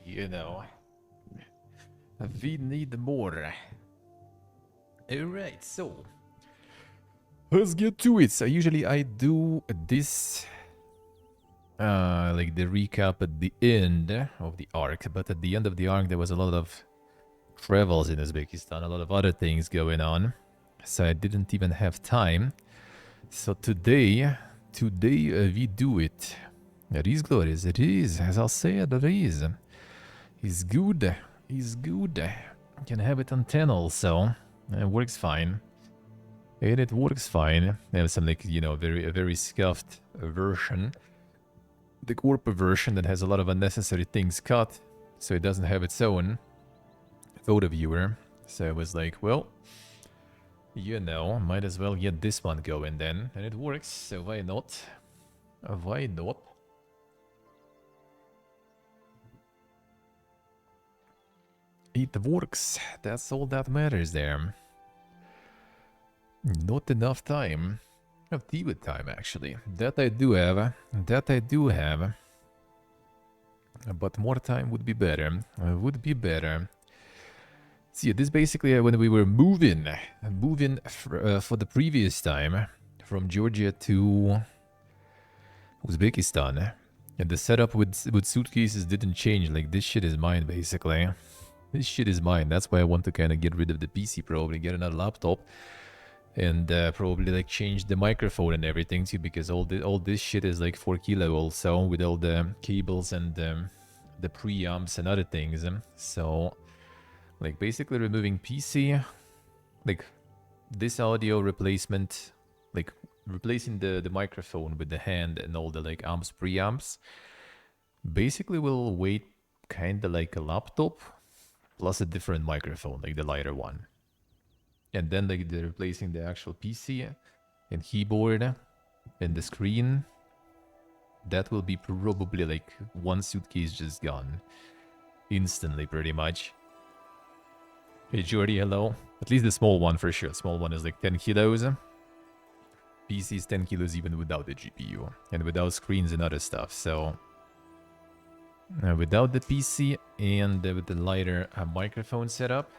you know. We need more. Alright, so let's get to it. So usually I do this like the recap at the end of the arc, but at the end of the arc there was a lot of travels in Uzbekistan, a lot of other things going on, so I didn't even have time. So today we do it. It is glorious, it is, as I'll say it is. It's good, it's good. You can have it on 10 also. It works fine. And it works fine. I have some, like, you know, a very scuffed version. The corp version that has a lot of unnecessary things cut, so it doesn't have its own photo viewer. So I was like, well, you know, might as well get this one going then. And it works, so why not? Why not? It works. That's all that matters there. Not enough time. I have tea with time, actually. That I do have. That I do have. But more time would be better. Would be better. See, this basically when we were moving for the previous time from Georgia to Uzbekistan. And the setup with suitcases didn't change. Like, this shit is mine, basically. This shit is mine. That's why I want to kind of get rid of the PC, probably get another laptop, and probably like change the microphone and everything too, because all this shit is like 4 kilo also, with all the cables and the preamps and other things. So like basically removing PC, like this audio replacement, like replacing the microphone with the hand and all the like amps, preamps, basically will weigh kind of like a laptop plus a different microphone, like the lighter one. And then like they're replacing the actual PC and keyboard and the screen. That will be probably like one suitcase just gone instantly, pretty much. Hey Jordy, hello. At least the small one for sure. Small one is like 10 kilos. PC is 10 kilos even without the GPU and without screens and other stuff. So without the PC and with the lighter microphone setup,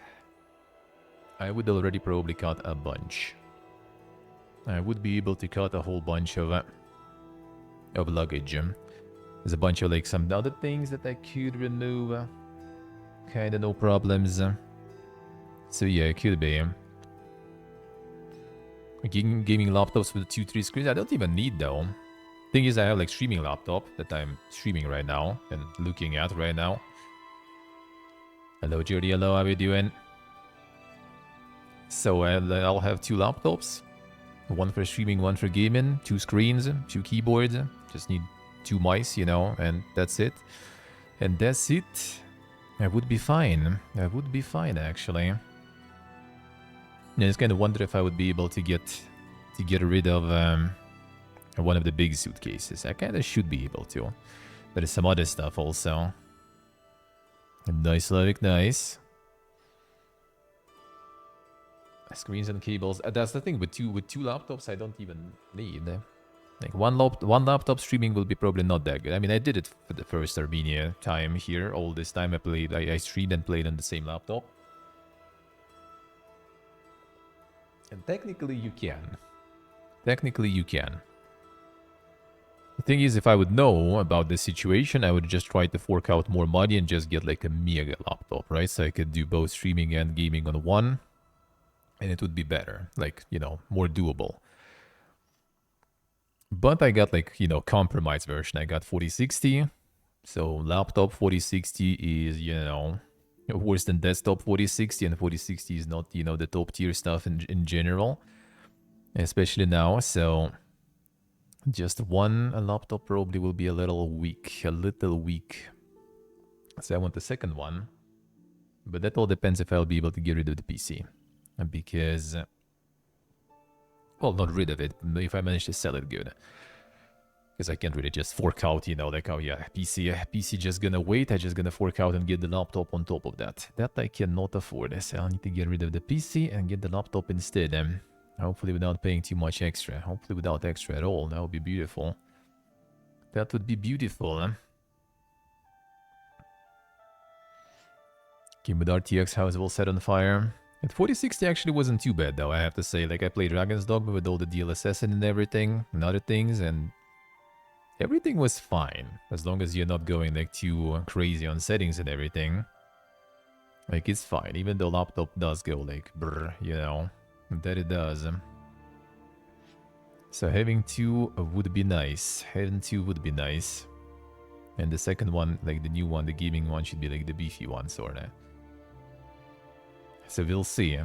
I would already probably cut a bunch. I would be able to cut a whole bunch of luggage. There's a bunch of like some other things that I could remove. Kinda no problems. So yeah, it could be. Gaming laptops with 2-3 screens, I don't even need though. Thing is, I have like streaming laptop that I'm streaming right now and looking at right now. Hello Jody, hello, how are you doing? So I'll have 2 laptops. One for streaming, one for gaming. 2 screens, 2 keyboards. Just need 2 mice, you know, and that's it. And that's it. I would be fine. I would be fine, actually. I just kind of wonder if I would be able to get rid of one of the big suitcases. I kind of should be able to. But there's some other stuff also. Nice, Slavic, nice. Screens and cables. That's the thing with two laptops. I don't even need. Like one laptop streaming will be probably not that good. I mean, I did it for the first Armenia time here. All this time I streamed and played on the same laptop. And technically you can. Technically you can. The thing is, if I would know about this situation, I would just try to fork out more money and just get like a mega laptop, right? So I could do both streaming and gaming on one. And it would be better, like, you know, more doable. But I got like, you know, compromised version. I got 4060. So laptop 4060 is, you know, worse than desktop 4060. And 4060 is not, you know, the top tier stuff in general. Especially now. So just one laptop probably will be a little weak. So I want the second one. But that all depends if I'll be able to get rid of the PC. Because, well, not rid of it, if I manage to sell it good. Because I can't really just fork out, you know, like, oh yeah, PC just gonna wait, I just gonna fork out and get the laptop on top of that. That I cannot afford, so I need to get rid of the PC and get the laptop instead. Hopefully without paying too much extra. Hopefully without extra at all, that would be beautiful. That would be beautiful. Game with RTX house will set on fire. At 4060 actually wasn't too bad though, I have to say. Like I played Dragon's Dogma with all the DLSS and everything and other things, and everything was fine. As long as you're not going like too crazy on settings and everything. Like it's fine, even though laptop does go like brr, you know. That it does. So having two would be nice. Having two would be nice. And the second one, like the new one, the gaming one, should be like the beefy one, sorta. So we'll see.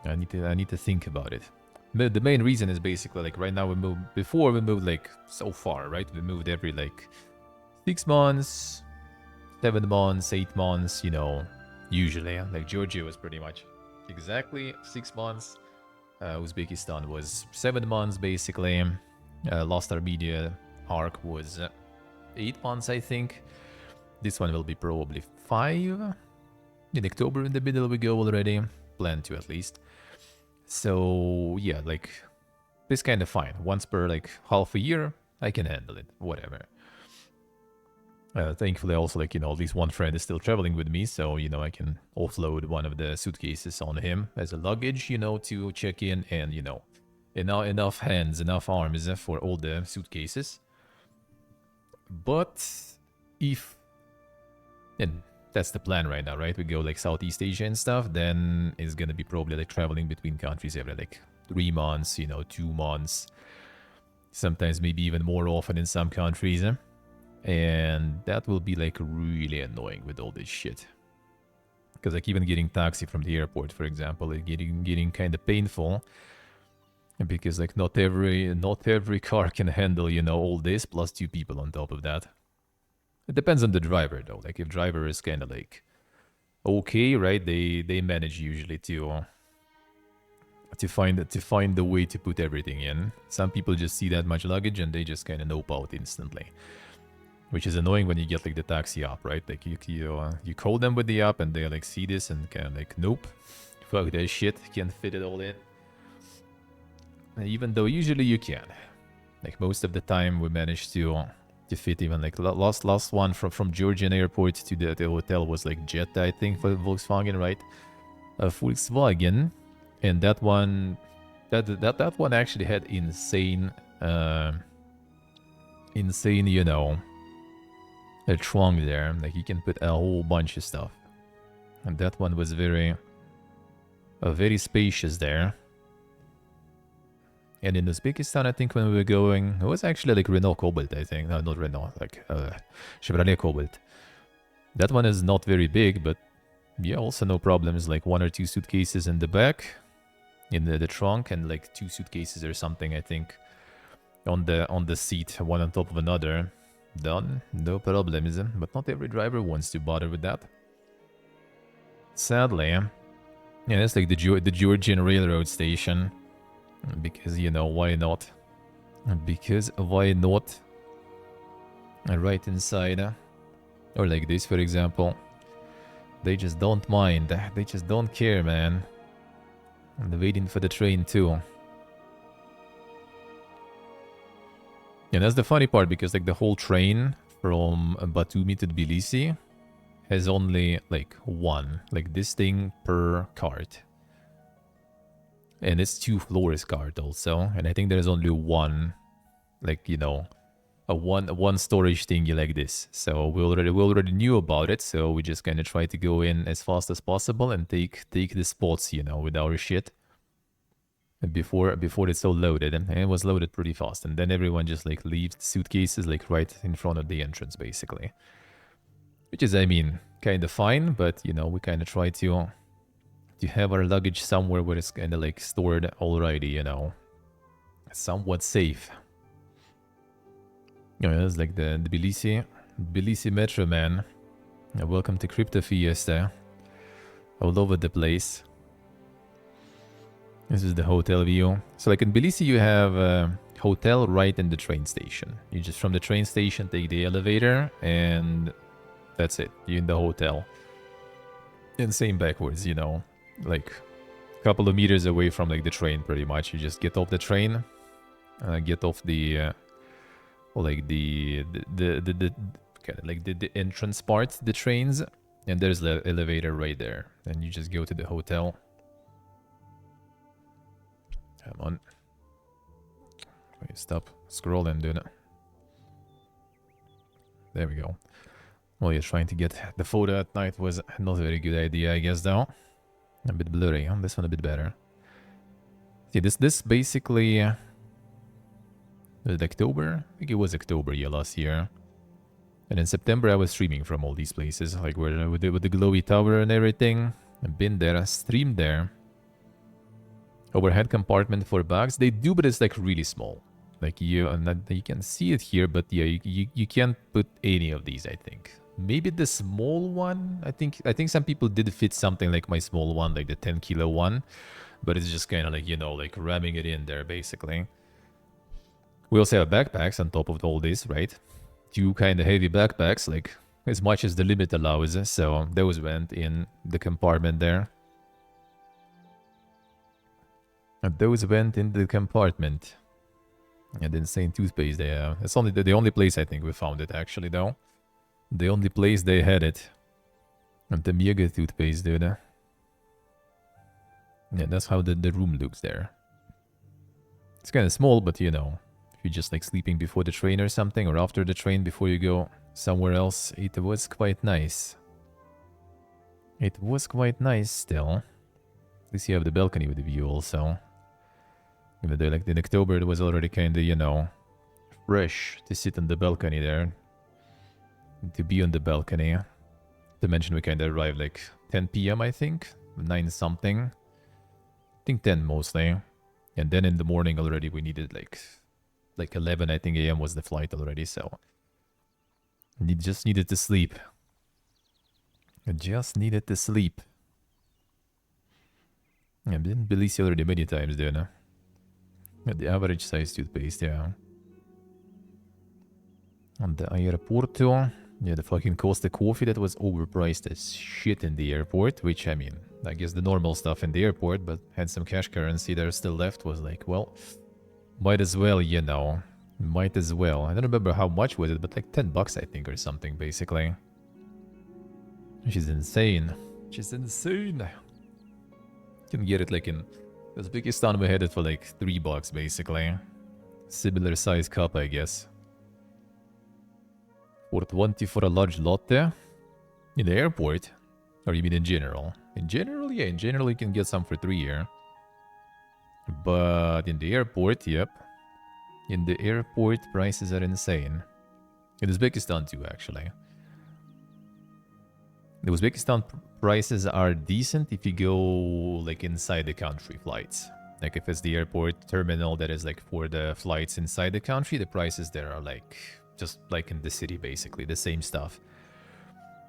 I need to think about it. The main reason is basically like right now before we moved like so far, right? We moved every like 6 months, 7 months, 8 months, you know, usually. Like Georgia was pretty much exactly 6 months. Uzbekistan was 7 months basically. Lost Armenia Arc was 8 months, I think. This one will be probably 5. In October in the middle we go already. Plan to at least. So yeah, like this kind of fine. Once per like half a year, I can handle it. Whatever. Thankfully also like, you know, at least one friend is still traveling with me. So, you know, I can offload one of the suitcases on him as a luggage, you know, to check in and, you know, enough hands, enough arms for all the suitcases. But if... And that's the plan right now, right? We go like Southeast Asia and stuff, then it's gonna be probably like traveling between countries every like 3 months, you know, 2 months. Sometimes maybe even more often in some countries. And that will be like really annoying with all this shit. Because like even getting taxi from the airport, for example, is getting kind of painful. Because like not every car can handle, you know, all this plus 2 people on top of that. It depends on the driver though. Like if driver is kind of like okay, right? They manage usually to find the way to put everything in. Some people just see that much luggage and they just kind of nope out instantly. Which is annoying when you get like the taxi app, right? Like you call them with the app and they like see this and kind of like nope, fuck that shit, can't fit it all in. Even though usually you can. Like most of the time we manage to fit even like last one from Georgian airport to the hotel was like Jetta, I think, for Volkswagen, right? Volkswagen, and that one actually had insane, you know, a trunk there. Like you can put a whole bunch of stuff, and that one was very spacious there. And in Uzbekistan, I think when we were going, it was actually like Renault Cobalt, I think. No, not Renault, like Chevrolet Cobalt. That one is not very big, but yeah, also no problems. Like 1 or 2 suitcases in the back, in the trunk, and like 2 suitcases or something, I think, on the seat, one on top of another. Done, no problems. But not every driver wants to bother with that. Sadly. Yeah, it's like the Georgian railroad station. Because, you know, why not? Because why not? Right inside. Or like this, for example. They just don't mind. They just don't care, man. And they're waiting for the train too. And that's the funny part, because like the whole train from Batumi to Tbilisi has only like one. Like this thing per cart. And it's 2 floors cart also. And I think there's only one, like, you know, a one storage thingy like this. So we already knew about it. So we just kind of try to go in as fast as possible and take the spots, you know, with our shit. Before it's all loaded. And it was loaded pretty fast. And then everyone just like leaves the suitcases like right in front of the entrance basically. Which is, I mean, kind of fine. But, you know, we kind of try to have our luggage somewhere where it's kind of like stored already, you know. Somewhat safe. You know, it's like the Tbilisi Metro, man. Welcome to Crypto Fiesta. All over the place. This is the hotel view. So like in Tbilisi you have a hotel right in the train station. You just from the train station take the elevator and that's it. You're in the hotel. And same backwards, you know. Like a couple of meters away from like the train pretty much. You just get off the train, get off the like the kind of like the entrance part, the trains, And there's the elevator right there. And you just go to the hotel. Come on. Wait, stop scrolling, dude. There we go. Well, you're trying to get the photo at night was not a very good idea, I guess, though. A bit blurry, huh? This one a bit better. See, this basically... was it October? I think it was October, yeah, last year. And in September, I was streaming from all these places, like where with the glowy tower and everything. I've been there, I streamed there. Overhead compartment for bags. They do, but it's like really small. Like you can see it here, but yeah, you can't put any of these, I think. Maybe the small one. I think some people did fit something like my small one, like the 10 kilo one. But it's just kind of like, you know, like ramming it in there, basically. We also have backpacks on top of all this, right? Two kind of heavy backpacks, like as much as the limit allows. So those went in the compartment there. And those went in the compartment. And insane toothpaste they have. It's only the only place I think we found it, actually, though. The only place they had it. And the mega toothpaste, dude. Yeah, that's how the room looks there. It's kind of small, but you know, if you're just like sleeping before the train or something, or after the train before you go somewhere else, it was quite nice. It was quite nice still. At least you have the balcony with the view also. Even though like in October it was already kind of, you know, fresh to sit on the balcony there. To be on the balcony. To mention we kind of arrived like 10 p.m. I think. 9 something. I think 10 mostly. And then in the morning already we needed like 11 I think a.m. was the flight already, so. Just needed to sleep. Just needed to sleep. I've been to Belize already many times there, no? The average size toothpaste, yeah. On the airport too. Yeah, the fucking Costa coffee that was overpriced as shit in the airport, which, I mean, I guess the normal stuff in the airport, but had some cash currency there still left, was like, well, might as well, you know. Might as well. I don't remember how much was it, but like 10 bucks, I think, or something, basically. Which is insane. Which is insane. You can get it like in Uzbekistan, we had it for like 3 bucks, basically. Similar size cup, I guess. 420 for a large latte? In the airport? Or you mean in general? In general, yeah, in general you can get some for 3 here. But in the airport, yep. In the airport, prices are insane. In Uzbekistan too, actually. The Uzbekistan prices are decent if you go like inside the country flights. Like if it's the airport terminal that is like for the flights inside the country, the prices there are like just like in the city, basically the same stuff.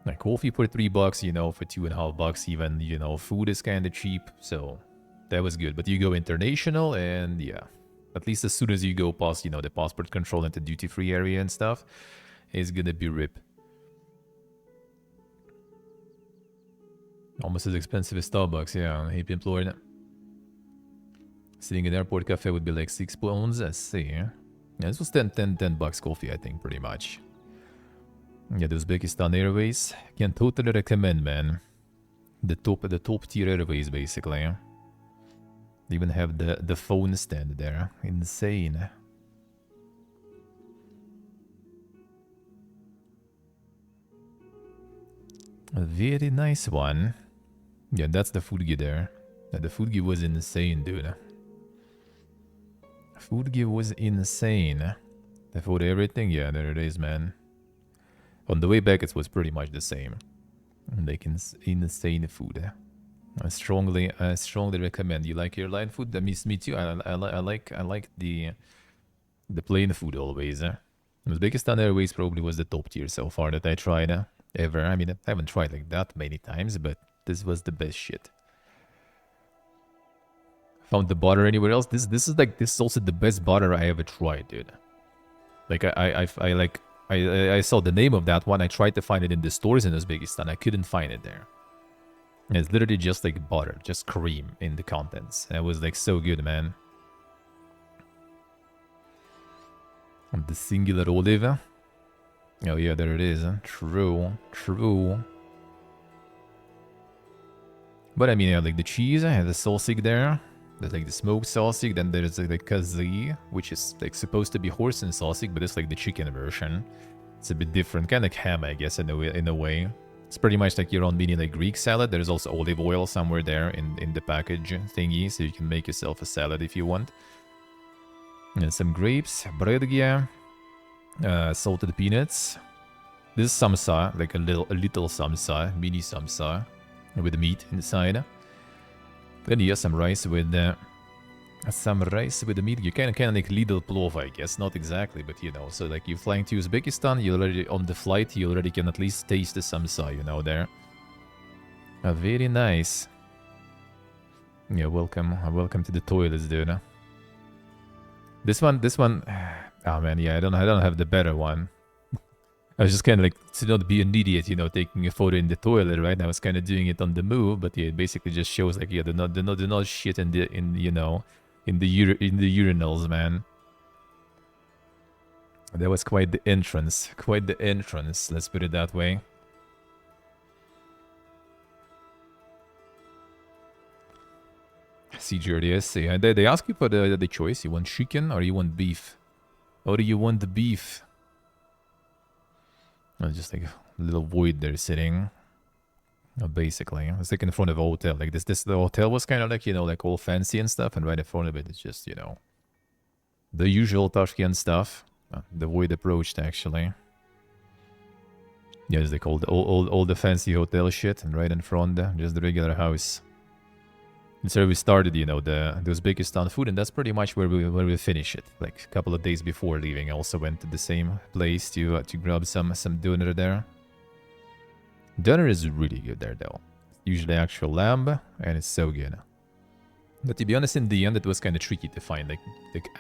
Like coffee for 3 bucks, you know, for 2.5 bucks even, you know, food is kind of cheap, so that was good. But you go international and yeah, at least as soon as you go past, you know, the passport control and the duty-free area and stuff, it's gonna be rip. Almost as expensive as Starbucks, yeah, Happy employed. Sitting in an airport cafe would be like 6 pounds, let's see. Yeah, this was 10 bucks coffee, I think, pretty much. Yeah, the Uzbekistan Airways, can totally recommend, man. The top tier airways, basically. They even have the phone stand there. Insane. A very nice one. Yeah, that's the foodgi there. Yeah, the foodgi was insane, dude. Foodgi was insane. For everything, yeah, there it is, man. On the way back, it was pretty much the same. Like insane food. I strongly recommend. You like airline food? That means me too. I like the plane food always. Uzbekistan Airways probably was the top tier so far that I tried ever. I mean, I haven't tried like that many times, but this was the best shit. Found the butter anywhere else? This is also the best butter I ever tried, dude. Like I saw the name of that one. I tried to find it in the stores in Uzbekistan. I couldn't find it there. And it's literally just like butter, just cream in the contents. And it was like so good, man. And the singular olive. Oh yeah, there it is. True, true. But I mean, yeah, like the cheese, I have the sausage there. There's like the smoked sausage. Then there's like the kazi, which is like supposed to be horse and sausage, but it's like the chicken version. It's a bit different, kind of like ham, I guess, in a way. It's pretty much like your own mini like Greek salad. There's also olive oil somewhere there in the package thingy, so you can make yourself a salad if you want. And some grapes, bredgia, salted peanuts. This is samsa, like a little samsa, mini samsa, with meat inside. Then you have some rice with the meat. You kind of like Lidl plov, I guess. Not exactly, but you know. So like you're flying to Uzbekistan, you already on the flight, you already can at least taste the samsa, you know, there. Very nice. Yeah, welcome to the toilets, dude. This one. Oh man, yeah, I don't have the better one. I was just kind of like, to not be an idiot, you know, taking a photo in the toilet, right? I was kind of doing it on the move, but yeah, it basically just shows like, yeah, do not shit in the urinals, man. That was quite the entrance, let's put it that way. CGRDS, yeah, they ask you for the choice. You want chicken or you want beef? Or do you want the beef? Just like a little void there sitting. Basically, it's like in front of a hotel. Like the hotel was kind of like, you know, like all fancy and stuff, and right in front of it, it's just, you know, the usual Tashkent stuff. The void approached actually. Yeah, it's like all the fancy hotel shit, and right in front, just the regular house. And so we started, you know, the Uzbekistan food, and that's pretty much where we finish it. Like a couple of days before leaving, I also went to the same place to grab some doner there. Doner is really good there, though. Usually actual lamb, and it's so good. But to be honest, in the end, it was kind of tricky to find like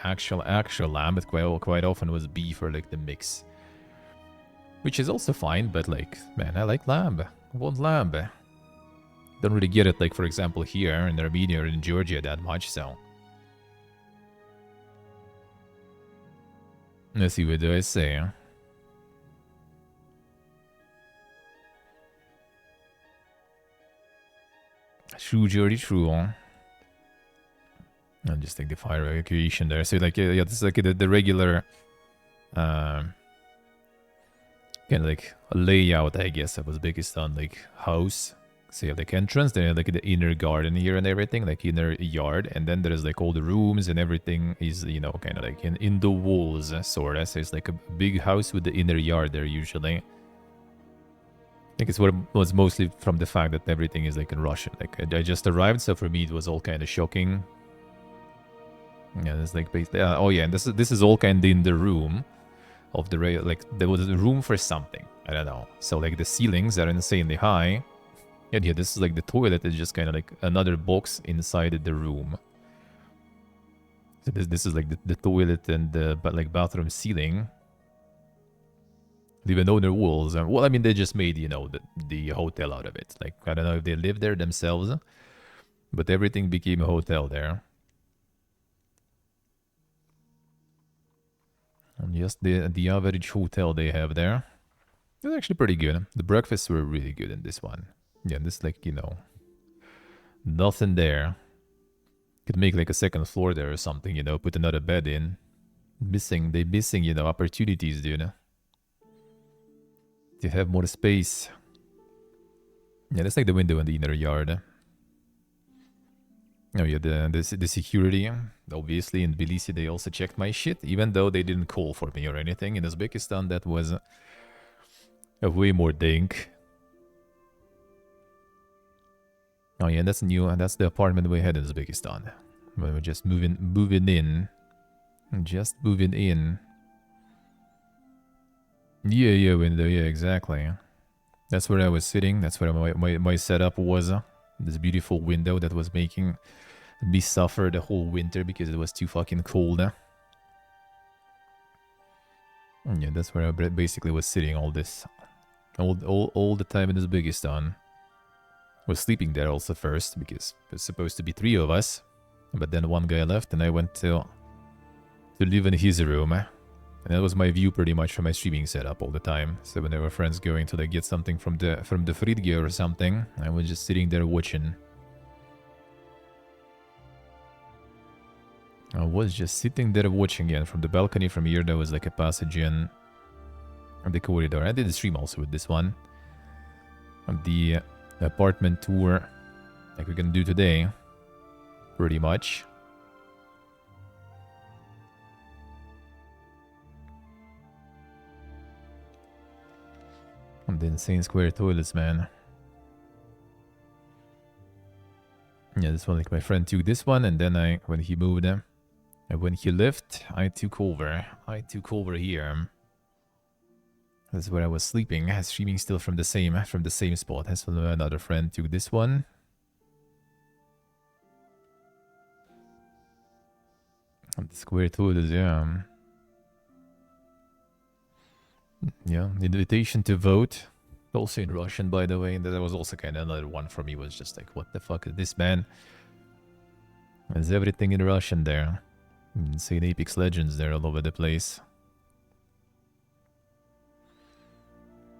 actual lamb. But quite often was beef or like the mix, which is also fine. But like, man, I like lamb. I want lamb. Don't really get it, like, for example, here in Armenia or in Georgia that much, so. Let's see, what do I say? True, Geordie, true. And just like the fire evacuation there. So, like, yeah, this is like the regular, kind of like a layout, I guess, of Uzbekistan, like, house. So you have like entrance, then you have like the inner garden here and everything, like inner yard, and then there's like all the rooms and everything is, you know, kind of like in the walls, sort of. So it's like a big house with the inner yard there usually. I think it's what was mostly from the fact that everything is like in Russian. Like I just arrived, so for me it was all kind of shocking. Yeah, it's like basically, oh yeah, and this is all kind of in the room of the like there was a room for something. I don't know. So like the ceilings are insanely high. And yeah, this is like the toilet is just kind of like another box inside the room. So this is like the toilet and the like bathroom ceiling. They even know their walls. Well, I mean, they just made, you know, the hotel out of it. Like, I don't know if they live there themselves, but everything became a hotel there. And just the average hotel they have there. It's actually pretty good. The breakfasts were really good in this one. Yeah, this like, you know, nothing there. Could make like a second floor there or something, you know, put another bed in. They missing, you know, opportunities, dude. To have more space. Yeah, that's like the window in the inner yard. Oh yeah, the security. Obviously in Tbilisi they also checked my shit, even though they didn't call for me or anything. In Uzbekistan that was a way more dink. Oh yeah, that's new, and that's the apartment we had in Uzbekistan. When we're just moving in. Just moving in. Yeah, window, yeah, exactly. That's where I was sitting, that's where my setup was. This beautiful window that was making me suffer the whole winter because it was too fucking cold. Yeah, that's where I basically was sitting all the time in Uzbekistan. Was sleeping there also first because it was supposed to be 3 of us, but then one guy left and I went to live in his room, and that was my view pretty much from my streaming setup all the time. So whenever friends going to like get something from the fridge or something, I was just sitting there watching. I was just sitting there watching it from the balcony. From here, there was like a passage in the corridor. I did a stream also with this one. Of the apartment tour, like we're gonna do today, pretty much. And the insane square toilets, man. Yeah, this one, like my friend took this one, and then when he moved, and when he left, I took over. I took over here. That's where I was sleeping, streaming still from the same spot. As well, another friend took this one. And the square toilets, yeah. Yeah, invitation to vote. Also in Russian, by the way. That was also kind of another one for me. Was just like, what the fuck is this, man? There's everything in Russian there. Insane Apex Legends there all over the place.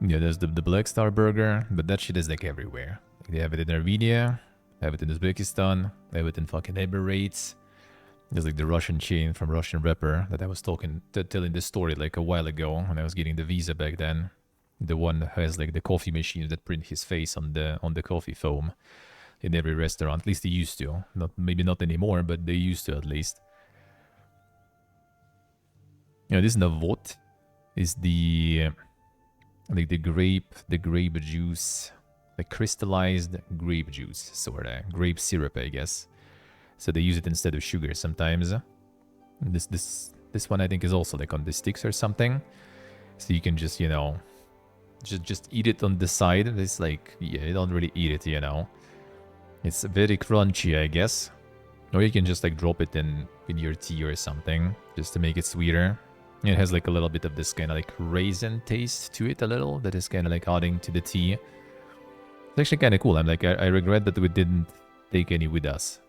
Yeah, there's the Black Star Burger, but that shit is like everywhere. Like they have it in Armenia, have it in Uzbekistan, have it in fucking Emirates. There's like the Russian chain from Russian rapper that I was telling the story like a while ago when I was getting the visa back then. The one that has like the coffee machines that print his face on the coffee foam in every restaurant. At least they used to. Maybe not anymore, but they used to at least. You know, this Navot is the like the grape juice, like crystallized grape juice, sorta grape syrup, I guess. So they use it instead of sugar sometimes. This one I think is also like on the sticks or something. So you can just, you know, just eat it on the side. It's like, yeah, you don't really eat it, you know. It's very crunchy, I guess. Or you can just like drop it in your tea or something, just to make it sweeter. It has like a little bit of this kind of like raisin taste to it a little, that is kind of like adding to the tea. It's actually kind of cool. I'm like, I regret that we didn't take any with us.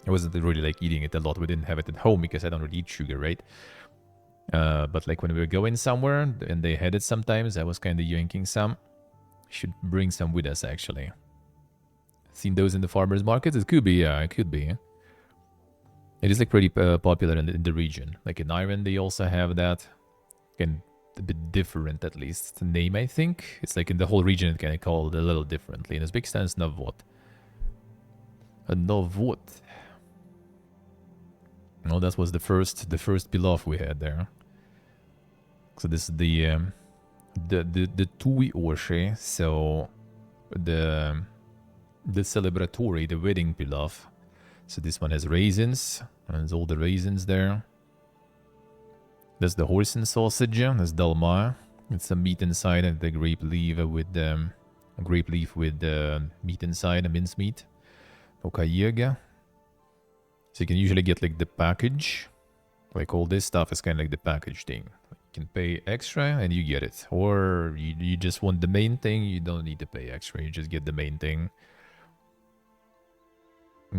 I wasn't really like eating it a lot. We didn't have it at home because I don't really eat sugar, right? But like when we were going somewhere and they had it sometimes, I was kind of yanking some. Should bring some with us, actually. Seen those in the farmers markets? It could be, yeah, it could be. It is like pretty popular in the region. Like in Iran, they also have that. And a bit different, at least. It's a name, I think. It's like in the whole region, it's kind of called a little differently. In Uzbekistan, it's Navot. A Navot. No, that was the first pilaf we had there. So this is the Tui Orche, so the celebratory, the wedding pilaf. So this one has raisins, and there's all the raisins there. That's the horse and sausage, that's dalma. It's some meat inside, and the grape leaf with meat inside, a mince meat. Okayega. So you can usually get like the package. Like all this stuff is kind of like the package thing. You can pay extra and you get it. Or you just want the main thing, you don't need to pay extra. You just get the main thing.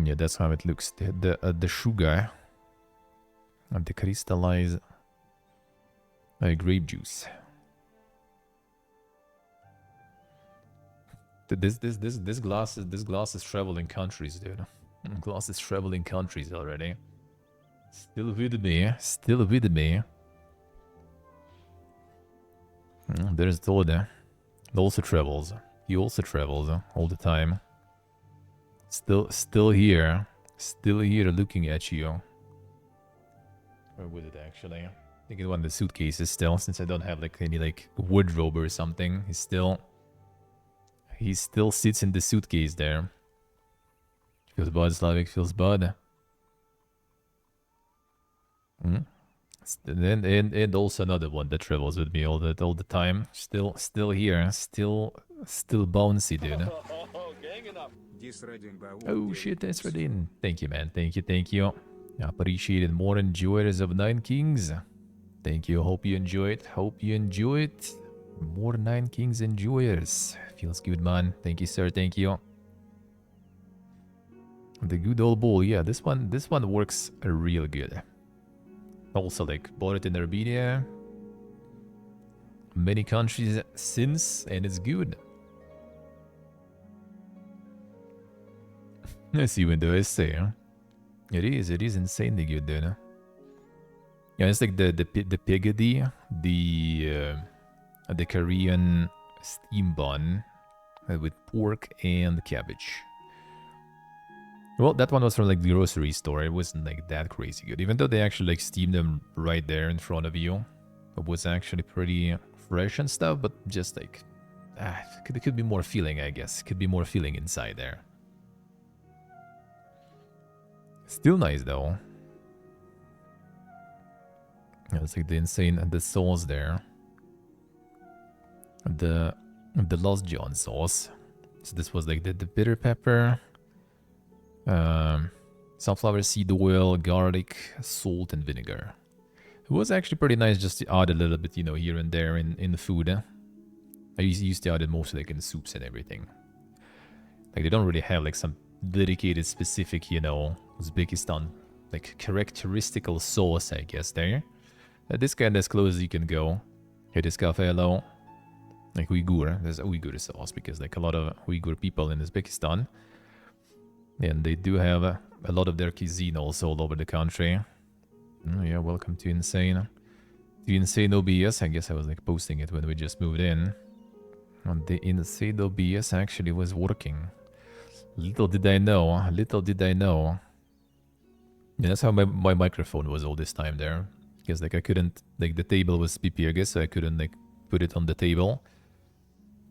Yeah, that's how it looks. The sugar and the crystallized grape juice. This glass is traveling countries, dude. Glass is traveling countries already. Still with me. There's Toda. He also travels all the time. Still here looking at you. Where was it actually? I think in one of the suitcases still, since I don't have like any like wardrobe or something. He still sits in the suitcase there. Feels bad, Slavic, feels bad. And also another one that travels with me all the time. Still here, still bouncy, dude. Oh shit, that's Radin. Thank you, man. Thank you. Appreciate it. More enjoyers of Nine Kings. Thank you. Hope you enjoy it. More Nine Kings enjoyers. Feels good, man. Thank you, sir. Thank you. The good old bowl, yeah, this one works real good. Also, like, bought it in Armenia. Many countries since, and it's good. I see Windows there. It is insanely good, dude. Yeah, it's like the piggy, the Korean steam bun with pork and cabbage. Well, that one was from like the grocery store. It wasn't like that crazy good, even though they actually like steamed them right there in front of you. It was actually pretty fresh and stuff, but just like it could be more feeling, I guess. Could be more feeling inside there. Still nice though. Yeah, it's like the insane the sauce there. The Lost John sauce. So this was like the bitter pepper, sunflower seed oil, garlic, salt, and vinegar. It was actually pretty nice just to add a little bit, you know, here and there in the food. I used to add it mostly like in soups and everything. Like they don't really have like some dedicated specific, you know, Uzbekistan like characteristical sauce, I guess there. This kind as close as you can go. Here is kafelo. Like Uyghur, there's Uyghur sauce because like a lot of Uyghur people in Uzbekistan. And they do have a lot of their cuisine also all over the country. Oh yeah, welcome to Insane. To Insane OBS, I guess I was like posting it when we just moved in. And the Insane OBS actually was working. Little did I know, little did I know. Yeah, that's how my microphone was all this time there. Because like I couldn't, like the table was PPG, so I couldn't like put it on the table.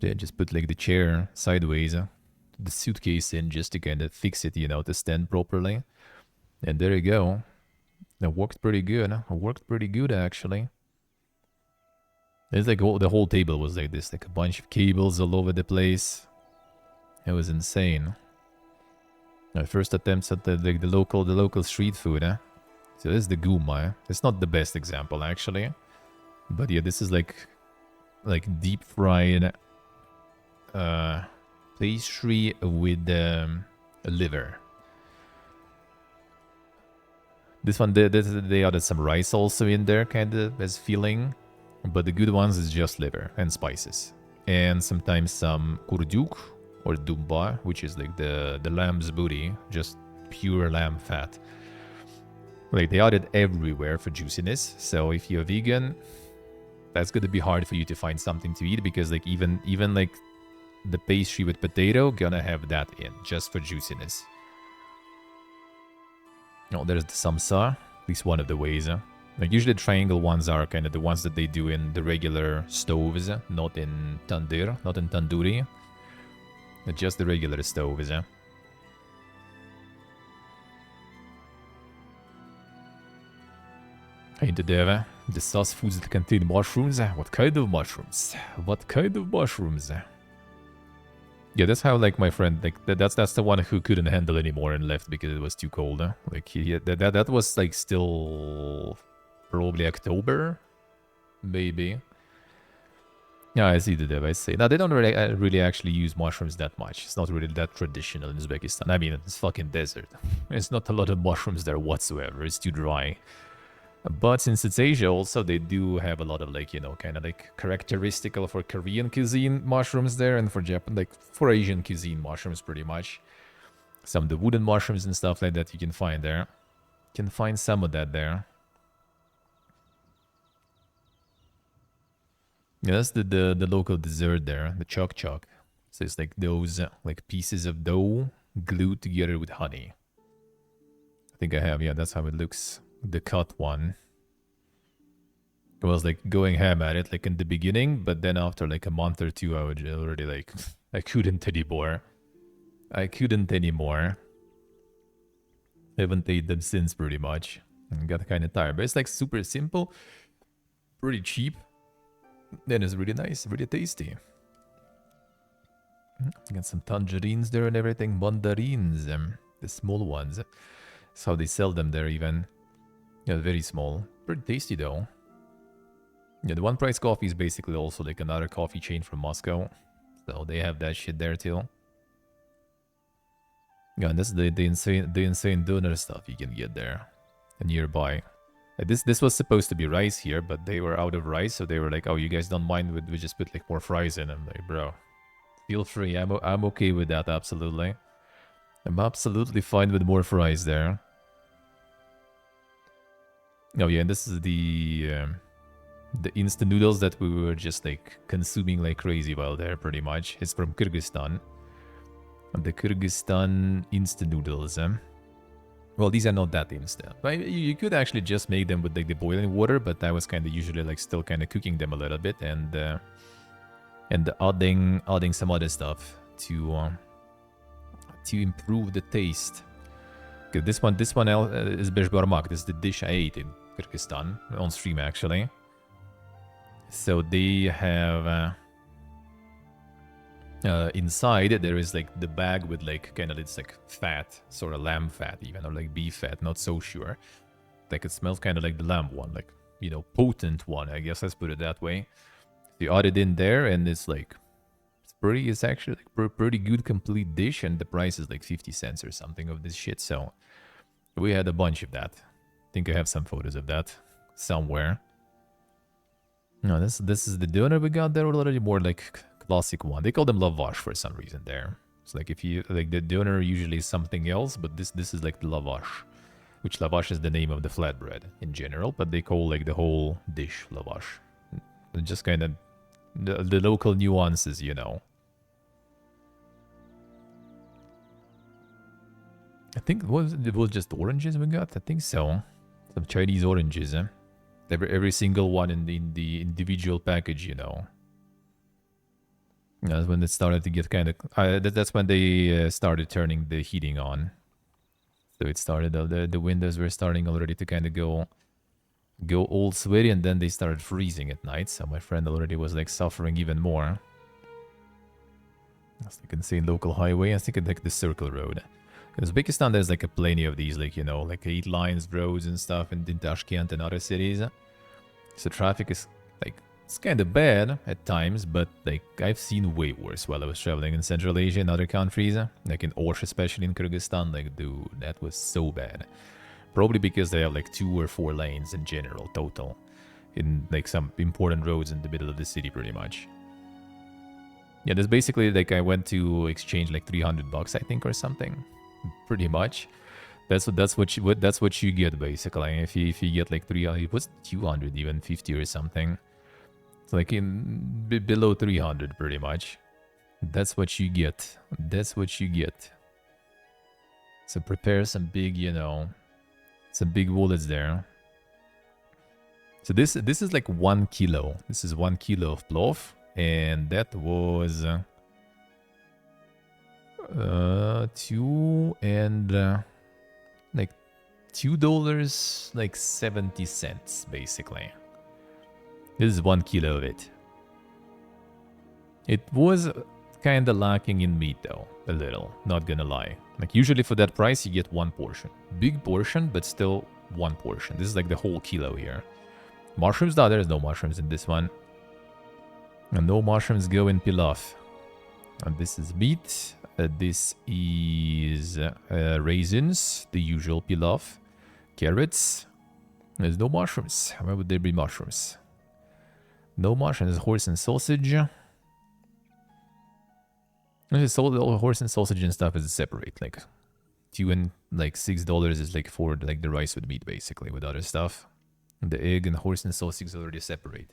Yeah, just put like the chair sideways, the suitcase in just to kind of fix it, you know, to stand properly. And there you go. It worked pretty good. It worked pretty good actually. It's like the whole table was like this, like a bunch of cables all over the place. It was insane. My first attempts at the local street food, huh? So this is the guma. It's not the best example actually, but yeah, this is like deep fried pastry with liver. This one they added some rice also in there, kind of as filling, but the good ones is just liver and spices, and sometimes some kurduk or dumba, which is like the lamb's booty, just pure lamb fat. Like they added everywhere for juiciness. So if you're vegan, that's gonna be hard for you to find something to eat because like even like the pastry with potato gonna have that in just for juiciness. Oh, there's the samsa. At least one of the ways. Like usually the triangle ones are kind of the ones that they do in the regular stoves, not in tandoor, not in tandoori. Just the regular stoves. Into the sauce foods that contain mushrooms. What kind of mushrooms? What kind of mushrooms? Yeah, that's how like my friend like that's the one who couldn't handle anymore and left because it was too cold. Like that was like still probably October, maybe. Yeah, I see the dev. I see. Now they don't really actually use mushrooms that much. It's not really that traditional in Uzbekistan. I mean, it's fucking desert. There's not a lot of mushrooms there whatsoever. It's too dry. But since it's Asia also, they do have a lot of like, you know, kind of like characteristical for Korean cuisine mushrooms there and for Japan, like for Asian cuisine mushrooms pretty much. Some of the wooden mushrooms and stuff like that you can find there. You can find some of that there. Yeah, that's the local dessert there, the chok chok. So it's like those like pieces of dough glued together with honey. I think I have, yeah, that's how it looks. The cut one. I was like going ham at it like in the beginning, but then after like a month or two I would already like I couldn't anymore. I couldn't anymore. I haven't ate them since pretty much. I got kind of tired, but it's like super simple, pretty cheap, then it's really nice, really tasty. Got some tangerines there and everything, mandarins, the small ones. That's how they sell them there even. Yeah, very small. Pretty tasty though. Yeah, the One Price Coffee is basically also like another coffee chain from Moscow. So they have that shit there too. Yeah, and this is the insane donor stuff you can get there. And nearby. This was supposed to be rice here, but they were out of rice, so they were like, oh, you guys don't mind we just put like more fries in. I'm like, bro, feel free. I'm okay with that, absolutely. I'm absolutely fine with more fries there. Oh yeah, and this is the instant noodles that we were just like consuming like crazy while there, pretty much. It's from Kyrgyzstan. The Kyrgyzstan instant noodles. Well, these are not that instant. But you could actually just make them with like the boiling water, but I was kind of usually like still kind of cooking them a little bit and adding some other stuff to improve the taste. Okay, this one is beshbarmak. This is the dish I ate in Kyrgyzstan on stream actually. So they have inside there is like the bag with like kind of it's like fat, sort of lamb fat even, or like beef fat, not so sure. Like it smells kind of like the lamb one, like, you know, potent one, I guess, let's put it that way. You add it in there and it's like, it's actually like pretty good complete dish, and the price is like 50 cents or something of this shit. So we had a bunch of that. I think I have some photos of that somewhere. No, this is the doner we got there, a little more like classic one. They call them lavash for some reason there. It's like if you like the doner usually is something else, but this is like the lavash, which lavash is the name of the flatbread in general, but they call like the whole dish lavash. Just kind of the local nuances, you know. I think it was just oranges we got. I think so. Some Chinese oranges, eh? Every single one in the individual package, you know. That's when it started to get kind of... that's when they started turning the heating on. So it started... the windows were starting already to kind of go all sweaty, and then they started freezing at night. So my friend already was like suffering even more. That's like insane local highway. I think it's like the Circle Road. In Uzbekistan, there's like a plenty of these, like, you know, like 8 lines roads and stuff in Tashkent and other cities. So traffic is like, it's kind of bad at times, but like I've seen way worse while I was traveling in Central Asia and other countries, like in Osh, especially in Kyrgyzstan. Like, dude, that was so bad. Probably because they have like 2 or 4 lanes in general total in like some important roads in the middle of the city, pretty much. Yeah, that's basically like I went to exchange like $300, I think, or something. Pretty much. That's what you get basically. If you get like 300, it was 200, even 50 or something. It's like in below 300, pretty much. That's what you get. That's what you get. So prepare some big, you know, some big wallets there. So this is like 1 kilo. This is 1 kilo of plov, and that was 2 and like $2 like 70 cents basically. This is 1 kilo of it. It was kind of lacking in meat though, a little, not gonna lie. Like usually for that price you get 1 portion. Big portion, but still 1 portion. This is like the whole kilo here. Mushrooms, no, there's no mushrooms in this one. And no mushrooms go in pilaf. And this is meat. This is raisins, the usual pilaf. Carrots. There's no mushrooms. Why would there be mushrooms? No mushrooms. Horse and sausage. All horse and sausage and stuff is separate. Like $2 and like $6 is like for like the rice with meat, basically, with other stuff. And the egg and horse and sausage is already separate.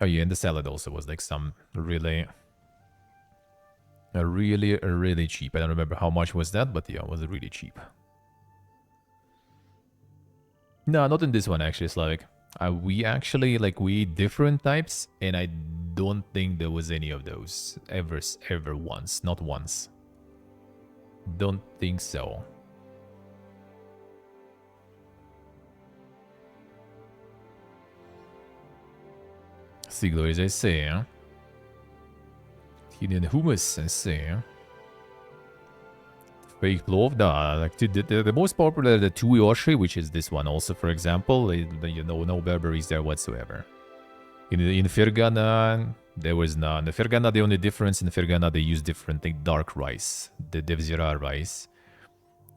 Oh yeah, and the salad also was like some really cheap. I don't remember how much was that, but yeah, it was really cheap. No, not in this one actually, Slavic. We actually we eat different types, and I don't think there was any of those ever once. Not once. Don't think so. Siglo, as I say, huh? Hidden hummus, I say, huh? Fake plov, like the most popular, the tuyoshi, which is this one also, for example, you know, no berberries there whatsoever. In Fergana, there was none. The Fergana, the only difference in Fergana, they use different, like, dark rice, the devzira rice.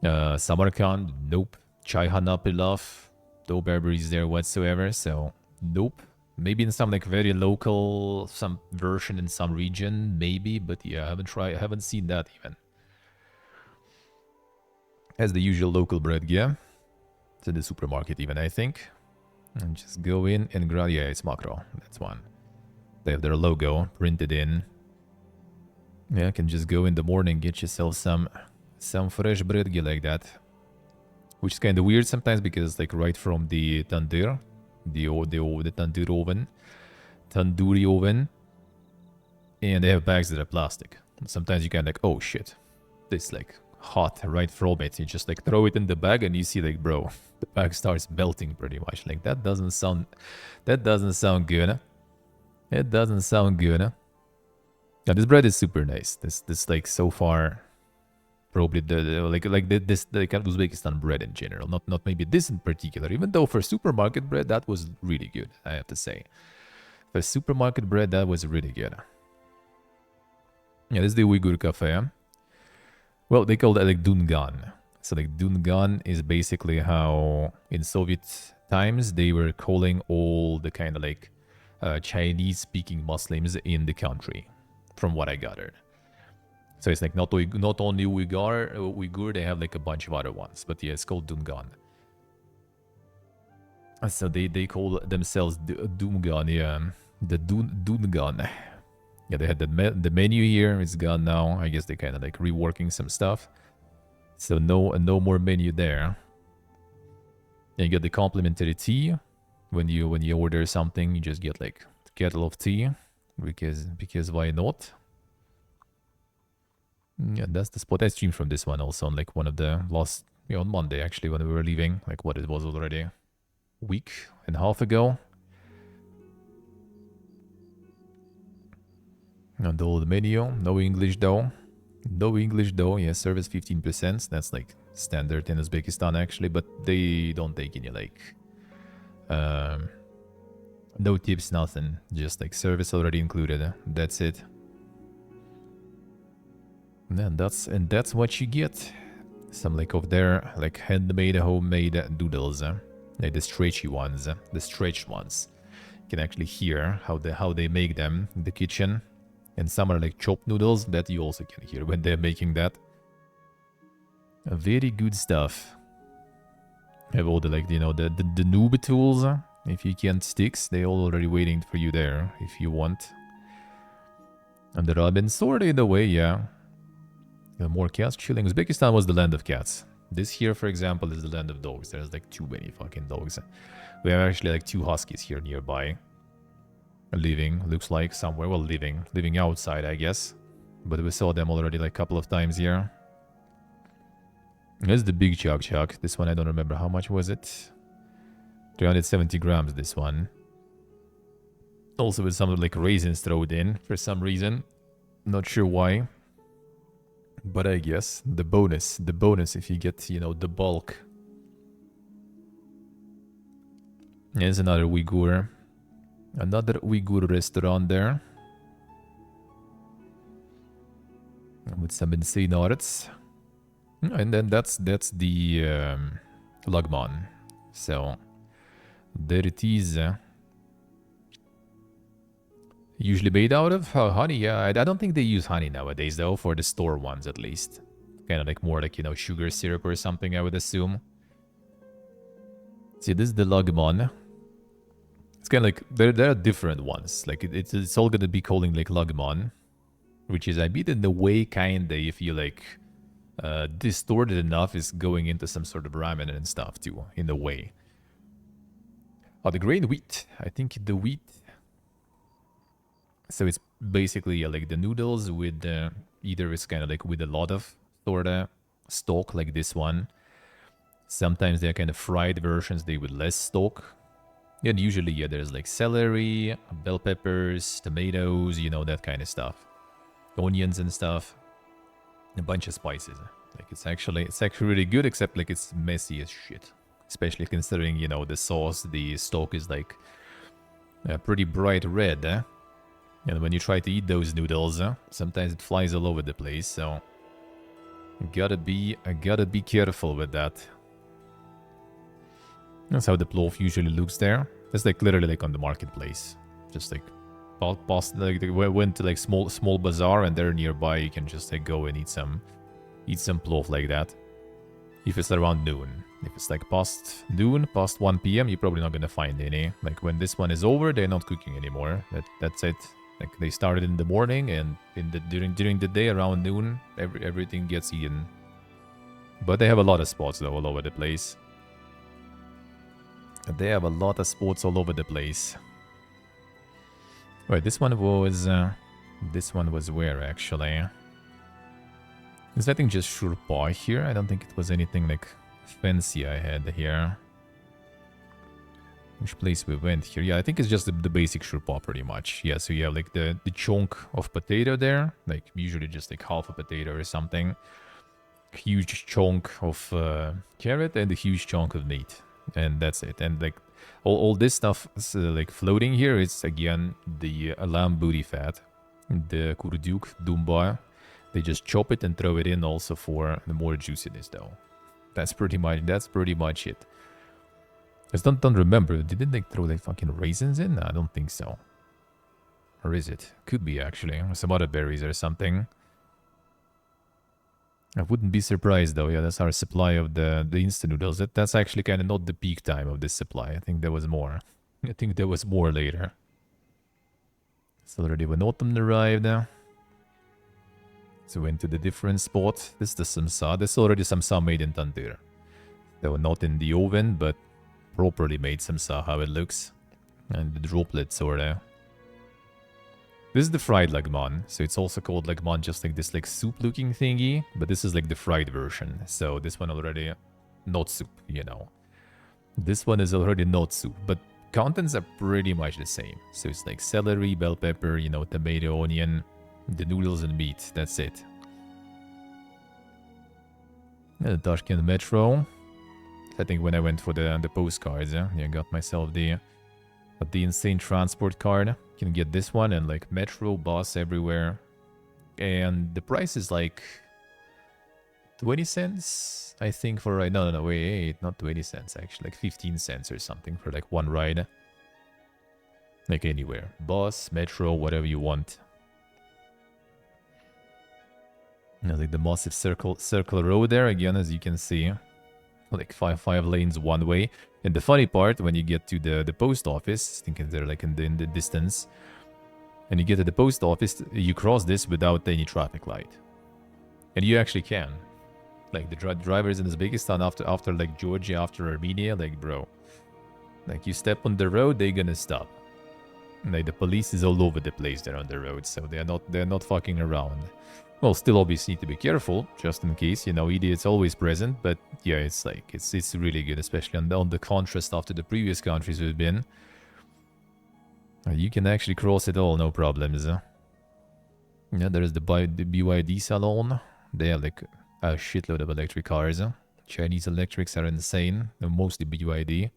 Samarkand, nope. Chayhana pilaf, no berberries there whatsoever, so nope. Maybe in some like very local, some version in some region, maybe, but yeah, I haven't seen that even. As the usual local bread, yeah. to the supermarket even, I think. And just go in and grab, yeah, it's macro. That's one. They have their logo printed in. Yeah, can just go in the morning, get yourself some fresh bread like that. Which is kind of weird sometimes because it's like right from the tandoor, the tandoori oven, and they have bags that are plastic. Sometimes you can like, oh shit, this like hot right from it. You just like throw it in the bag and you see like, bro, the bag starts melting pretty much. Like that doesn't sound good. It doesn't sound good. Yeah, this bread is super nice. This like so far. Probably this Uzbekistan bread in general, not maybe this in particular. Even though for supermarket bread that was really good, I have to say. For supermarket bread that was really good. Yeah, this is the Uyghur cafe. Well, they call that like Dungan. So like Dungan is basically how in Soviet times they were calling all the kind of like Chinese-speaking Muslims in the country, from what I gathered. So it's like not only Uyghur, they have like a bunch of other ones. But yeah, it's called Dungan. So they call themselves Dungan, yeah. The Dungan. Yeah, they had the menu here. It's gone now. I guess they kind of like reworking some stuff. So no more menu there. And you get the complimentary tea. When you order something, you just get like a kettle of tea. Because why not? Yeah, that's the spot. I streamed from this one also on like one of the last, on Monday actually when we were leaving, like what it was already a week and a half ago. And all the menu, no English though. Yeah, service 15%. That's like standard in Uzbekistan actually, but they don't take any like no tips, nothing. Just like service already included. That's it. And that's what you get. Some like of their like handmade, homemade noodles, like the stretchy ones, the stretched ones. You can actually hear how they make them in the kitchen. And some are like chopped noodles that you also can hear when they're making that. Very good stuff. Have all the like the noob tools. If you can't sticks, they all already waiting for you there if you want. And the ramen sort of in a way, yeah. More cats chilling. Uzbekistan was the land of cats. This here, for example, is the land of dogs. There's like too many fucking dogs. We have actually like 2 huskies here nearby. Living, looks like somewhere. Well, living outside, I guess. But we saw them already like a couple of times here. There's the big chuk. This one I don't remember. How much was it? 370 grams, this one. Also with some like raisins thrown in for some reason. Not sure why. But I guess the bonus if you get, the bulk. There's another Uyghur restaurant there. With some insane arts. And then that's the lagman. So there it is. Usually made out of honey. Yeah, I don't think they use honey nowadays though, for the store ones at least. Kind of like more like, sugar syrup or something, I would assume. See, this is the lagman. It's kind of like, there are different ones. Like, it's all gonna be calling like lagman. Which is, I mean, in the way kinda, if you like, distorted enough, is going into some sort of ramen and stuff too, in the way. Oh, the grain wheat. I think the wheat. So it's basically like the noodles with either it's kind of like with a lot of sort of stock like this one. Sometimes they're kind of fried versions, they with less stock. And usually, yeah, there's like celery, bell peppers, tomatoes, that kind of stuff. Onions and stuff. A bunch of spices. Like it's actually really good, except like it's messy as shit. Especially considering, the sauce, the stock is like pretty bright red. And when you try to eat those noodles, sometimes it flies all over the place, so I gotta be careful with that. That's how the plov usually looks there. It's like literally like on the marketplace. Just like like they went to like small bazaar, and there nearby you can just like go and eat some plov like that. If it's around noon. If it's like past noon, past 1 p.m., you're probably not gonna find any. Like when this one is over, they're not cooking anymore. That's it. Like they started in the morning, and during the day around noon, everything gets eaten. But they have a lot of spots though all over the place. They have a lot of spots all over the place. Right, this one was where actually? Is I think just Shurpa here? I don't think it was anything like fancy I had here. Which place we went here? Yeah, I think it's just the basic Shurpa pretty much. Yeah, so you have like the chunk of potato there. Like usually just like half a potato or something. Huge chunk of carrot and a huge chunk of meat. And that's it. And like all this stuff is, like floating here, it's again the lamb booty fat. The kurduk, dumba. They just chop it and throw it in also for the more juiciness though. That's pretty much it. I just don't remember. Didn't they throw like fucking raisins in? I don't think so. Or is it? Could be actually. Some other berries or something. I wouldn't be surprised though. Yeah, that's our supply of the instant noodles. That's actually kind of not the peak time of this supply. I think there was more. I think there was more later. It's already when autumn arrived now. So we went to the different spot. This is the samsa. This is already samsa made in tandoor. Though not in the oven, but properly made samsa, how it looks. And the droplets over there. This is the fried lagman. So it's also called lagman, just like this like soup looking thingy. But this is like the fried version. So this one already not soup, you know. This one is already not soup, but contents are pretty much the same. So it's like celery, bell pepper, you know, tomato, onion, the noodles and meat. That's it. The Tashkent Metro. I think when I went for the postcards, yeah, I got myself the insane transport card. You can get this one and like metro, bus everywhere. And the price is like 20 cents, I think, for a ride. No, wait, not 20 cents actually, like 15 cents or something for like one ride. Like anywhere. Bus, metro, whatever you want. Like the massive circle road there again, as you can see. Like five lanes one way. And the funny part, when you get to the post office, thinking they're like in the distance, and you get to the post office, you cross this without any traffic light. And you actually can. Like the drivers in Uzbekistan after like Georgia, after Armenia, like bro. Like you step on the road, they're gonna stop. Like the police is all over the place there on the road, so they're not fucking around. Well, still obviously need to be careful, just in case, you know, idiots always present, but yeah, it's like, it's really good, especially on the contrast after the previous countries we've been. You can actually cross it all, no problems. Yeah, there's the BYD salon. They have like a shitload of electric cars. Chinese electrics are insane, they're mostly BYD. I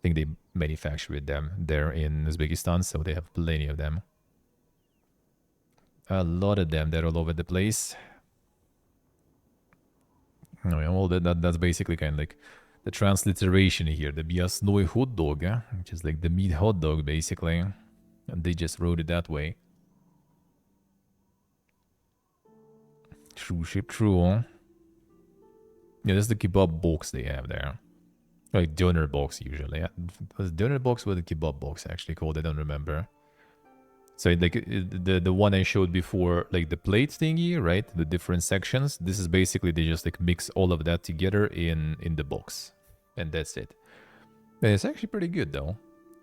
think they manufacture them there in Uzbekistan, so they have plenty of them. A lot of them, they're all over the place. Oh, yeah, well, that's basically kind of like the transliteration here. The Biasnoy hot dog, which is like the meat hot dog, basically. And they just wrote it that way. True ship, true. Yeah, that's the kebab box they have there. Like doner box, usually. Yeah. Was doner box or the kebab box actually called? I don't remember. So like the one I showed before, like the plate thingy, right? The different sections. This is basically they just like mix all of that together in the box, and that's it. And it's actually pretty good though.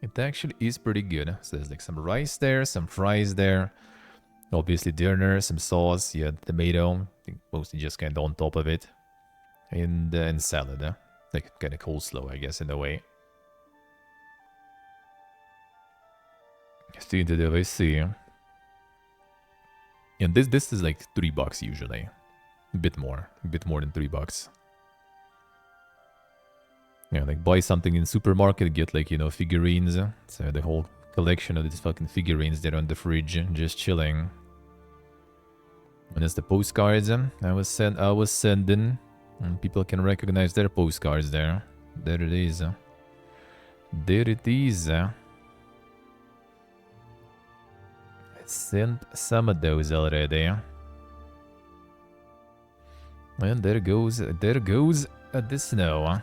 It actually is pretty good. So there's like some rice there, some fries there, obviously dinner, some sauce, yeah, tomato. I think mostly just kind of on top of it, and salad, like kind of coleslaw, I guess, in a way. Still into the see. And this is like $3 usually. A bit more than $3. Yeah, like buy something in supermarket, get like, you know, figurines. So the whole collection of these fucking figurines there on the fridge, just chilling. And that's the postcards I was sending. And people can recognize their postcards there. There it is. There it is. Sent some of those already. And there goes The snow, huh?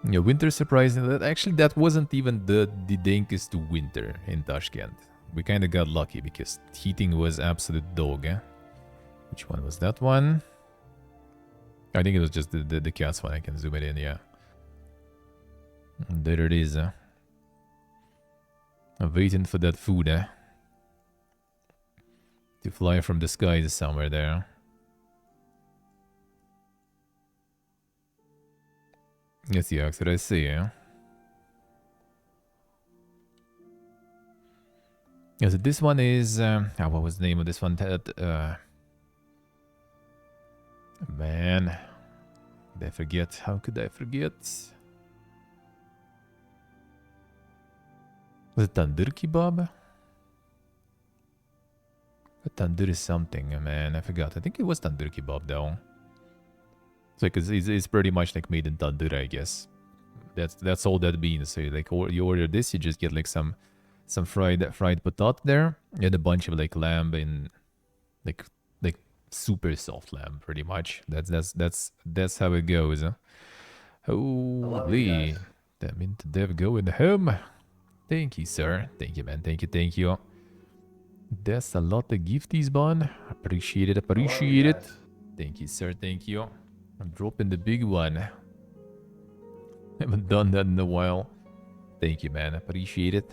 Yeah, winter surprisingly, that wasn't even the dankest winter in Tashkent. We kind of got lucky because heating was absolute dog, eh? Which one was that one? I think it was just the cats one. I can zoom it in, yeah. There it is. I'm waiting for that food, eh? To fly from the skies somewhere there. Yes, yeah, that's what I see, yeah. Yeah, so this one is... what was the name of this one? Man. Did I forget? How could I forget? Was it Tandoor Kebab? Tandoor is something, man. I forgot. I think it was Tandoor Kebab, though. It's like it's pretty much like made in tandoor, I guess. That's all that means. So like you order this, you just get like some fried potato there, and a bunch of like lamb in like super soft lamb, pretty much. That's how it goes. Huh? Holy, that meant the dev going home. Thank you, sir. Thank you, man. Thank you. That's a lot of gifties, Bon. Appreciate it. Thank you, sir. Thank you. I'm dropping the big one. Haven't done that in a while. Thank you, man. Appreciate it.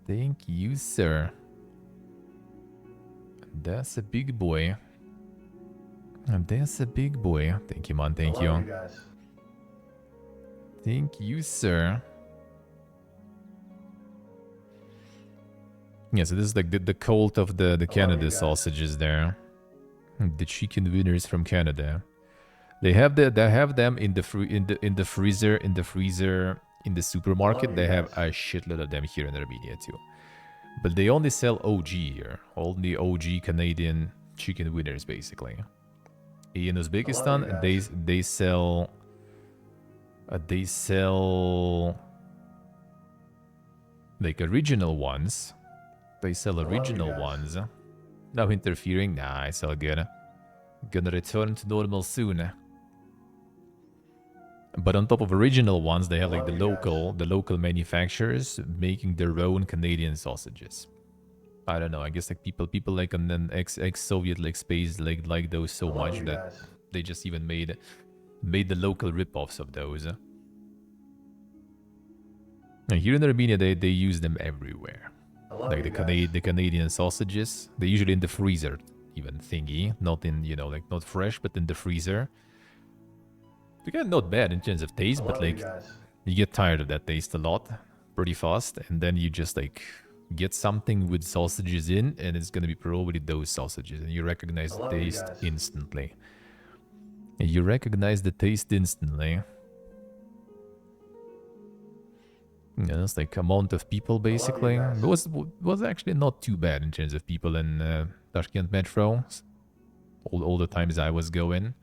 Thank you, sir. That's a big boy. Thank you, man. Thank you. Thank you, sir. Yeah, so this is like the cult of the Canada sausages there. The chicken winners from Canada. They have them in the freezer in the supermarket. They have a shitload of them here in Armenia too. But they only sell OG here. Only OG Canadian chicken winners basically. In Uzbekistan, they sell like original ones. They sell original ones. No interfering. Nah, it's all good. Gonna return to normal soon. But on top of original ones, they have like the local manufacturers making their own Canadian sausages. I don't know. I guess like people like on an ex-Soviet like space like those so much that they just even made the local rip-offs of those. And here in Armenia, they use them everywhere. Like the Canadian sausages, they're usually in the freezer, even thingy, not in like not fresh, but in the freezer. Again, not bad in terms of taste, but like you get tired of that taste a lot, pretty fast, and then you just like get something with sausages in, and it's gonna be probably those sausages, and you recognize the taste instantly. Yeah, it's like amount of people basically. It was actually not too bad in terms of people in Tashkent Metro. All the times I was going,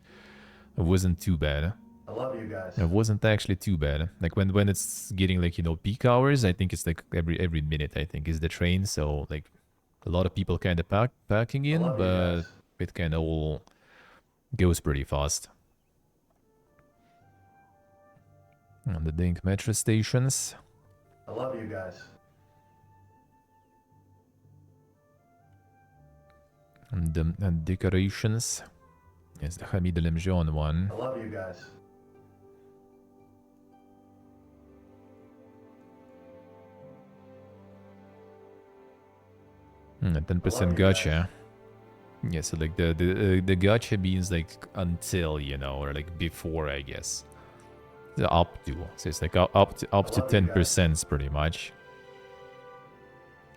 it wasn't too bad. I love you guys. It wasn't actually too bad. Like when it's getting like peak hours, I think it's like every minute I think is the train. So like a lot of people kind of packing in, but it kind of all goes pretty fast. On the dink metro stations. I love you guys. And decorations. Yes, the Hamid El Mjon one. I love you guys. And 10% gacha. Yeah, so like the gacha means like until, or like before, I guess. Up to. So it's like up to 10% pretty much.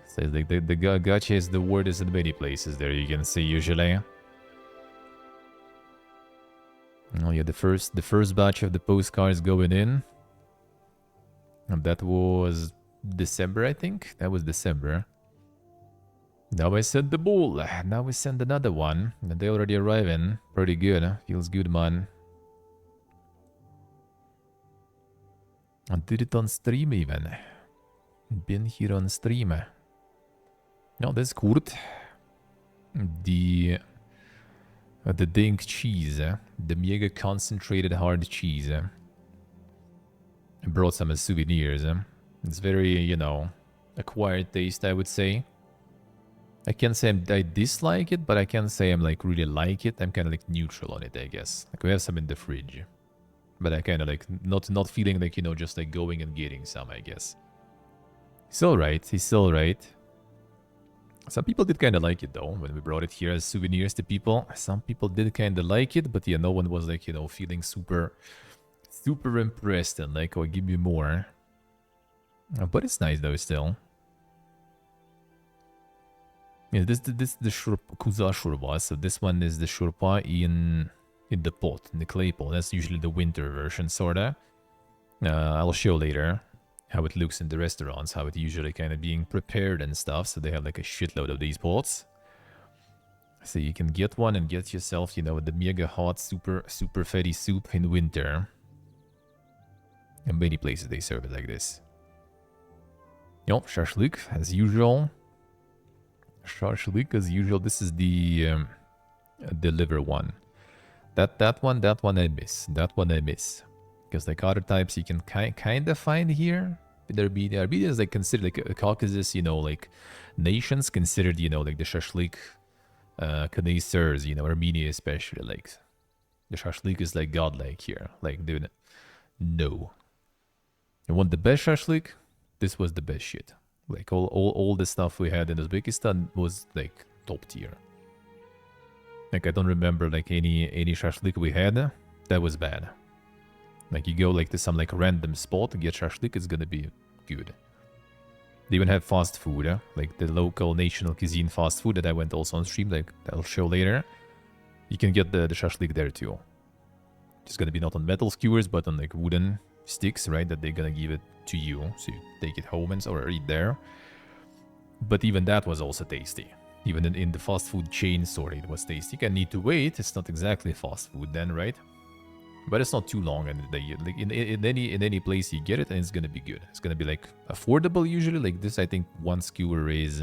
So it's like the gacha is the word is in many places there, you can see usually. Oh yeah, the first batch of the postcards going in. And that was December, I think. That was December. Now I sent the ball. Now we send another one. And they already arriving. Pretty good. Feels good, man. I did it on stream even. Been here on stream. Ja, det är skurt. The dink cheese, the mega concentrated hard cheese. I brought some as souvenirs. It's very, you know, acquired taste, I would say. I can't say I dislike it, but I can't say I'm like really like it. I'm kind of like neutral on it, I guess. Like we have some in the fridge, but I kind of like not feeling like, you know, just like going and getting some, I guess. He's alright. He's still alright. Some people did kind of like it though when we brought it here as souvenirs to people. Some people did kind of like it, but yeah, no one was like, you know, feeling super impressed and like, oh, give me more. But it's nice though still. Yeah, this the kuza shurba. So this one is the shurpa in the pot, in the clay pot. That's usually the winter version, sorta. I'll show later how it looks in the restaurants, how it usually kind of being prepared and stuff. So they have like a shitload of these pots. So you can get one and get yourself, you know, the mega hot, super fatty soup in winter. In many places they serve it like this. Yep, shashlik as usual. Shashlik as usual. This is the liver one. That one I miss. That one I miss. Because like other types you can kind of find here. Armenia is like considered like a Caucasus, you know, like nations considered, you know, like the shashlik connoisseurs, you know, Armenia especially, like the shashlik is like godlike here. Like, dude, no. You want the best shashlik? This was the best shit. Like all the stuff we had in Uzbekistan was like top tier. Like I don't remember like any shashlik we had that was bad. Like you go like to some like random spot and get shashlik, it's gonna be good. They even have fast food, like the local national cuisine fast food that I went also on stream, like I'll show later. You can get the shashlik there too. It's gonna be not on metal skewers, but on like wooden sticks, right? That they're gonna give it to you, so you take it home and or eat there. But even that was also tasty. Even in the fast food chain store, it was tasty. You can need to wait. It's not exactly fast food then, right? But it's not too long, and like in any place you get it, and it's gonna be good. It's gonna be like affordable usually. Like this, I think one skewer is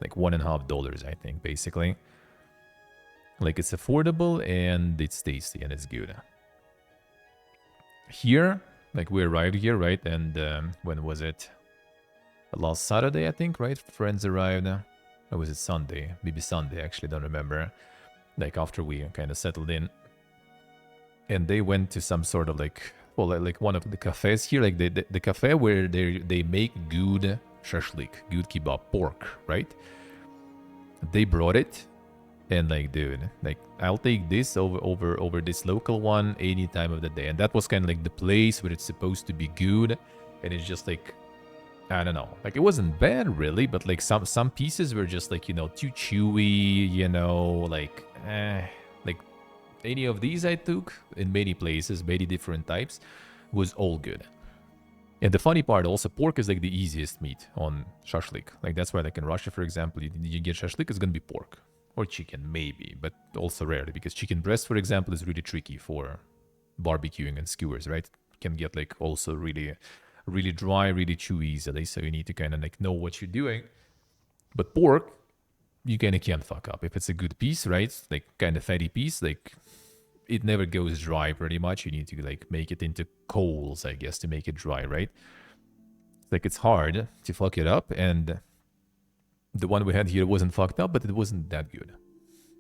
like $1.50, I think, basically. Like it's affordable and it's tasty and it's good. Here, like we arrived here, right? And when was it? Last Saturday, I think, right? Friends arrived. Or was it Sunday? Maybe Sunday, actually, don't remember. Like after we kind of settled in. And they went to some sort of like, well, like one of the cafes here, like the cafe where they make good shashlik, good kebab, pork, right? They brought it, and like, dude, like I'll take this over this local one any time of the day. And that was kind of like the place where it's supposed to be good, and it's just like, I don't know, like it wasn't bad really, but like some pieces were just like, you know, too chewy, you know, like like any of these I took in many places, many different types, was all good. And the funny part also, pork is like the easiest meat on shashlik. Like that's why like in Russia, for example, you get shashlik, it's gonna be pork. Or chicken, maybe, but also rarely, because chicken breast, for example, is really tricky for barbecuing and skewers, right? Can get like also really dry, really chewy easily, so you need to kind of like know what you're doing. But pork, you kind of can't fuck up. If it's a good piece, right? Like kind of fatty piece, like it never goes dry pretty much. You need to like make it into coals, I guess, to make it dry, right? Like it's hard to fuck it up, and the one we had here wasn't fucked up, but it wasn't that good.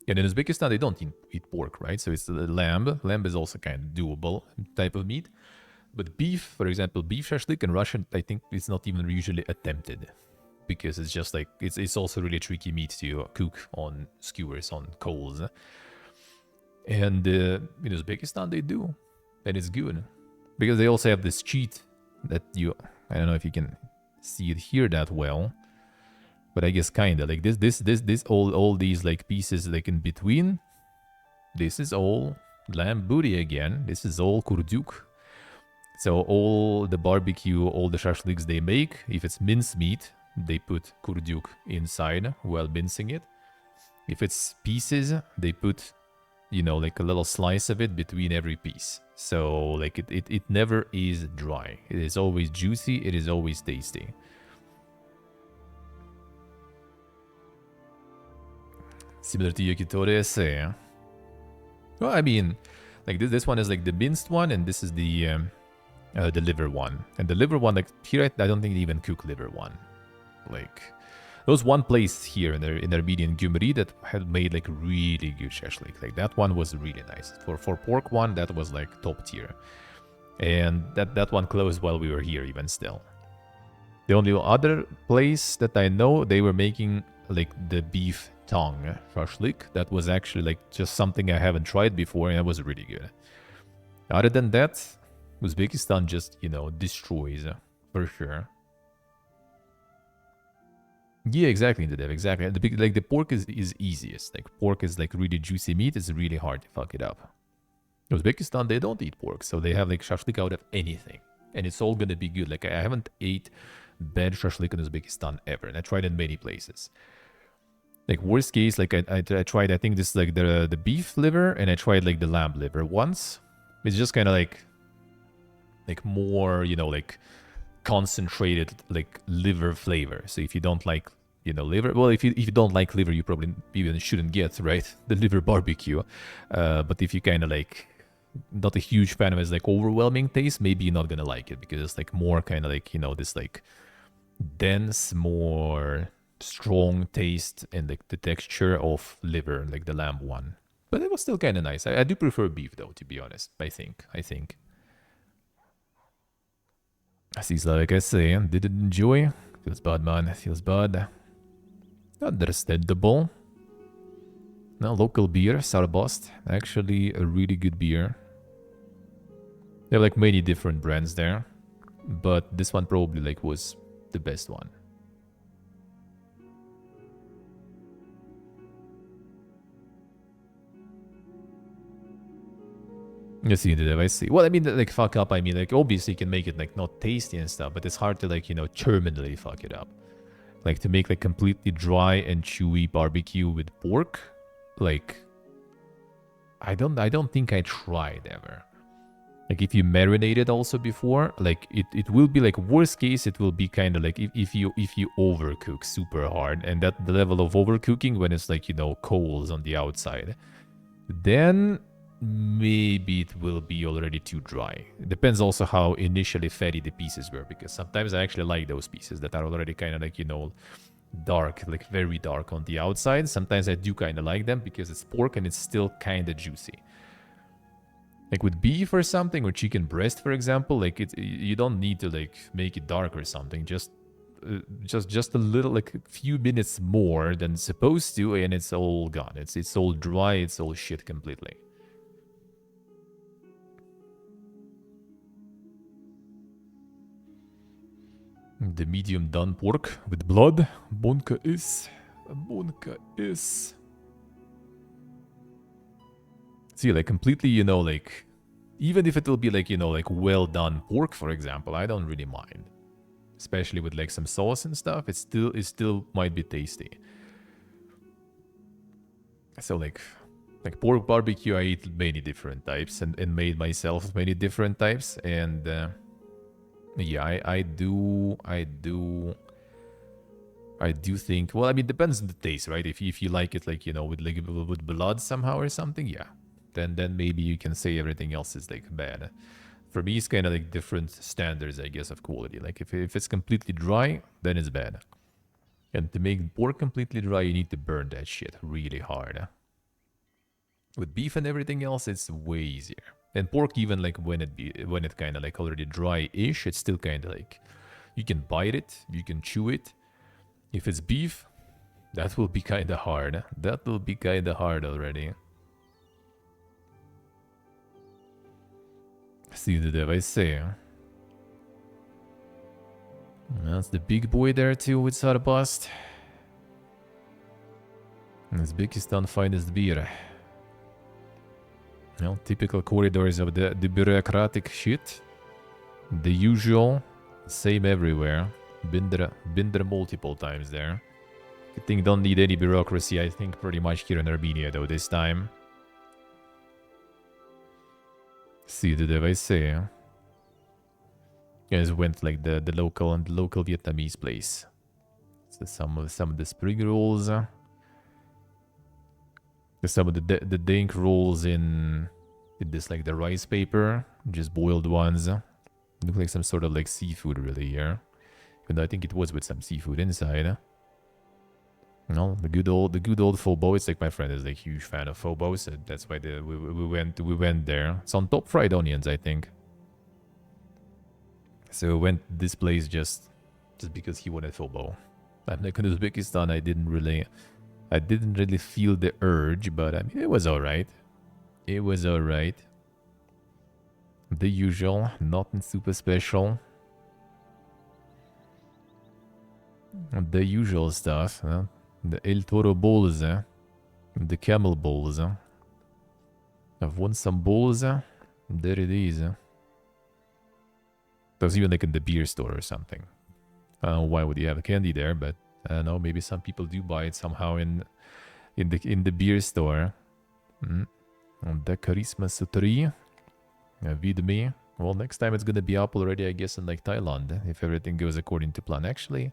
And in Uzbekistan, they don't eat pork, right? So it's the lamb. Lamb is also kind of doable type of meat. But beef, for example, beef shashlik in Russian, I think it's not even usually attempted. Because it's just like, it's also really tricky meat to cook on skewers, on coals. And in Uzbekistan, they do. And it's good. Because they also have this cheat that I don't know if you can see it here that well. But I guess kind of like this, all these like pieces like in between. This is all lamb booty again. This is all kurduk. So all the barbecue, all the shashliks they make, if it's minced meat, they put kurduk inside while mincing it. If it's pieces, they put, you know, like a little slice of it between every piece. So like it never is dry. It is always juicy. It is always tasty. Similar to yakitori, I say. Well, I mean, like this one is like the minced one, and this is the liver one. And the liver one, like here, I don't think they even cook liver one. Like, there was one place here in Armenian Gyumri that had made like really good shashlik. Like that one was really nice. For pork one, that was like top tier. And that one closed while we were here even still. The only other place that I know, they were making like the beef tongue shashlik. That was actually like just something I haven't tried before, and it was really good. Other than that, Uzbekistan just, you know, destroys for sure. Yeah, exactly, the dev, exactly. Like the pork is easiest. Like pork is like really juicy meat. It's really hard to fuck it up. Uzbekistan, they don't eat pork, so they have like shashlik out of anything, and it's all gonna be good. Like I haven't ate bad shashlik in Uzbekistan ever, and I tried in many places. Like worst case, like I tried, I think this is like the beef liver, and I tried like the lamb liver once. It's just kind of like more, you know, like concentrated like liver flavor. So if you don't like, you know, liver, well, if you don't like liver, you probably even shouldn't get, right, the liver barbecue. But if you kind of like not a huge fan of it, like overwhelming taste, maybe you're not gonna like it, because it's like more kind of like, you know, this like dense, more strong taste and like the texture of liver, like the lamb one. But it was still kind of nice. I do prefer beef though, to be honest. I think. Seems like I say, didn't enjoy. Feels bad, man. Feels bad. Understandable. Now, local beer, Sarbost. Actually, a really good beer. They have like many different brands there, but this one probably like was the best one. You see the device. See. Well, I mean, like fuck up. I mean, like obviously you can make it like not tasty and stuff, but it's hard to like, you know, terminally fuck it up. Like to make like completely dry and chewy barbecue with pork. Like, I don't think I tried ever. Like if you marinate it also before, like it will be like worst case, it will be kind of like if you overcook super hard, and that the level of overcooking when it's like, you know, coals on the outside, then maybe it will be already too dry. It depends also how initially fatty the pieces were, because sometimes I actually like those pieces that are already kind of like, you know, dark, like very dark on the outside. Sometimes I do kind of like them because it's pork and it's still kind of juicy. Like with beef or something, or chicken breast, for example, like you don't need to like make it dark or something. Just a little, like a few minutes more than supposed to, and it's all gone. It's all dry. It's all shit completely. The medium done pork with blood. Bonka is. See, like completely, you know, like even if it will be like, you know, like well done pork, for example, I don't really mind. Especially with like some sauce and stuff, it still might be tasty. So like pork barbecue, I eat many different types and made myself many different types, and yeah, I do think. Well, I mean, it depends on the taste, right? If you like it, like, you know, with blood somehow or something, yeah. Then maybe you can say everything else is like bad. For me, it's kind of like different standards, I guess, of quality. Like if it's completely dry, then it's bad. And to make pork completely dry, you need to burn that shit really hard. With beef and everything else, it's way easier. And pork, even like when it kind of like already dry-ish, it's still kind of like you can bite it, you can chew it. If it's beef, that will be kind of hard. That will be kind of hard already. See the dev, I say. That's the big boy there too with Sarbast. Uzbekistan finest beer. Well, typical corridors of the bureaucratic shit. The usual, same everywhere. Been there multiple times there. I think don't need any bureaucracy, I think, pretty much here in Armenia though this time. See the dev, I say. Guys went like the local Vietnamese place. So some of the spring rolls. Some of the dink rolls in this like the rice paper, just boiled ones. Look like some sort of like seafood really here. Even though I think it was with some seafood inside. No, the good old phobo. It's like my friend is like huge fan of phobo, so that's why we went there. It's on top fried onions, I think. So we went this place just because he wanted phobo. I'm like in Uzbekistan, I didn't really feel the urge, but I mean it was alright. It was alright. The usual, nothing super special. The usual stuff, huh? The El Toro bowls, the camel bowls. I've won some bowls. There it is. That was even like in the beer store or something. I don't know why would you have a candy there, but I don't know. Maybe some people do buy it somehow in the beer store. The Charisma Sutri with me. Well, next time it's gonna be up already, I guess, in like Thailand, if everything goes according to plan. Actually,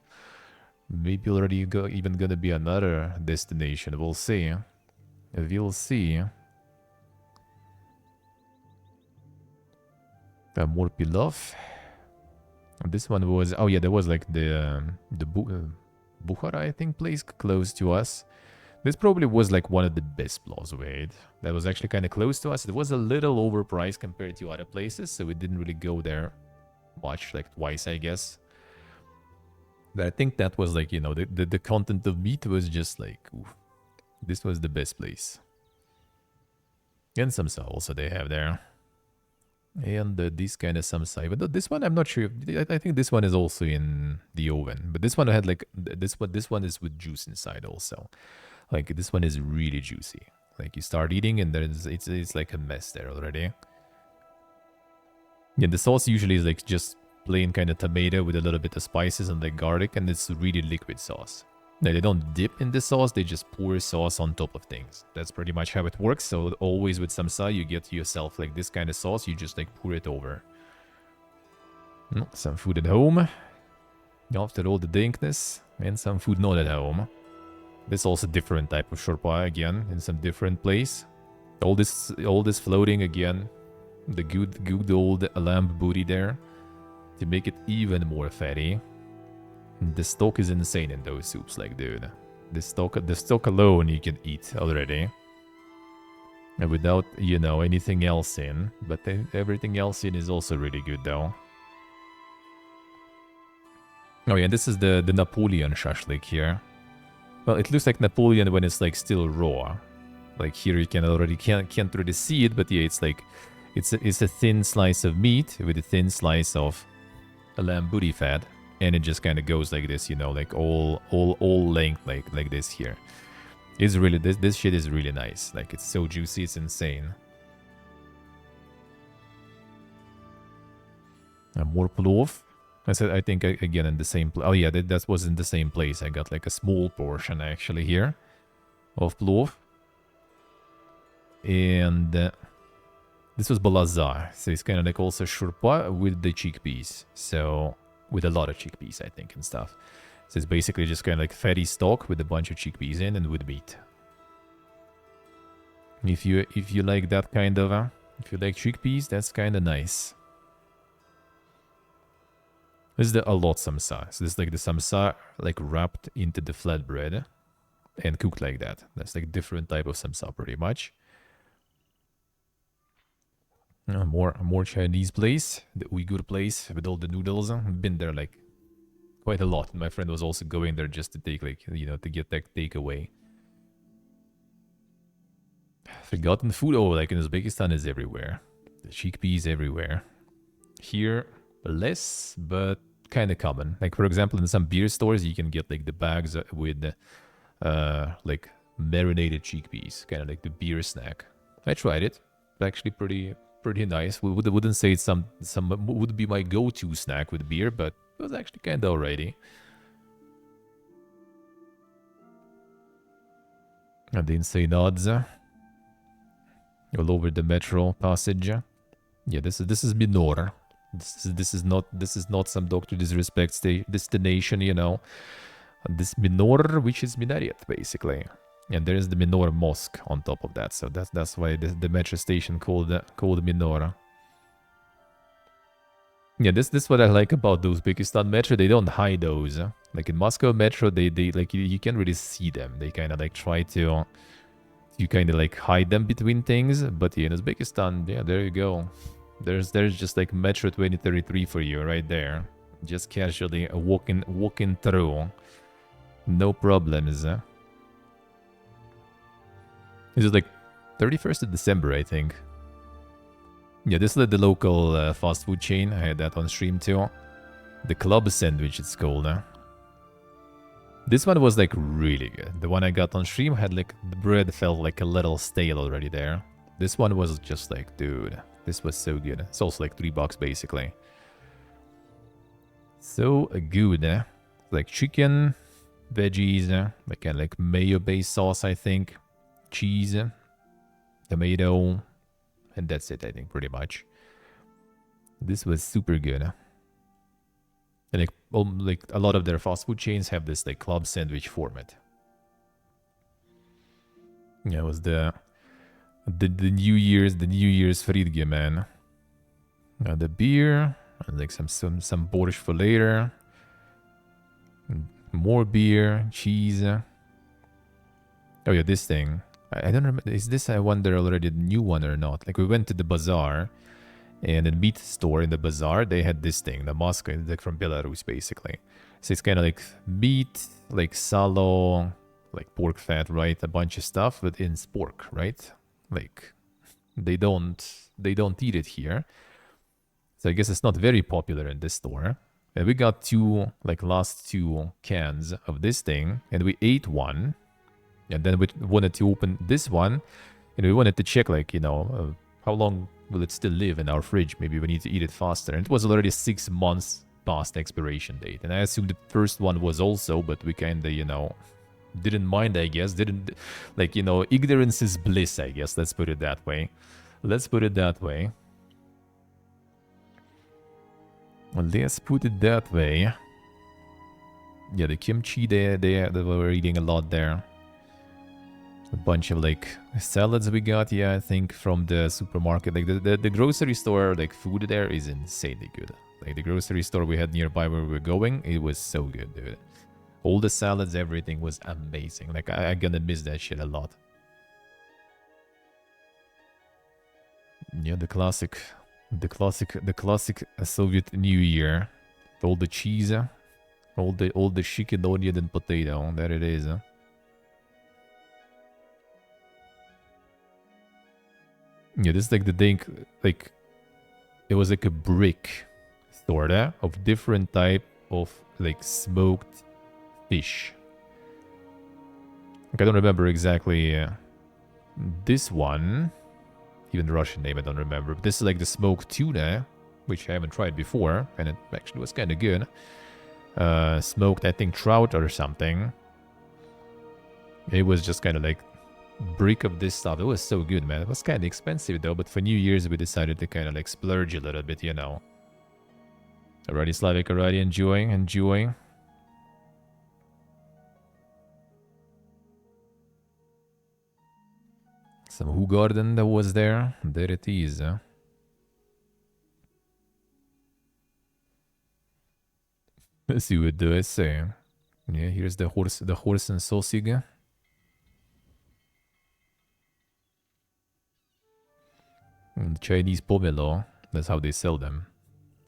maybe already even gonna be another destination. We'll see. We'll see. More pilaf. This one was... Oh yeah, there was like the Bukhara, I think, place close to us. This probably was like one of the best plovs we ate. That was actually kind of close to us. It was a little overpriced compared to other places, so we didn't really go there much, like twice, I guess. But I think that was like, you know, the content of meat was just like, oof, this was the best place. And samsa also they have there. And this kind of samsa. But this one, I'm not sure. I think this one is also in the oven. But this one had like, this one is with juice inside also. Like this one is really juicy. Like you start eating and it's like a mess there already. Yeah, the sauce usually is like just plain kind of tomato with a little bit of spices and like garlic, and it's really liquid sauce. Now, they don't dip in the sauce, they just pour sauce on top of things. That's pretty much how it works. So always with samsa, you get yourself like this kind of sauce, you just like pour it over. Some food at home. After all the dankness, and some food not at home. This also different type of shorpa again, in some different place. All this floating again. The good old lamb booty there. To make it even more fatty. The stock is insane in those soups, like dude. The stock alone you can eat already. And without, you know, anything else in. But everything else in is also really good though. Oh yeah, this is the Napoleon shashlik here. Well, it looks like Napoleon when it's like still raw. Like here you can't really see it, but yeah, it's like it's a thin slice of meat with a thin slice of a lamb booty fat, and it just kind of goes like this, you know, like all length like this here. It's really this shit is really nice. Like it's so juicy, it's insane. More plov. I said, I think, again, in the same place. Oh, yeah, that was in the same place. I got, like, a small portion, actually, here of plov. And this was balazar. So it's kind of like also shurpa with the chickpeas. So, with a lot of chickpeas, I think, and stuff. So it's basically just kind of like fatty stock with a bunch of chickpeas in and with meat. If you like that kind of... if you like chickpeas, that's kind of nice. This is the alot samsa. So this is like the samsa like wrapped into the flatbread and cooked like that. That's like different type of samsa pretty much. More Chinese place, the Uyghur place with all the noodles. I've been there like quite a lot. My friend was also going there just to take like, you know, to get that takeaway. Forgotten food, oh, like in Uzbekistan is everywhere. The chickpeas everywhere. Here, less, but kind of common. Like, for example, in some beer stores, you can get, like, the bags with, like, marinated chickpeas. Kind of like the beer snack. I tried it. It's actually pretty nice. Wouldn't say it's would be my go-to snack with beer, but it was actually kind of alrighty. And the insane odds. All over the metro passage. Yeah, this is Minor. This is not some Doctor Disrespect destination, you know. This Minor, which is Minaret, basically. And there is the Minora Mosque on top of that, so that's why the metro station called Minora. Yeah, this what I like about the Uzbekistan metro. They don't hide those. Like in Moscow metro, they like you can't really see them. They kind of like try to you kind of like hide them between things. But yeah, in Uzbekistan, yeah, there you go. There's just like Metro 2033 for you right there. Just casually walking through. No problems. This is like 31st of December, I think. Yeah, this is the local fast food chain. I had that on stream too. The club sandwich, it's called. This one was like really good. The one I got on stream had like the bread felt like a little stale already there. This one was just like, dude, this was so good. It's also like $3 basically. So good. Like chicken, veggies, like kind of like mayo-based sauce, I think, cheese, tomato, and that's it, I think, pretty much. This was super good. And like a lot of their fast food chains have this like club sandwich format. Yeah, it was the New Year's Friedge, man. The beer, and like some borscht for later. More beer, cheese. Oh yeah, this thing. I don't remember. Is this, I wonder, already the new one or not? Like we went to the bazaar, and the meat store in the bazaar, they had this thing, the Moscow, like from Belarus, basically. So it's kind of like meat, like salo, like pork fat, right? A bunch of stuff, but in pork, right? Like they don't eat it here. So I guess it's not very popular in this store. And we got last two cans of this thing, and we ate one. And then we wanted to open this one, and we wanted to check, like, how long will it still live in our fridge? Maybe we need to eat it faster. And it was already 6 months past expiration date. And I assumed the first one was also, but we kind of, didn't mind, I guess. Didn't, like, ignorance is bliss, I guess. Let's put it that way. Well, let's put it that way. Yeah, the kimchi, they were eating a lot there. A bunch of like salads we got, yeah, I think from the supermarket. Like the grocery store, like food there is insanely good. Like the grocery store we had nearby where we were going, it was so good, dude. All the salads, everything was amazing. Like I'm gonna miss that shit a lot. Yeah, the classic Soviet New Year. All the cheese, all the chicken, onion, and potato. There it is. Yeah, this is like the thing, like, it was like a brick store there of different type of, like, smoked fish. Like, I don't remember exactly this one. Even the Russian name I don't remember. But this is like the smoked tuna, which I haven't tried before, and it actually was kind of good. Smoked, I think, trout or something. It was just kind of like brick of this stuff. It was so good, man. It was kind of expensive though, but for New Year's we decided to kind of like splurge a little bit, Alrighty, Slavic, alrighty, enjoying. Some Hugarden that was there. There it is. Let's see what do I say. Yeah, here's the horse and sausage. And Chinese pomelo. That's how they sell them.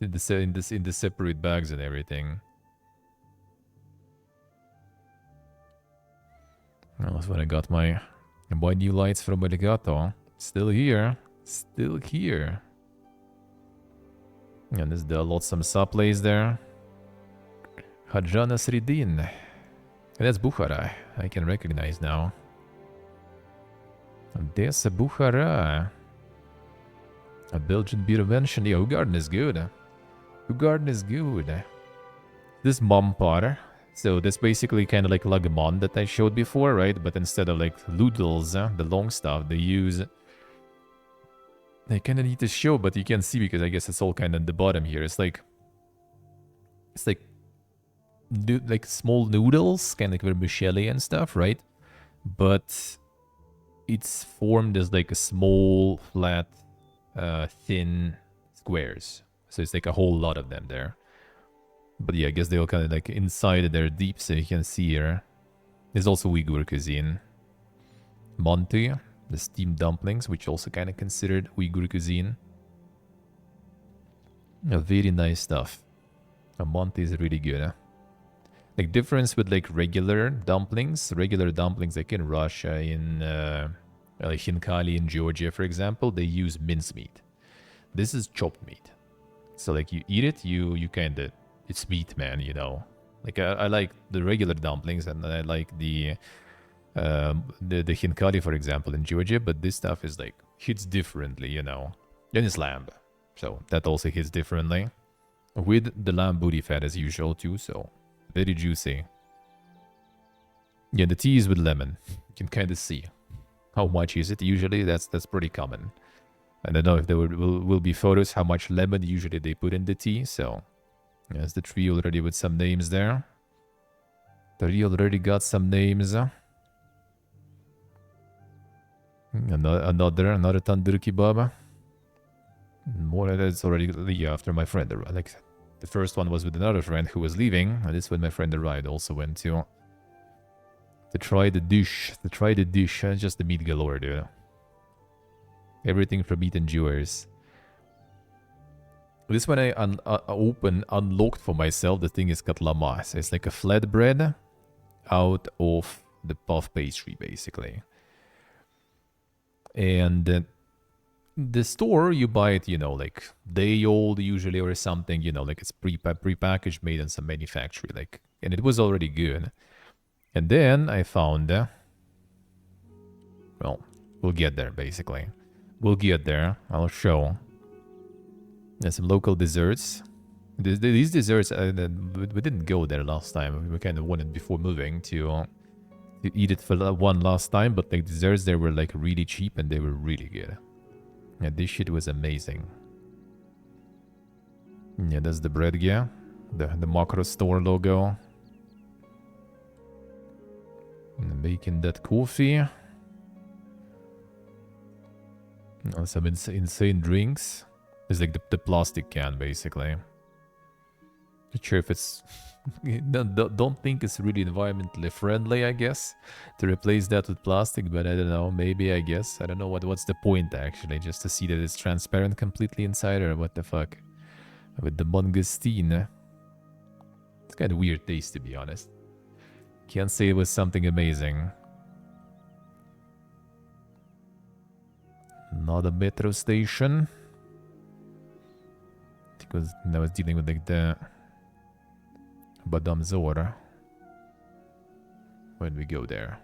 In the separate bags and everything. That's when I got my new lights from Arigato. Still here. And there's the lotsam supplies there. Hadjana Sridin. And that's Bukhara. I can recognize now. There's a Bukhara. A Belgian beer invention. Yeah, Hugarden is good. This Mompar. So that's basically kind of like Lagemon that I showed before, right? But instead of like noodles, the long stuff, they use... I kind of need to show, but you can't see because I guess it's all kind of at the bottom here. It's like small noodles, kind of like vermicelli and stuff, right? but it's formed as like a small, flat, thin squares. So it's like a whole lot of them there. But yeah, I guess they all kind of like inside they're deep, so you can see here. There's also Uyghur cuisine. Monty, the steamed dumplings, which also kind of considered Uyghur cuisine. Very nice stuff. Monty is really good. Like difference with like regular dumplings like in Russia, in like Khinkali in Georgia, for example, they use mincemeat. This is chopped meat. So like you eat it, you kind of, it's meat, man, you know. Like I like the regular dumplings and I like the Khinkali, for example, in Georgia, but this stuff is like hits differently, you know. And it's lamb, so that also hits differently. With the lamb booty fat as usual too, so very juicy. Yeah, the tea is with lemon. You can kind of see how much is it. Usually that's pretty common. I don't know if there will be photos how much lemon usually they put in the tea. So there's the tree already with some names there. The tree already got some names. Another tandoor kebab. More that's already after my friend. Like the first one was with another friend who was leaving, and this when my friend arrived also went to try the dish. Just the meat galore, dude. Everything from meat and jewers. This one I unlocked for myself. The thing is katlamas. It's like a flatbread out of the puff pastry, basically. And the store, you buy it, you know, like day old usually or something, you know, like it's pre-packaged, made in some manufacturer, like, and it was already good. And then I found, well, we'll get there, basically. We'll get there. I'll show. There's some local desserts. These desserts, we didn't go there last time. We kind of wanted before moving to eat it for one last time, but like desserts, they were like really cheap and they were really good. Yeah, this shit was amazing. Yeah, that's the bread, yeah. The macro store logo. And making that coffee. Some insane drinks. It's like the plastic can, basically. Not sure if it's... don't think it's really environmentally friendly, I guess, to replace that with plastic, but I don't know, maybe, I guess. I don't know what's the point, actually, just to see that it's transparent completely inside, or what the fuck. With the mangosteen. It's kind of weird taste, to be honest. Can't say it was something amazing. Not a metro station. Because I was dealing with like the Badam Zor. When we go there.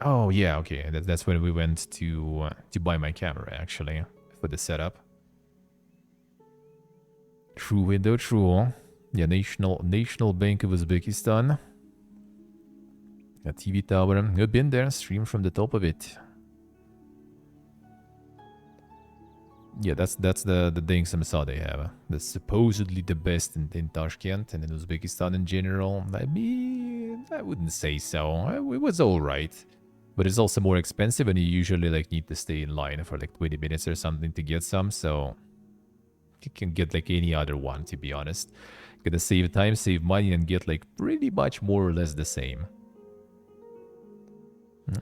Oh yeah, okay. That's when we went to buy my camera, actually, for the setup. True window, true. Yeah, National Bank of Uzbekistan. A TV tower. I've been there, stream from the top of it. Yeah, that's the Deng Samsa they have. That's supposedly the best in Tashkent and in Uzbekistan in general. I mean, I wouldn't say so. It was alright. But it's also more expensive and you usually like need to stay in line for like 20 minutes or something to get some. So you can get like any other one, to be honest. Gonna save time, save money, and get like pretty much more or less the same.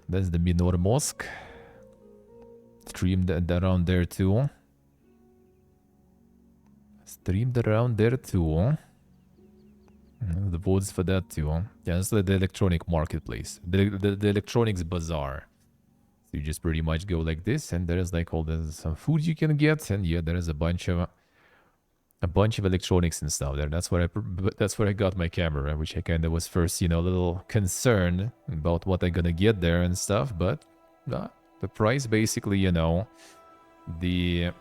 That's the Minor Mosque. Streamed around there too. The VODs for that too. Yeah, it's like the electronic marketplace. The electronics bazaar. So you just pretty much go like this, and there's like some food you can get, and yeah, there is a bunch of electronics and stuff there. That's where I got my camera, which I kind of was first, you know, a little concerned about what I'm gonna get there and stuff, but the price basically, you know, the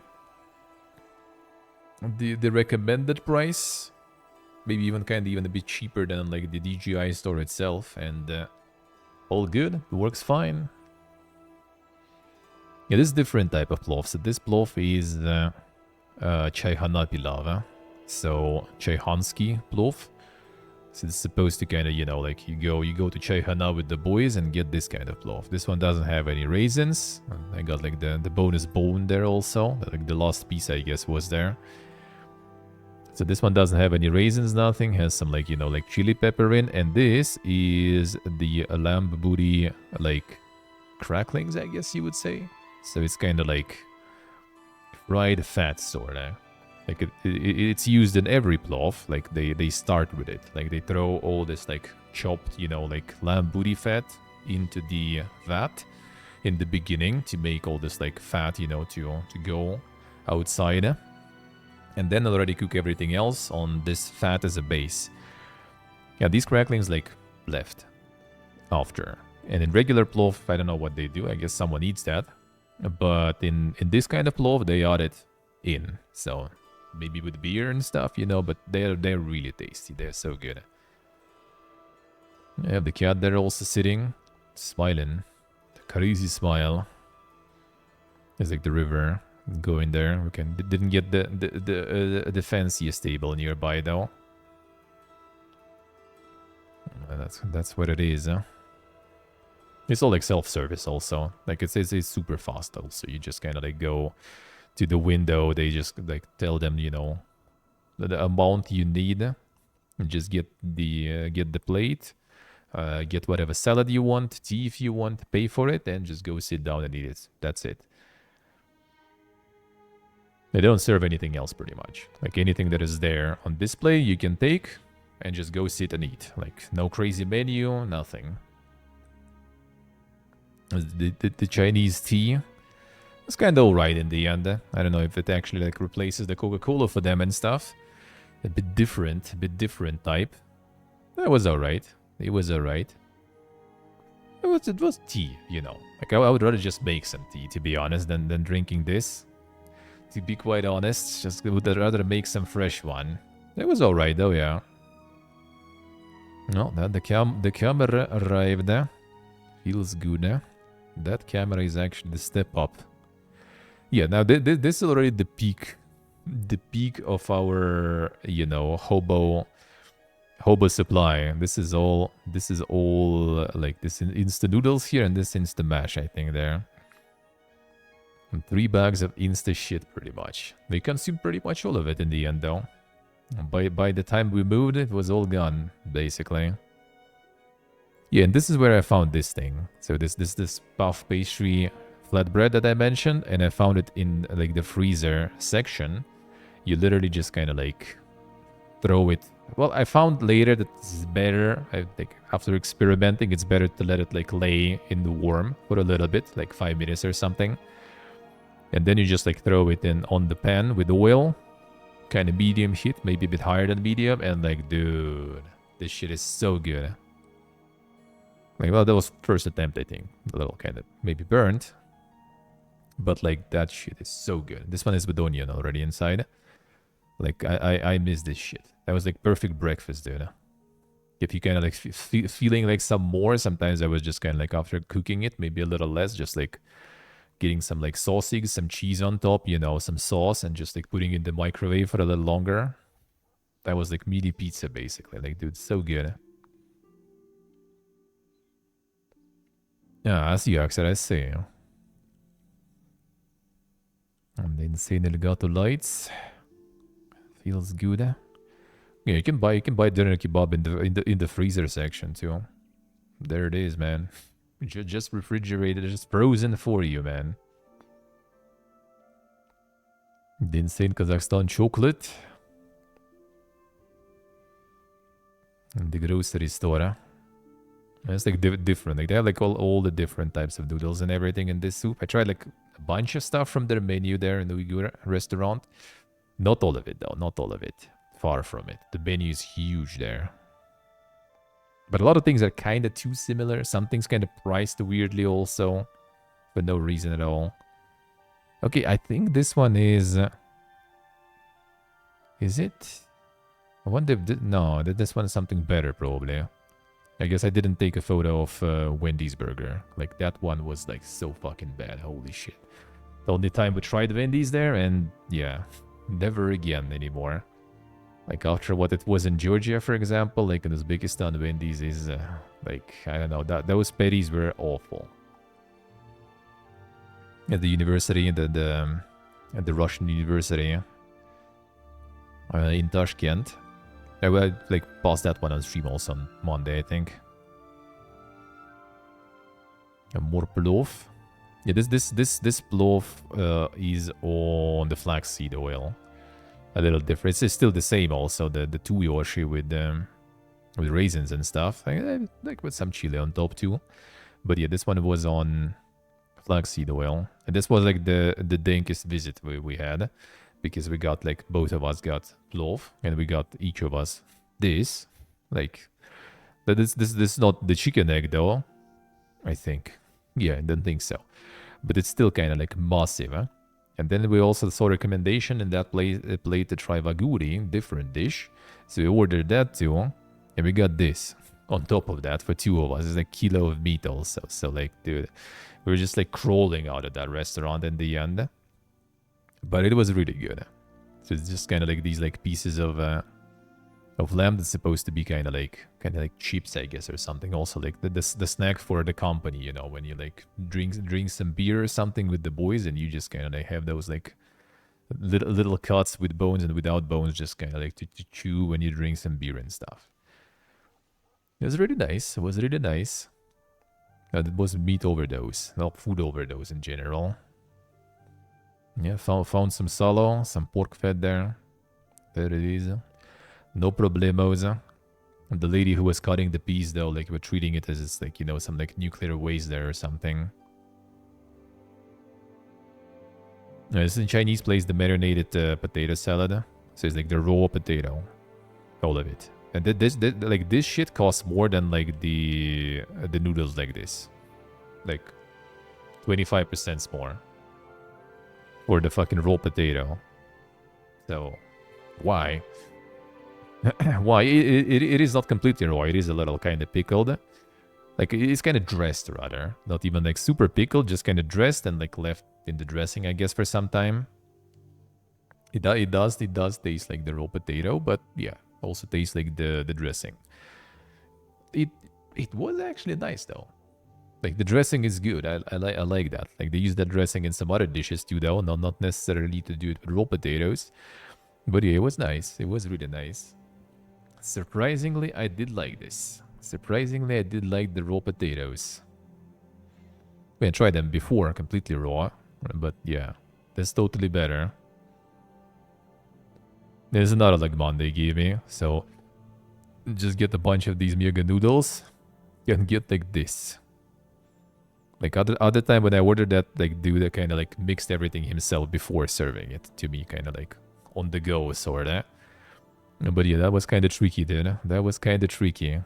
recommended price, maybe even a bit cheaper than like the DJI store itself, and all good, it works fine. Yeah, this is different type of plov. So this plov is Chayhana pilav, so Chayhansky plov. So it's supposed to kind of, you know, like you go to Chayhana with the boys and get this kind of plov. This one doesn't have any raisins. I got like the bonus bone there also. Like the last piece, I guess, was there. So this one doesn't have any raisins, nothing. Has some like, you know, like chili pepper in. And this is the lamb booty, like cracklings, I guess you would say. So it's kind of like fried fat, sort of. Like it's used in every plov. Like they start with it. Like they throw all this like chopped, you know, like lamb booty fat into the vat in the beginning to make all this like fat, you know, to go outside. And then already cook everything else on this fat as a base. Yeah, these cracklings like left after. And in regular plov, I don't know what they do. I guess someone eats that. But in this kind of plov, they add it in. So maybe with beer and stuff, you know, but they're really tasty. They're so good. I have the cat there also sitting, smiling. The crazy smile. It's like the river going there. We didn't get the fanciest table nearby though. That's what it is. Huh? It's all like self-service also. Like it's super fast also. You just kind of like go to the window. They just like tell them, you know, the amount you need. And just get the plate. Get whatever salad you want, tea if you want, pay for it, and just go sit down and eat it. That's it. They don't serve anything else pretty much. Like anything that is there on display, you can take and just go sit and eat. Like no crazy menu, nothing. The Chinese tea is kind of alright in the end. I don't know if it actually like replaces the Coca-Cola for them and stuff. A bit different type. That was alright. It was alright. It was tea, you know. Like I would rather just make some tea, to be honest, than drinking this. To be quite honest, just would rather make some fresh one. It was alright though, yeah. No, the camera arrived. Feels good. That camera is actually the step up. Yeah, now this is already the peak of our, you know, hobo supply. This is all like this Insta noodles here and this Insta mash, I think there. And 3 bags of Insta shit pretty much. We consumed pretty much all of it in the end though. By the time we moved, it was all gone basically. Yeah, and this is where I found this thing. So this puff pastry flatbread that I mentioned, and I found it in like the freezer section. You literally just kind of like throw it. Well, I found later that this is better. I think after experimenting, it's better to let it like lay in the warm for a little bit, like 5 minutes or something. And then you just like throw it in on the pan with oil, kind of medium heat, maybe a bit higher than medium, and like, dude, this shit is so good. Like, well, that was first attempt, I think. A little kind of maybe burnt. But like, that shit is so good. This one is with onion already inside. Like, I miss this shit. That was like perfect breakfast, dude. If you kind of like feeling like some more, sometimes I was just kind of like after cooking it, maybe a little less, just like getting some like sausage, some cheese on top, you know, some sauce, and just like putting it in the microwave for a little longer. That was like meaty pizza, basically. Like, dude, so good. Yeah, I see, Axel, I see. And the Insane Elgato lights. Feels good. Yeah, you can buy dinner kebab in the freezer section too. There it is, man. Just refrigerated, just frozen for you, man. The Insane Kazakhstan chocolate. And the grocery store. It's like different. Like they have like all the different types of noodles and everything in this soup. I tried like a bunch of stuff from their menu there in the Uyghur restaurant. Not all of it though, not all of it. Far from it. The menu is huge there. But a lot of things are kind of too similar. Some things kind of priced weirdly also. For no reason at all. Okay, I think this one is... is it? I wonder if... no, this one is something better probably. I guess I didn't take a photo of Wendy's burger. Like, that one was, like, so fucking bad. Holy shit. The only time we tried Wendy's there, and, yeah. Never again anymore. Like after what it was in Georgia, for example, like in Uzbekistan, Wendy's is like, I don't know, those patties were awful. At the university, at the Russian university in Tashkent. I will like pass that one on stream also on Monday, I think. And more plov. Yeah, this plov is on the flaxseed oil. A little different. It's still the same also, the tuyoshi with raisins and stuff. Like with some chili on top too. But yeah, this one was on flaxseed oil. And this was like the dankest visit we had. Because we got like, both of us got plov. And we got each of us this. Like, this is not the chicken egg though. I think. Yeah, I don't think so. But it's still kind of like massive, huh? And then we also saw recommendation in that plate to try waguri, different dish. So we ordered that too. And we got this on top of that for two of us. It's like a kilo of meat also. So like, dude, we were just like crawling out of that restaurant in the end. But it was really good. So it's just kind of like these like pieces of lamb that's supposed to be kind of like chips, I guess, or something. Also like the snack for the company, you know, when you like drink some beer or something with the boys, and you just kind of like have those like little cuts with bones and without bones, just kind of like to chew when you drink some beer and stuff. It was really nice. It was really nice. It was meat overdose, not food overdose in general. Yeah, found some salo, some pork fat there. There it is. No problemos. And the lady who was cutting the piece, though, like, we're treating it as it's like, you know, some like nuclear waste there or something. This is a Chinese place, the marinated potato salad. So it's like the raw potato, all of it. And this shit costs more than like the noodles like this, like 25% more. For the fucking raw potato. So, why? Why? It is not completely raw. It is a little kind of pickled. Like, it's kind of dressed, rather. Not even, like, super pickled. Just kind of dressed and, like, left in the dressing, I guess, for some time. It does taste like the raw potato. But, yeah. Also tastes like the dressing. It was actually nice, though. Like, the dressing is good. I like that. Like, they use that dressing in some other dishes too, though. Not necessarily to do it with raw potatoes. But yeah, it was nice. It was really nice. Surprisingly, I did like this. Surprisingly, I did like the raw potatoes. We had tried them before, completely raw. But yeah, that's totally better. There's another like Monday gave me. So, just get a bunch of these mega noodles. And get like this. Like other time when I ordered that, like dude kind of like mixed everything himself before serving it to me, kind of like on the go sorta. But yeah, that was kind of tricky, dude. That was kind of tricky.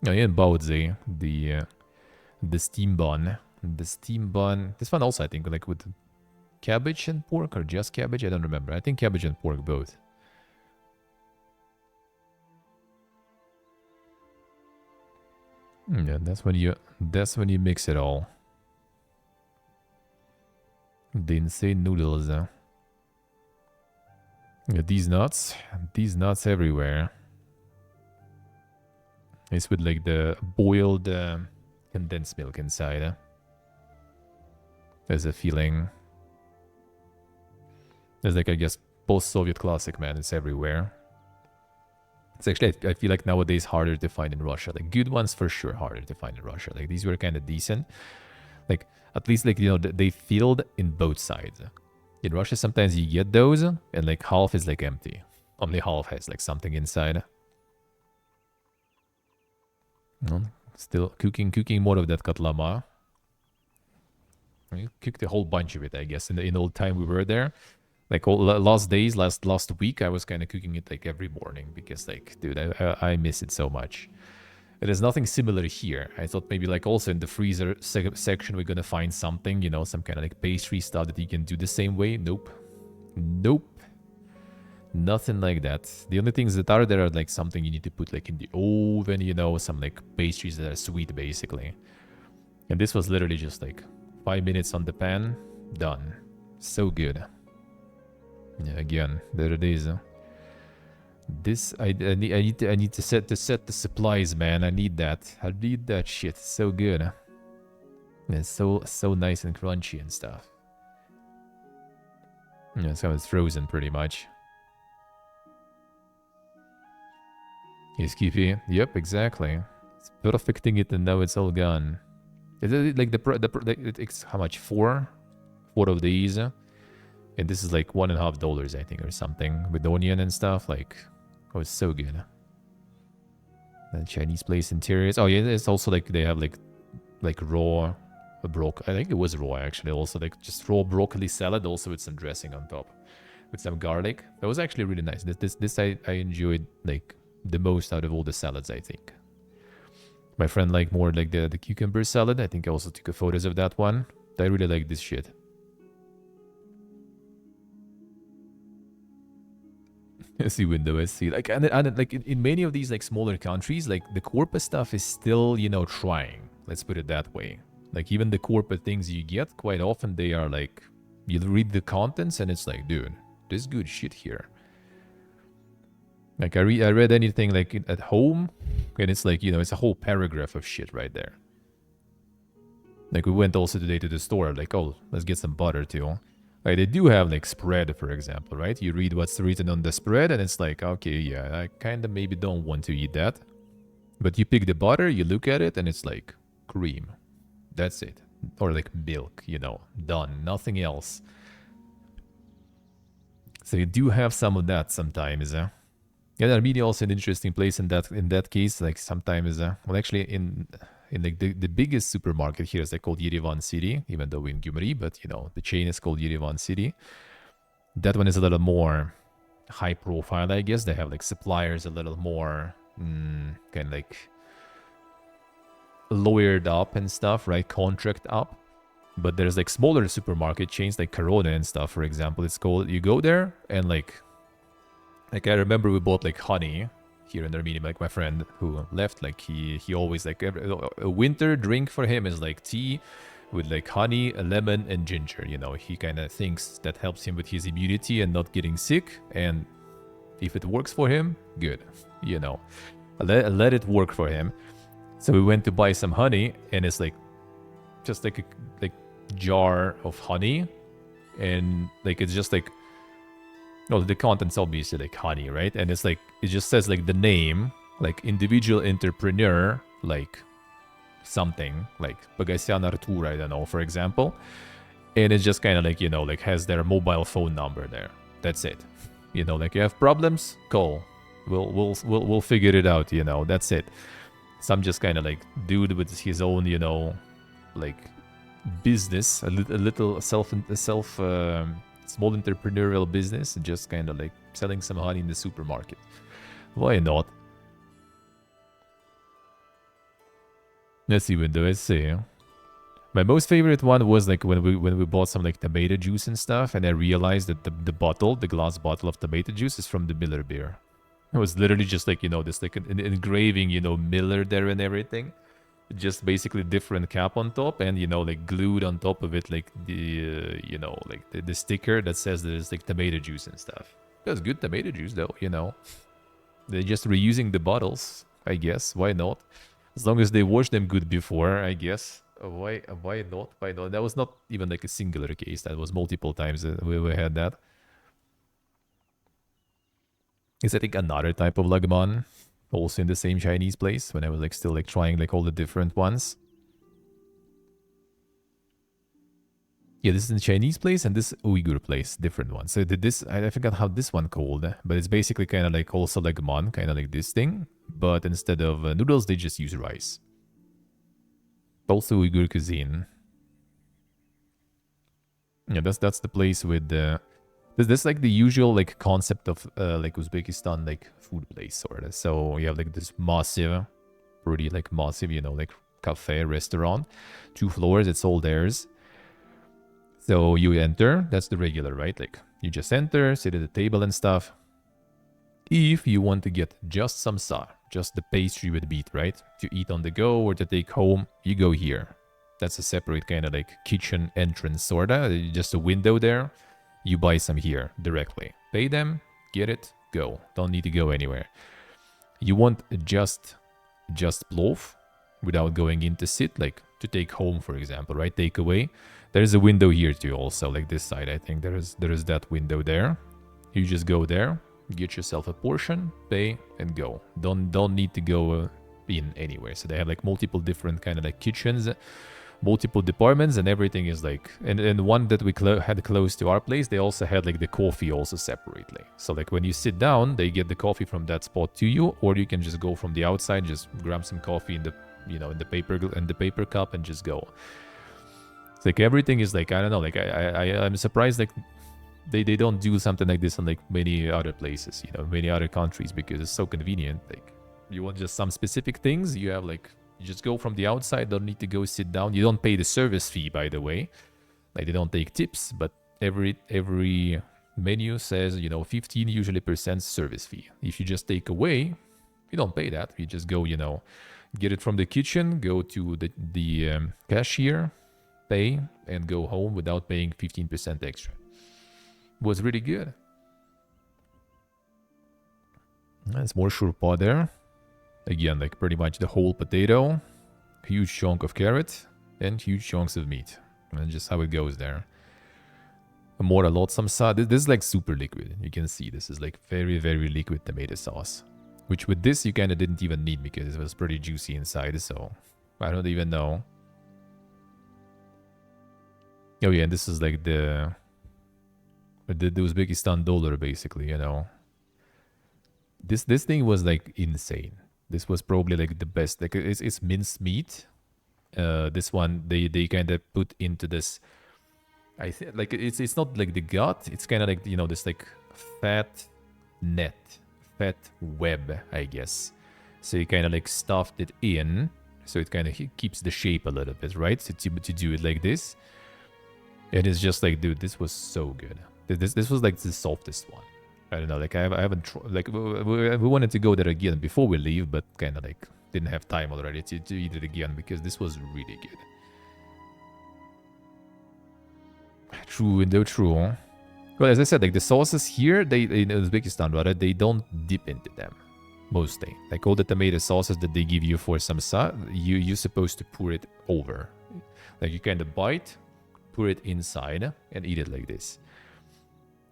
Oh yeah, baozi, the steam bun, This one also I think like with cabbage and pork or just cabbage. I don't remember. I think cabbage and pork both. Yeah, that's when you mix it all. The insane noodles. Yeah, these nuts everywhere. It's with like the boiled condensed milk inside. There's a feeling. There's like, I guess, post-Soviet classic, man. It's everywhere. It's actually, I feel like nowadays harder to find in Russia. Like, good ones for sure harder to find in Russia. Like, these were kind of decent. Like, at least, like, you know, they filled in both sides. In Russia, sometimes you get those, and, like, half is, like, empty. Only half has, like, something inside. Still cooking more of that katlama. We cooked a whole bunch of it, I guess, in the old time we were there. Like, all last week, I was kind of cooking it, like, every morning. Because, like, dude, I miss it so much. There's nothing similar here. I thought maybe, like, also in the freezer section, we're gonna find something, you know, some kind of, like, pastry stuff that you can do the same way. Nope. Nothing like that. The only things that are there are, like, something you need to put, like, in the oven, you know, some, like, pastries that are sweet, basically. And this was literally just, like, 5 minutes on the pan. Done. So good. Yeah, again, there it is. This I need to set the supplies, man. I need that. I need that shit. So good. And it's so nice and crunchy and stuff. Yeah, so it's frozen pretty much. Yes, Kifi. Yep, exactly. It's perfecting it and now it's all gone. Is it like it's how much? Four of these, and this is like $1.50, I think, or something, with onion and stuff. Like, oh, it's so good. The Chinese place interiors. Oh yeah, it's also like they have like raw broccoli. I think it was raw actually. Also like just raw broccoli salad, also with some dressing on top, with some garlic. That was actually really nice. This I enjoyed like the most out of all the salads, I think. My friend liked more like the cucumber salad. I think I also took photos of that one. I really like this shit. I see window, I see. Like, and like in many of these like smaller countries, like the corporate stuff is still, you know, trying. Let's put it that way. Like even the corporate things you get, quite often they are like, you read the contents and it's like, dude, there's good shit here. Like I read anything like at home, and it's like, you know, it's a whole paragraph of shit right there. Like we went also today to the store, like, oh, let's get some butter too. Like they do have like spread, for example, right? You read what's written on the spread and it's like, okay, yeah, I kind of maybe don't want to eat that. But you pick the butter, you look at it and it's like cream. That's it. Or like milk, you know, done, nothing else. So you do have some of that sometimes, Yeah, Armenia also an interesting place in that case. Like sometimes, well, actually, in like the biggest supermarket here is like called Yerevan City, even though we're in Gyumri, but you know the chain is called Yerevan City. That one is a little more high profile, I guess. They have like suppliers a little more kind of like lawyered up and stuff, right? Contract up. But there's like smaller supermarket chains like Corona and stuff, for example. It's called. You go there and like I remember we bought like honey here in Armenia. Like my friend who left, like he always like a winter drink for him is like tea with like honey, a lemon, and ginger. You know, he kind of thinks that helps him with his immunity and not getting sick. And if it works for him, good. You know, let it work for him. So we went to buy some honey, and it's like just like a jar of honey, and like it's just like. No, the content's obviously like honey, right? And it's like, it just says like the name, like individual entrepreneur, like something, like Pagasian Artur, I don't know, for example. And it's just kind of like, you know, like has their mobile phone number there. That's it. You know, like you have problems, call. We'll figure it out, you know, that's it. Some just kind of like dude with his own, you know, like business, a little small entrepreneurial business, just kind of like selling some honey in the supermarket. Why not? Let's see, window. Let's see. My most favorite one was like when we bought some like tomato juice and stuff, and I realized that the glass bottle of tomato juice is from the Miller beer. It was literally just like, you know, this like an engraving, you know, Miller there and everything. Just basically different cap on top, and you know, like glued on top of it, like the you know, like the sticker that says there's like tomato juice and stuff. That's good tomato juice though, you know. They're just reusing the bottles, I guess. Why not? As long as they wash them good before, I guess. Why not? Why not? That was not even like a singular case. That was multiple times that we had that. Is I think another type of lagman. Also in the same Chinese place when I was like still like trying like all the different ones. Yeah, this is the Chinese place and this Uyghur place, different one. So this, I forgot how this one called, but it's basically kind of like also like man, kind of like this thing, but instead of noodles, they just use rice. Also Uyghur cuisine. Yeah, that's the place with the. This like the usual like concept of like Uzbekistan like food place sort of. So you have like this massive, pretty like massive, you know, like cafe restaurant, 2 floors. It's all theirs. So you enter. That's the regular, right? Like you just enter, sit at the table and stuff. If you want to get just some sa, just the pastry with beet, right? To eat on the go or to take home, you go here. That's a separate kind of like kitchen entrance sorta. Just a window there. You buy some here directly. Pay them, get it, go. Don't need to go anywhere. You want just plov without going in to sit, like to take home, for example, right? Take away. There's a window here too, also, like this side. I think there is that window there. You just go there, get yourself a portion, pay, and go. Don't need to go in anywhere. So they have like multiple different kind of like kitchens, multiple departments, and everything is like, and one that we had close to our place, they also had like the coffee also separately. So like when you sit down, they get the coffee from that spot to you, or you can just go from the outside, just grab some coffee in the, you know, in the paper cup and just go. It's like everything is like, I don't know, like I'm surprised like they don't do something like this in like many other places, you know, many other countries, because it's so convenient. Like you want just some specific things, you have like, you just go from the outside, don't need to go sit down. You don't pay the service fee, by the way. Like they don't take tips, but every menu says, you know, 15 usually % service fee. If you just take away, you don't pay that. You just go, you know, get it from the kitchen, go to the cashier, pay, and go home without paying 15% extra. Was really good. There's more shurpa there. Again, like pretty much the whole potato, huge chunk of carrot, and huge chunks of meat. And just how it goes there. More a lot samsa. This is like super liquid. You can see this is like very, very liquid tomato sauce. Which with this you kind of didn't even need because it was pretty juicy inside. So I don't even know. Oh yeah, and this is like the Uzbekistan dollar basically, you know. This thing was like insane. This was probably like the best. Like it's minced meat. This one they kind of put into this. I think like it's not like the gut. It's kind of like, you know, this like fat web, I guess. So you kind of like stuffed it in, so it kind of keeps the shape a little bit, right? So to do it like this, and it's just like, dude, this was so good. This was like the softest one. I don't know, like I haven't like we wanted to go there again before we leave, but kind of like didn't have time already to eat it again because this was really good. True, though true. Well, as I said, like the sauces here, they in Uzbekistan, rather, they don't dip into them mostly. Like all the tomato sauces that they give you for samsa, you're supposed to pour it over. Like you kind of bite, pour it inside, and eat it like this.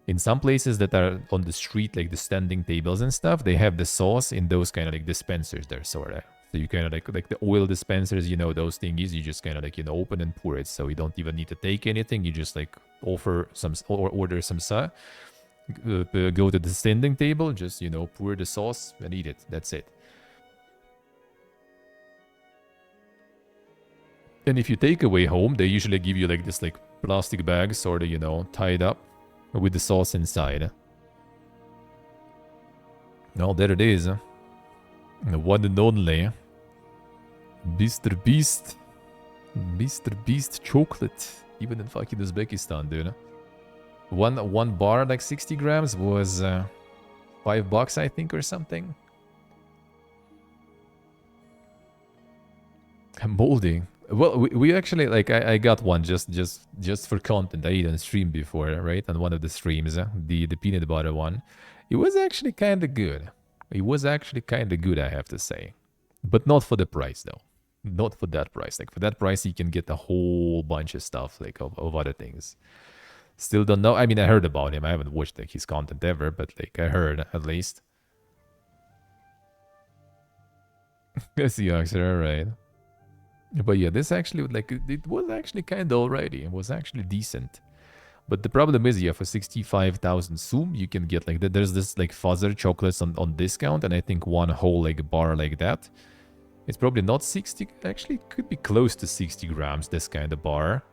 In some places that are on the street, like the standing tables and stuff, they have the sauce in those kind of like dispensers there, sort of. So you kind of like the oil dispensers, you know, those thingies, you just kind of like, you know, open and pour it. So you don't even need to take anything. You just like offer some or order some sa, go to the standing table, just, you know, pour the sauce and eat it. That's it. And if you take away home, they usually give you like this like plastic bag, sort of, you know, tied up with the sauce inside. Oh, there it is. The one and only Mr. Beast. Mr. Beast chocolate. Even in fucking Uzbekistan, dude. One bar, like 60 grams, was $5, I think, or something. Moldy. Well, we actually, like, I got one just for content. I even streamed before, right? On one of the streams, the peanut butter one. It was actually kind of good. It was actually kind of good, I have to say. But not for the price, though. Not for that price. Like, for that price, you can get a whole bunch of stuff, like, of other things. Still don't know. I mean, I heard about him. I haven't watched, like, his content ever, but, like, I heard, at least. Yes, the answer, alright. But yeah, this actually, like, it was actually kind of alrighty. It was actually decent. But the problem is, yeah, for 65,000 soom, you can get, like, there's this, like, fuzzer chocolates on discount, and I think one whole, like, bar like that. It's probably not 60, actually, it could be close to 60 grams, this kind of bar.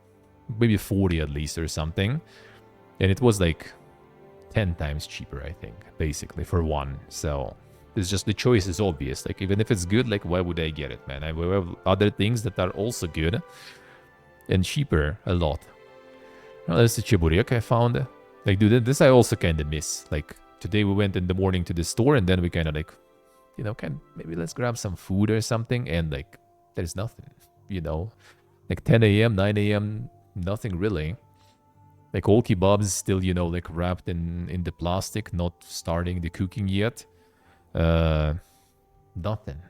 Maybe 40 at least, or something. And it was, like, 10 times cheaper, I think, basically, for one. So, it's just, the choice is obvious. Like, even if it's good, like, why would I get it, man? I have other things that are also good, and cheaper, a lot. Oh, there's the chiburek I found. Like, dude, this I also kind of miss. Like, today we went in the morning to the store, and then we kind of, like, you know, maybe let's grab some food or something, and, like, there's nothing, you know? Like, 10 a.m., 9 a.m., nothing really. Like all kebabs still, you know, like wrapped in the plastic, not starting the cooking yet. Nothing.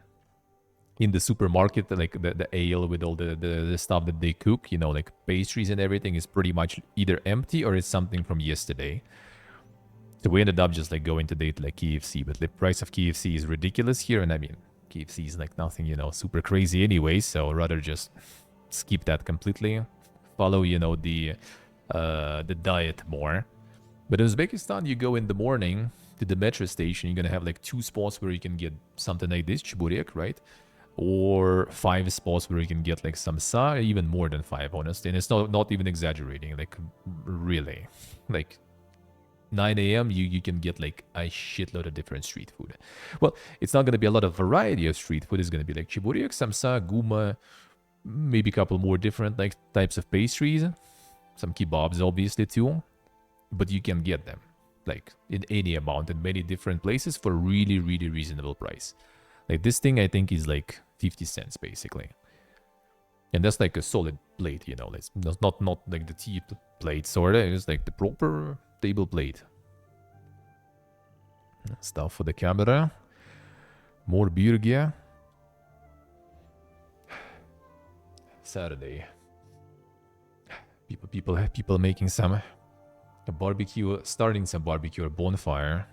In the supermarket, like the ale with all the stuff that they cook, you know, like pastries and everything is pretty much either empty or it's something from yesterday. So we ended up just like going to date like KFC, but the price of KFC is ridiculous here. And I mean, KFC is like nothing, you know, super crazy anyway. So rather just skip that completely. Follow, you know, the diet more. But in Uzbekistan, you go in the morning to the metro station. You're gonna have like 2 spots where you can get something like this, chiburyek, right? Or 5 spots where you can get like samsa, even more than 5, honestly. And it's not even exaggerating, like really. Like 9 a.m. you can get like a shitload of different street food. Well, it's not gonna be a lot of variety of street food. It's gonna be like chiburyek, samsa, guma, maybe a couple more different like types of pastries, some kebabs obviously too. But you can get them like in any amount in many different places for really, really reasonable price. Like this thing I think is like 50 cents basically. And that's like a solid plate, you know. It's not like the tea plate sorta. It's like the proper table plate. Stuff for the camera. More birgia. Saturday. People making some a barbecue, starting some barbecue or bonfire.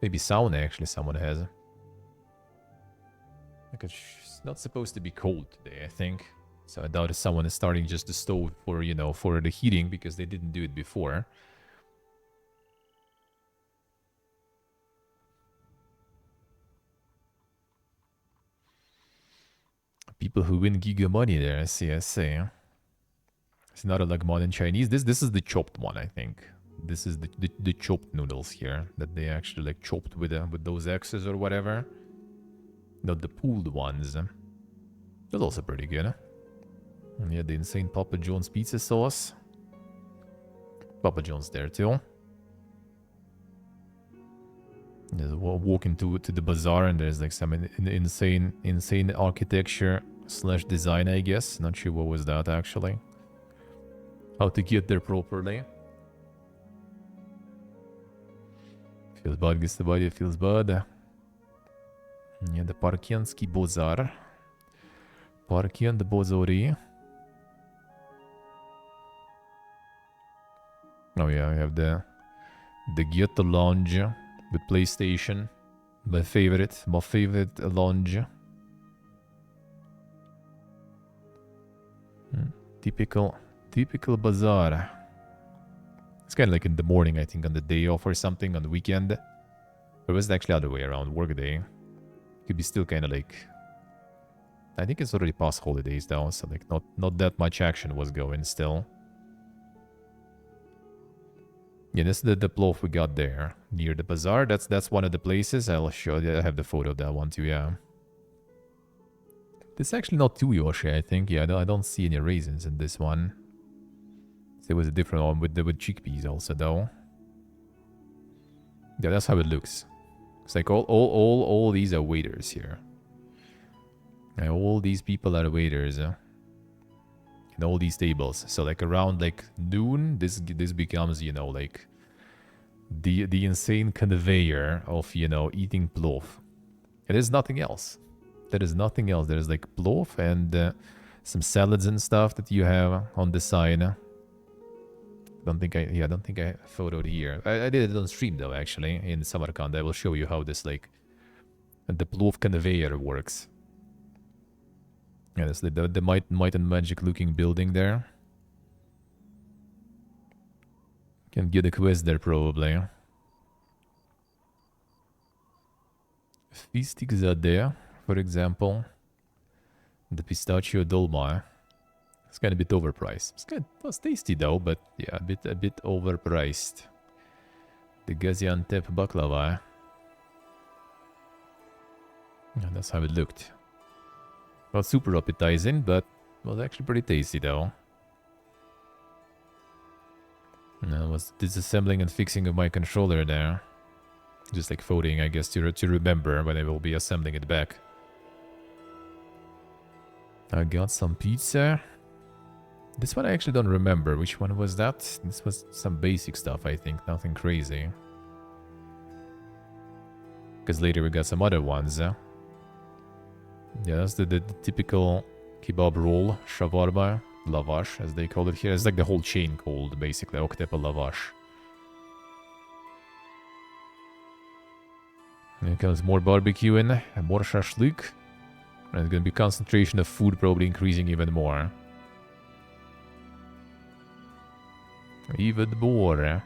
Maybe sauna actually someone has. Like it's not supposed to be cold today, I think. So I doubt if someone is starting just the stove for, you know, for the heating because they didn't do it before. People who win giga money there, I see. It's not a like modern Chinese. This is the chopped one, I think. This is the chopped noodles here that they actually like chopped with those X's or whatever. Not the pooled ones. That's also pretty good. And yeah, the insane Papa John's pizza sauce. Papa John's there too. Just walk into the bazaar and there's like some insane architecture / design, I guess. Not sure what was that actually. How to get there properly. Feels bad, gets the body, feels bad. Yeah, the Parkiansky Bozar. Parkian the Bozori. Oh yeah, I have the Ghetto Lounge with PlayStation. My favorite lounge. Typical bazaar. It's kind of like in the morning, I think, on the day off or something, on the weekend. Or was it actually the other way around, work day? Could be still kind of like... I think it's already past holidays though, so like not that much action was going still. Yeah, this is the plov we got there, near the bazaar. That's one of the places. I'll show you. I have the photo of that one too, yeah. This is actually not too Yoshi, I think. Yeah, I don't see any raisins in this one. There was a different one with chickpeas also, though. Yeah, that's how it looks. It's like all these are waiters here. And all these people are waiters. In all these tables. So like around like noon, this becomes, you know, like the insane conveyor of, you know, eating plov. And there's nothing else. There is nothing else. There's like plov and some salads and stuff that you have on the side. Don't think I photoed here. I did it on stream though, actually, in Samarkand. I will show you how this like the plov conveyor works. Yeah, that's the Might and Magic looking building there. Can get a quest there probably. Fistikzadeh, for example. The pistachio dolma. It's kind of a bit overpriced. It was tasty though, but yeah, a bit overpriced. The Gaziantep baklava. Yeah, that's how it looked. Not super appetizing, but was actually pretty tasty though. And I was disassembling and fixing of my controller there. Just like folding, I guess, to remember when I will be assembling it back. I got some pizza. This one I actually don't remember. Which one was that? This was some basic stuff, I think. Nothing crazy. Because later we got some other ones. Yeah, that's the typical kebab roll, shawarma, lavash, as they call it here. It's like the whole chain called, basically, oktepe lavash. And comes more barbecue in, and more shashlik. And it's gonna be concentration of food probably increasing even more. Even more.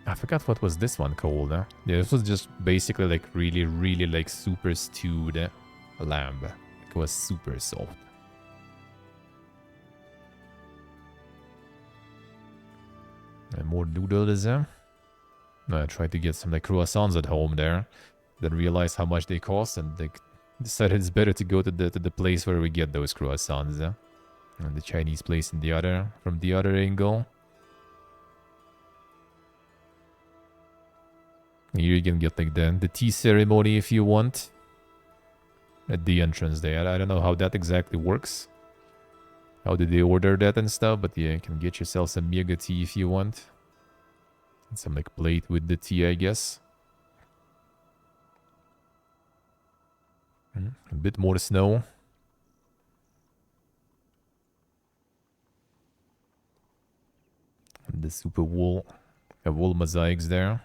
I forgot what was this one called. Yeah, this was just basically like really, really like super stewed lamb. It was super soft. And more noodles. I tried to get some like croissants at home there. Then realized how much they cost and like decided it's better to go to the place where we get those croissants. And the Chinese place in the other, from the other angle. Here you can get like the tea ceremony if you want. At the entrance there. I don't know how that exactly works. How did they order that and stuff, but yeah, you can get yourself some mega tea if you want. And some like plate with the tea, I guess. A bit more snow. And the super wall mosaics there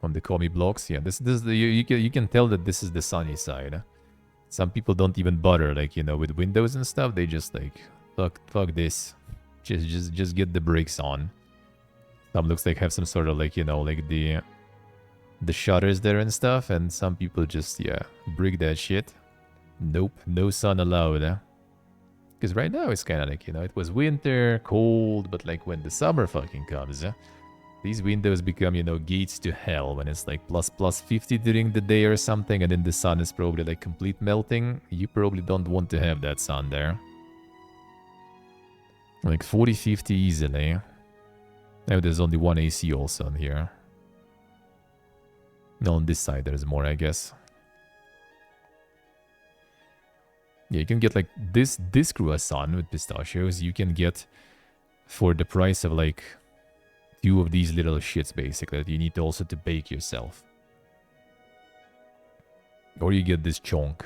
on the commie blocks. Yeah, this you can tell that this is the sunny side. Some people don't even bother, like, you know, with windows and stuff. They just like fuck this. Just get the brakes on. Some looks like have some sort of like, you know, like the shutters there and stuff, and some people just, yeah, brick that shit. Nope, no sun allowed. Because right now it's kind of like, you know, it was winter, cold, but like when the summer fucking comes, these windows become, you know, gates to hell when it's like plus 50 during the day or something, and then the sun is probably like complete melting. You probably don't want to have that sun there. Like 40, 50 easily. Now there's only one AC also in here. No, on this side there's more, I guess. Yeah, you can get like this croissant with pistachios. You can get for the price of like 2 of these little shits, basically, that you need also to bake yourself. Or you get this chunk.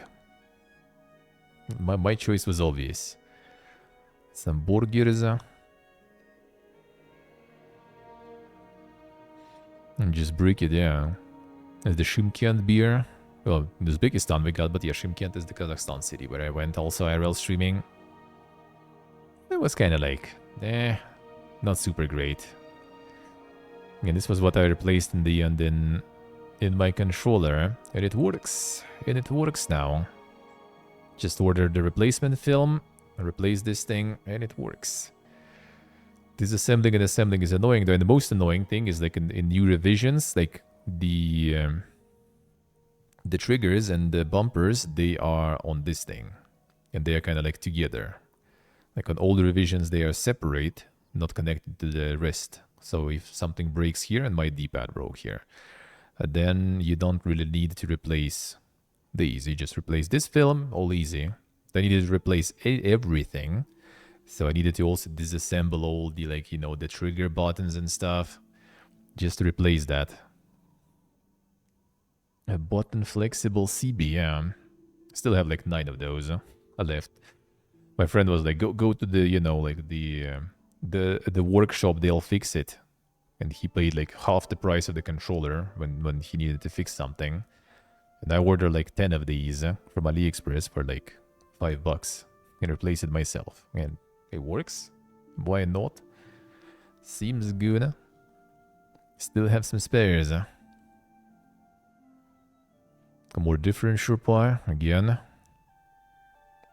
My choice was obvious. Some burgers. And just brick it, yeah. There's the Shymkent beer. Well, in Uzbekistan we got, but yeah, Shymkent is the Kazakhstan city where I went also IRL streaming. It was kind of like, not super great. And this was what I replaced in the end in my controller, and it works. And it works now. Just ordered the replacement film, replace this thing, and it works. Disassembling and assembling is annoying, though, and the most annoying thing is like in new revisions, like the triggers and the bumpers, they are on this thing, and they are kind of like together. Like on older revisions, they are separate, not connected to the rest. So if something breaks here, and my D-pad broke here, then you don't really need to replace these. You just replace this film, all easy. Then you need to replace everything. So I needed to also disassemble all the, like, you know, the trigger buttons and stuff, just to replace that. A button flexible CB, yeah. Still have like 9 of those left. My friend was like, go to the, you know, like the workshop, they'll fix it. And he paid like half the price of the controller when he needed to fix something. And I ordered like 10 of these from AliExpress for like $5 and replaced it myself. And it works. Why not? Seems good. Still have some spares. A more differential part again.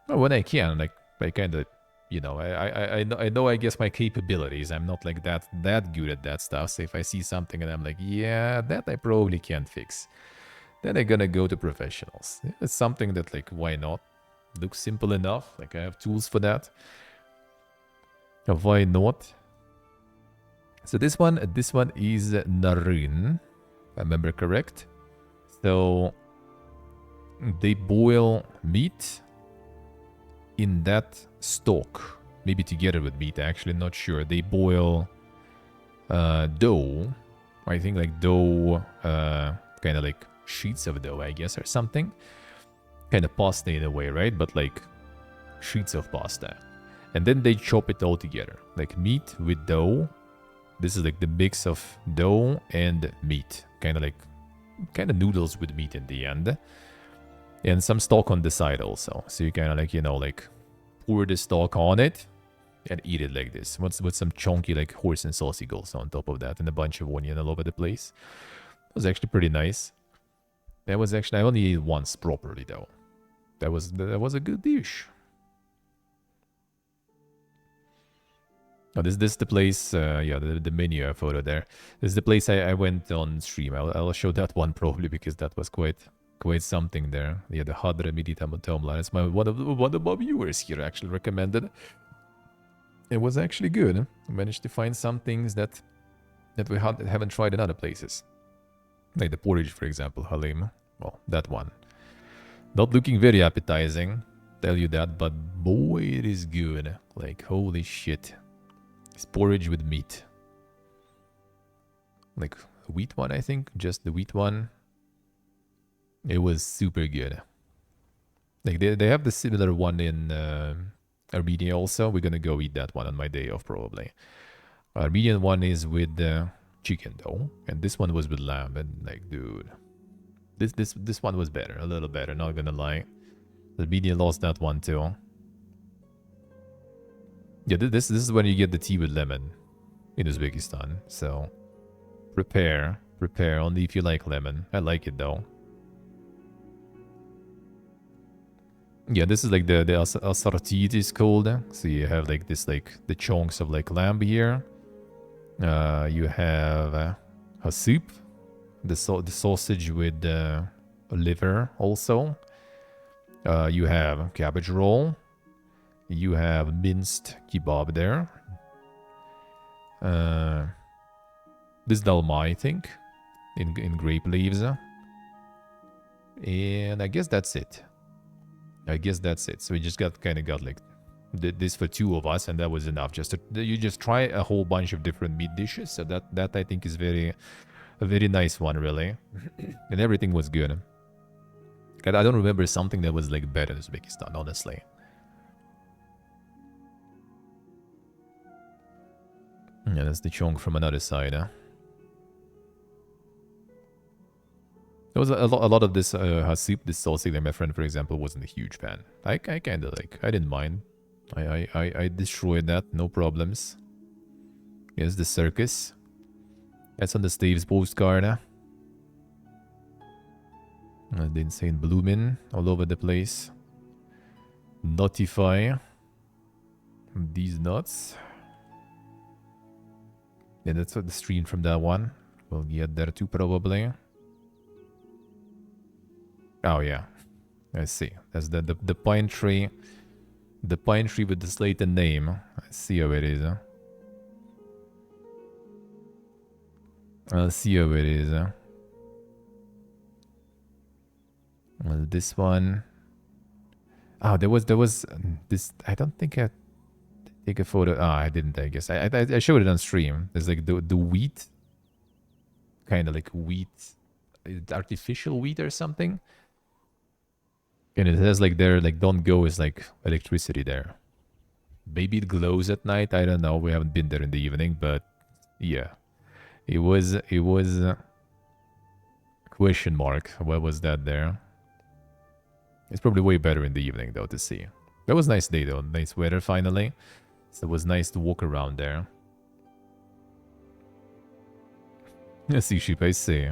Well, when I can, like, I kind of, you know, I know, I guess, my capabilities. I'm not like that good at that stuff. So if I see something and I'm like, yeah, that I probably can't fix, then I'm gonna go to professionals. It's something that, like, why not? Looks simple enough. Like, I have tools for that. Why not? So this one is Narin, if I remember correct. So they boil meat in that stock, maybe together with meat, actually, not sure. They boil dough. I think like dough, kind of like sheets of dough, I guess, or something. Kind of pasta in a way, right? But like sheets of pasta. And then they chop it all together. Like meat with dough. This is like the mix of dough and meat. Kind of noodles with meat in the end. And some stock on the side also. So you kind of like, you know, like pour the stock on it and eat it like this. With some chunky like horse and sausage on top of that and a bunch of onion all over the place. It was actually pretty nice. That was actually, I only ate once properly though. That was a good dish. Oh, this is the place, yeah, the menu photo there. This is the place I went on stream. I'll show that one probably because that was quite something there. Yeah, the Hadra Medita Tomla. It's one of my viewers here actually recommended. It was actually good. I managed to find some things that we haven't tried in other places. Like the porridge, for example, Halim. Well, that one. Not looking very appetizing, tell you that, but boy, it is good. Like, holy shit. It's porridge with meat. Like, wheat one, I think. Just the wheat one. It was super good. Like, they have the similar one in Armenia also. We're gonna go eat that one on my day off, probably. Armenian one is with chicken, though. And this one was with lamb. And, like, dude. This one was better. A little better, not gonna lie. Armenia lost that one, too. Yeah, this is when you get the tea with lemon in Uzbekistan. So, prepare. Only if you like lemon. I like it, though. Yeah, this is like the assortit is called. So you have like this, like the chunks of like lamb here. You have a soup, the sausage with liver also. You have cabbage roll. You have minced kebab there. This dalma, I think, in grape leaves. And I guess that's it. So we just kind of got like this for two of us, and that was enough. You just try a whole bunch of different meat dishes. So that I think is a very nice one, really. And everything was good. I don't remember something that was like better in Uzbekistan, honestly. Yeah, that's the chunk from another side. There was a lot of this soup, this sausage that my friend, for example, wasn't a huge fan. I kind of like, I didn't mind. I destroyed that, no problems. Here's the circus. That's on the Steve's postcard. The insane blooming all over the place. Notify these nuts. Yeah, that's what the stream from that one. We'll get there too, probably. Oh, yeah. I see. That's the pine tree. The pine tree with the slated name. I see how it is. I'll see how it is. Well, this one. Oh, there was this. I don't think I take a photo. Ah, I didn't. I guess I showed it on stream. There's like the wheat, kind of like wheat, artificial wheat or something. And it has like there, like don't go is like electricity there. Maybe it glows at night. I don't know. We haven't been there in the evening, but yeah, it was question mark. What was that there? It's probably way better in the evening though to see. That was a nice day though. Nice weather finally. So it was nice to walk around there. Yeah, see sheep, I see.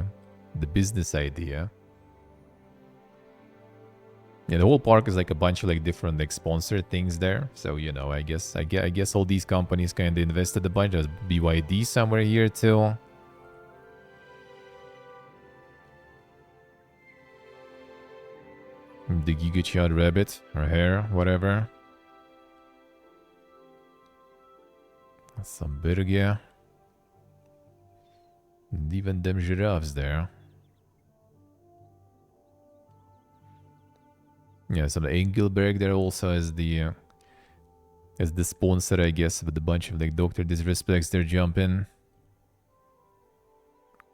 The business idea. Yeah, the whole park is like a bunch of like different like sponsored things there. So, you know, I guess all these companies kind of invested a bunch. There's BYD somewhere here too. The Gigachad rabbit or hare, whatever. Some Birgia. And even them giraffes there. Yeah, so the Engelberg there also as the sponsor, I guess, with a bunch of like Dr. Disrespects they're jumping.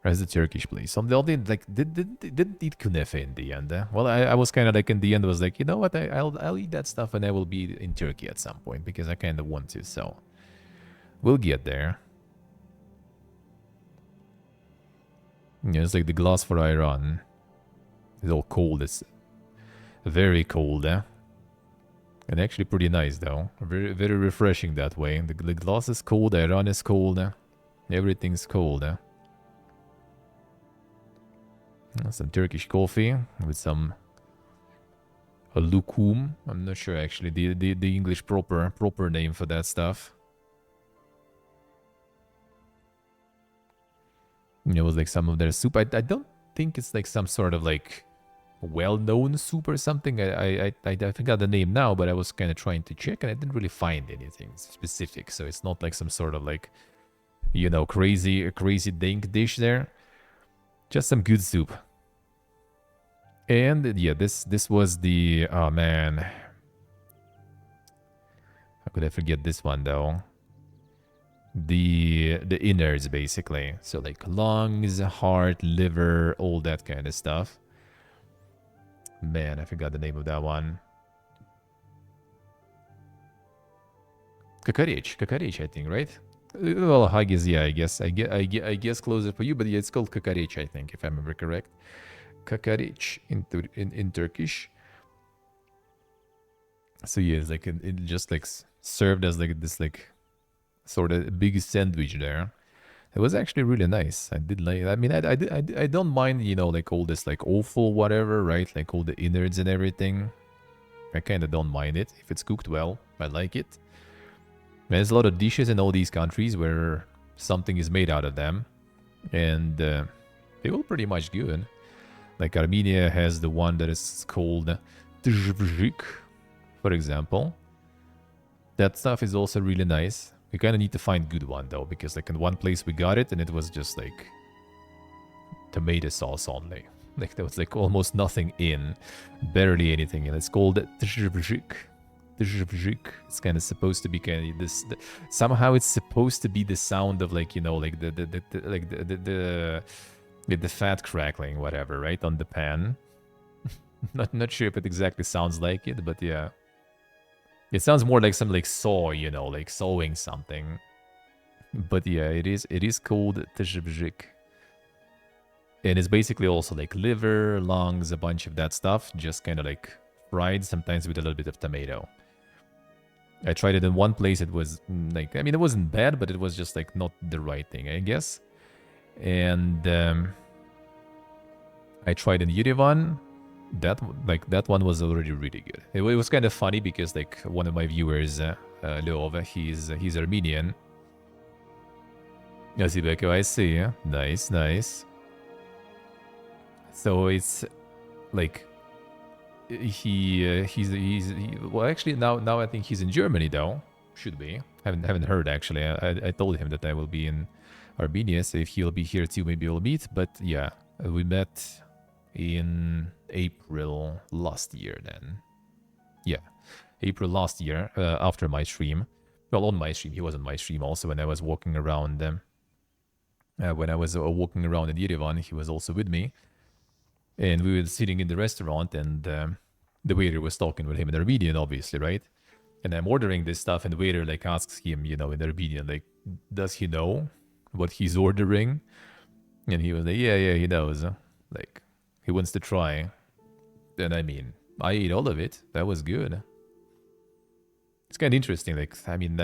As the Turkish place. So they all didn't like didn't eat kunefe in the end. Well, I was kind of like in the end was like, you know what, I'll eat that stuff and I will be in Turkey at some point because I kind of want to. So we'll get there. Yeah, it's like the glass for Iran. It's all cold. It's very cold, and actually pretty nice though. Very very refreshing that way. The glass is cold. Iran is cold. Everything's cold. Some Turkish coffee with some lukum. I'm not sure actually the English proper name for that stuff. It was like some of their soup. I don't think it's like some sort of like well-known soup or something. I forgot the name now, but I was kind of trying to check and I didn't really find anything specific. So it's not like some sort of like, you know, crazy dank dish there. Just some good soup. And yeah, this was the, oh man, how could I forget this one though? The innards basically. So like lungs, heart, liver, all that kind of stuff. Man, I forgot the name of that one. Kakarich, I think, right? Well, haggis, yeah, I guess closer for you, but yeah, it's called kakarich, I think, if I remember correct. Kakarich in Turkish. So yeah, it's like it just like served as like this like sort of big sandwich there. It was actually really nice. I did like. I mean, I don't mind, you know, like all this like awful whatever, right? Like all the innards and everything. I kind of don't mind it if it's cooked well. I like it. There's a lot of dishes in all these countries where something is made out of them, and they all pretty much good. Like Armenia has the one that is called tjvzik, for example. That stuff is also really nice. We kind of need to find good one though, because like in one place we got it and it was just like tomato sauce only. Like there was like almost nothing in, barely anything in. It's called tjvzik. It's kind of supposed to be kind of this. Somehow it's supposed to be the sound of like, you know, like the fat crackling, whatever, right on the pan. Not sure if it exactly sounds like it, but yeah. It sounds more like some like saw, you know, like sawing something. But yeah, it is called tjvzik. And it's basically also like liver, lungs, a bunch of that stuff, just kind of like fried, sometimes with a little bit of tomato. I tried it in one place, it was like, I mean, it wasn't bad, but it was just like not the right thing, I guess. And I tried in Yerevan. That one was already really good. It was kind of funny because like one of my viewers, Leov, he's Armenian. Yazibeko, I see. Nice. So it's like he's well, actually now I think he's in Germany though. Should be. Haven't heard actually. I told him that I will be in Armenia, so if he'll be here too, maybe we'll meet. But yeah, we met in April last year then. Yeah, April last year, after my stream. Well, on my stream. He was on my stream also when I was walking around. When I was walking around in Yerevan, he was also with me. And we were sitting in the restaurant and the waiter was talking with him in Armenian, obviously, right? And I'm ordering this stuff and the waiter like asks him, you know, in Armenian, like, does he know what he's ordering? And he was like, yeah, he knows. Like, he wants to try. And I mean, I ate all of it. That was good. It's kind of interesting. Like, I mean,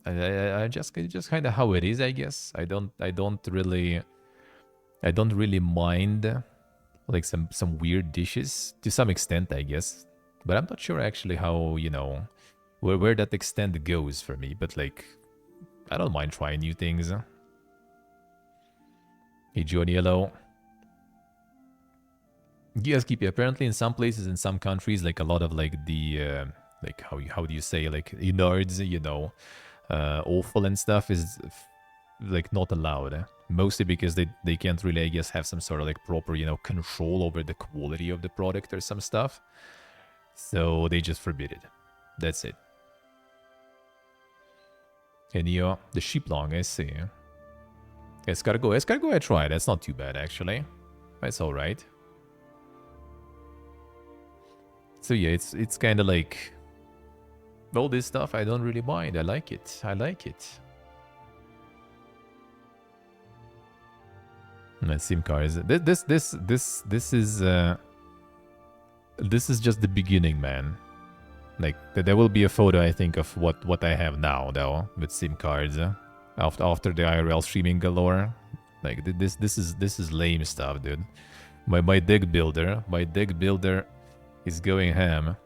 I just kind of how it is, I guess. I don't really mind like some weird dishes to some extent, I guess. But I'm not sure actually how, you know, where that extent goes for me. But like, I don't mind trying new things. Hey, Johnny, hello. Yes, Keepy. Apparently, in some places, in some countries, like a lot of like the like how do you say, like innards, you know, offal and stuff is like not allowed. Mostly because they can't really, I guess, have some sort of like proper, you know, control over the quality of the product or some stuff. So they just forbid it. That's it. And yeah, the sheep long, I see. Escargot. Escargot I tried. That's not too bad, actually. That's alright. So yeah, it's kind of like... all this stuff I don't really mind. I like it. I like it. And SIM cards. This is just the beginning, man. Like there will be a photo, I think, of what I have now, though, with SIM cards. After the IRL streaming galore, like this is lame stuff, dude. My deck builder is going ham.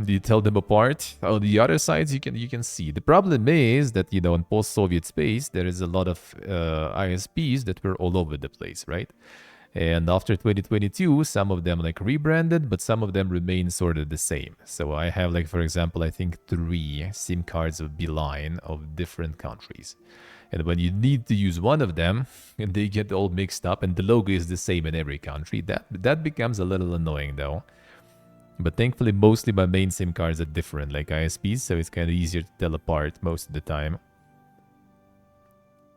Do you tell them apart? On the other sides, you can see. The problem is that, you know, in post-Soviet space, there is a lot of ISPs that were all over the place, right? And after 2022, some of them like rebranded, but some of them remain sort of the same. So I have like, for example, I think 3 SIM cards of Beeline of different countries. And when you need to use one of them, and they get all mixed up, and the logo is the same in every country, that becomes a little annoying though. But thankfully, mostly my main SIM cards are different, like ISPs, so it's kind of easier to tell apart most of the time.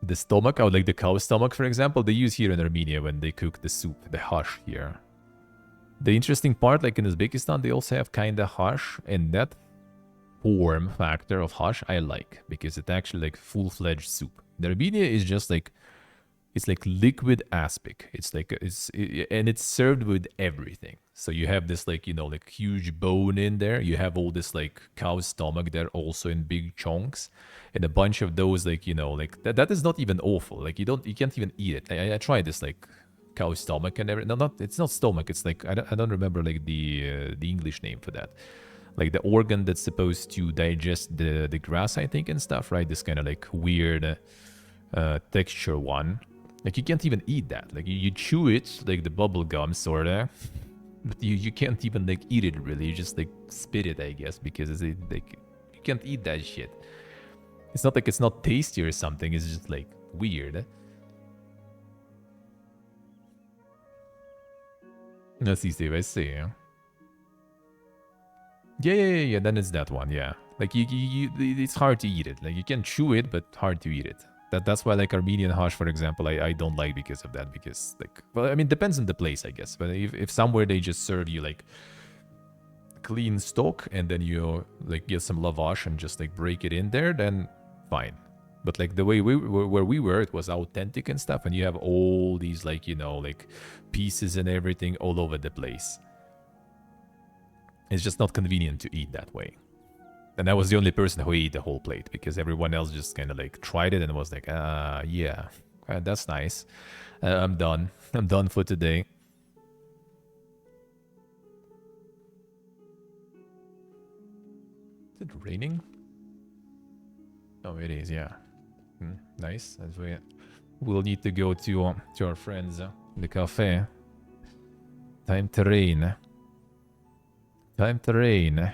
The stomach, like the cow stomach, for example, they use here in Armenia when they cook the soup, the hash here. The interesting part, like in Uzbekistan, they also have kind of hash, and that form factor of hash I like, because it's actually like full-fledged soup. The Armenia is just like, it's like liquid aspic. It's like, and it's served with everything. So you have this like, you know, like huge bone in there. You have all this like cow stomach there also in big chunks. And a bunch of those like, you know, like that is not even awful. Like you can't even eat it. I tried this like cow stomach and everything. No, it's not stomach. It's like, I don't remember like the English name for that. Like the organ that's supposed to digest the grass, I think, and stuff, right? This kind of like weird texture one. Like you can't even eat that. Like you chew it like the bubble gum sorta, but you can't even like eat it really. You just like spit it, I guess, because it's like you can't eat that shit. It's not like it's not tasty or something. It's just like weird. Let's see, Steve. I see. Yeah. Then it's that one. Yeah. Like it's hard to eat it. Like you can chew it, but hard to eat it. That's why like Armenian hash, for example, I don't like because of that. Because like, well, I mean, depends on the place, I guess. But if somewhere they just serve you like clean stock and then you like get some lavash and just like break it in there, then fine. But like the way where we were, it was authentic and stuff, and you have all these like, you know, like pieces and everything all over the place. It's just not convenient to eat that way. And I was the only person who ate the whole plate because everyone else just kind of like tried it and was like, yeah, that's nice. I'm done. I'm done for today. Is it raining? Oh, it is, yeah. Nice. That's why we'll need to go to our friends, the cafe. Time to rain. Time to rain.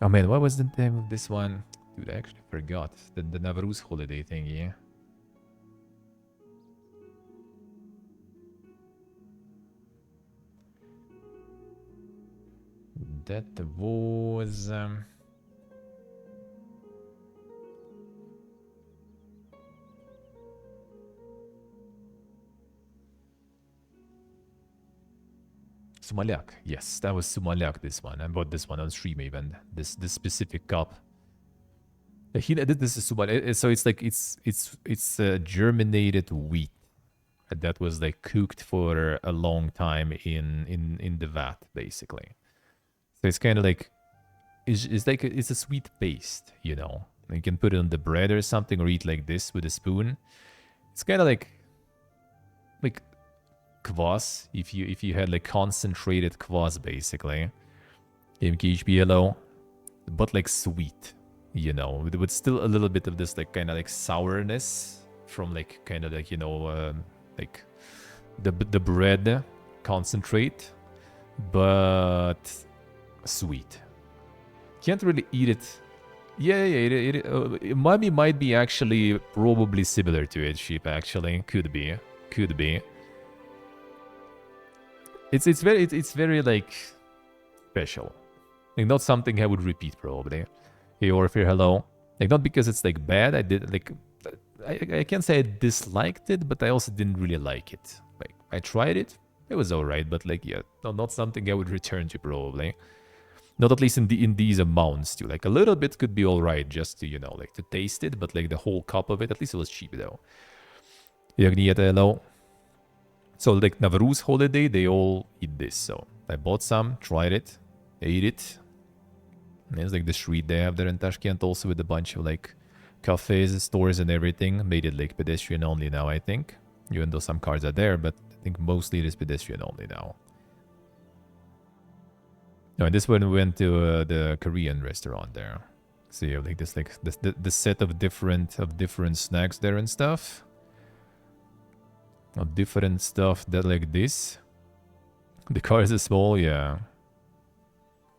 Oh man, what was the name of this one? Dude, I actually forgot. The Navrouz holiday thingy. That was... Sumalak. Yes, that was Sumalak, this one. I bought this one on stream even. This specific cup. He did this is Sumalak. So it's like it's germinated wheat that was like cooked for a long time in the vat, basically. So it's kind of like it's like it's a sweet paste, you know. You can put it on the bread or something, or eat like this with a spoon. It's kind of like kvass, if you had like concentrated kvass, basically. MKHPLO, but like sweet, you know, with still a little bit of this like kind of like sourness from like kind of like, you know, like the bread concentrate, but sweet. Can't really eat it Yeah, might be actually probably similar to it, sheep. Actually, could be. It's very like special. Like not something I would repeat probably. Hey Orpheus, hello. Like not because it's like bad. I did like I can't say I disliked it, but I also didn't really like it. Like I tried it. It was alright, but like yeah, not something I would return to probably. Not at least in these amounts too. Like a little bit could be alright just to, you know, like to taste it, but like the whole cup of it, at least it was cheap though. Agnieta, hello. So like Navrouz holiday, they all eat this. So I bought some, tried it, ate it. And it's like the street they have there in Tashkent also with a bunch of like cafes, stores and everything. Made it like pedestrian only now, I think. Even though some cars are there, but I think mostly it is pedestrian only now. No, and this one we went to the Korean restaurant there. So you have like this like the set of different snacks there and stuff. Of different stuff that like this. The cars are small, yeah.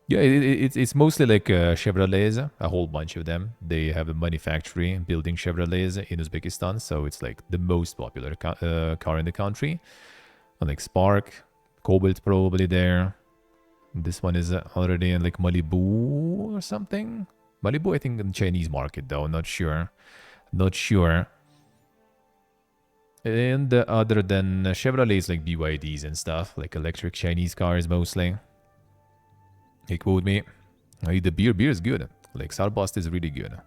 Yeah, it's mostly like Chevrolets, a whole bunch of them. They have a manufacturing building Chevrolets in Uzbekistan, so it's like the most popular car in the country. And like Spark, Cobalt probably there. This one is already in like Malibu or something. Malibu, I think in the Chinese market though, not sure. And other than Chevrolets like BYDs and stuff, like electric Chinese cars mostly. He quote me. The beer is good. Like Sarbast is really good.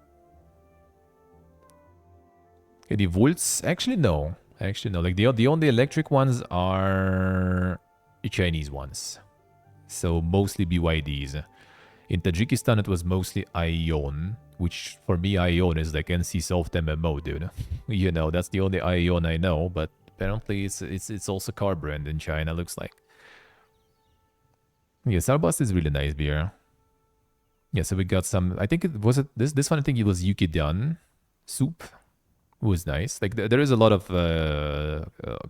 The Volts, actually no. Like the only electric ones are the Chinese ones. So mostly BYDs. In Tajikistan it was mostly Ion, which for me Ion is like NC Soft MMO, dude. You know, that's the only Ion I know, but apparently it's also car brand in China, looks like. Yeah, Sarbast is really nice beer. Yeah, so we got some, I think it was this one, I think it was Yukidan soup. It was nice. Like there is a lot of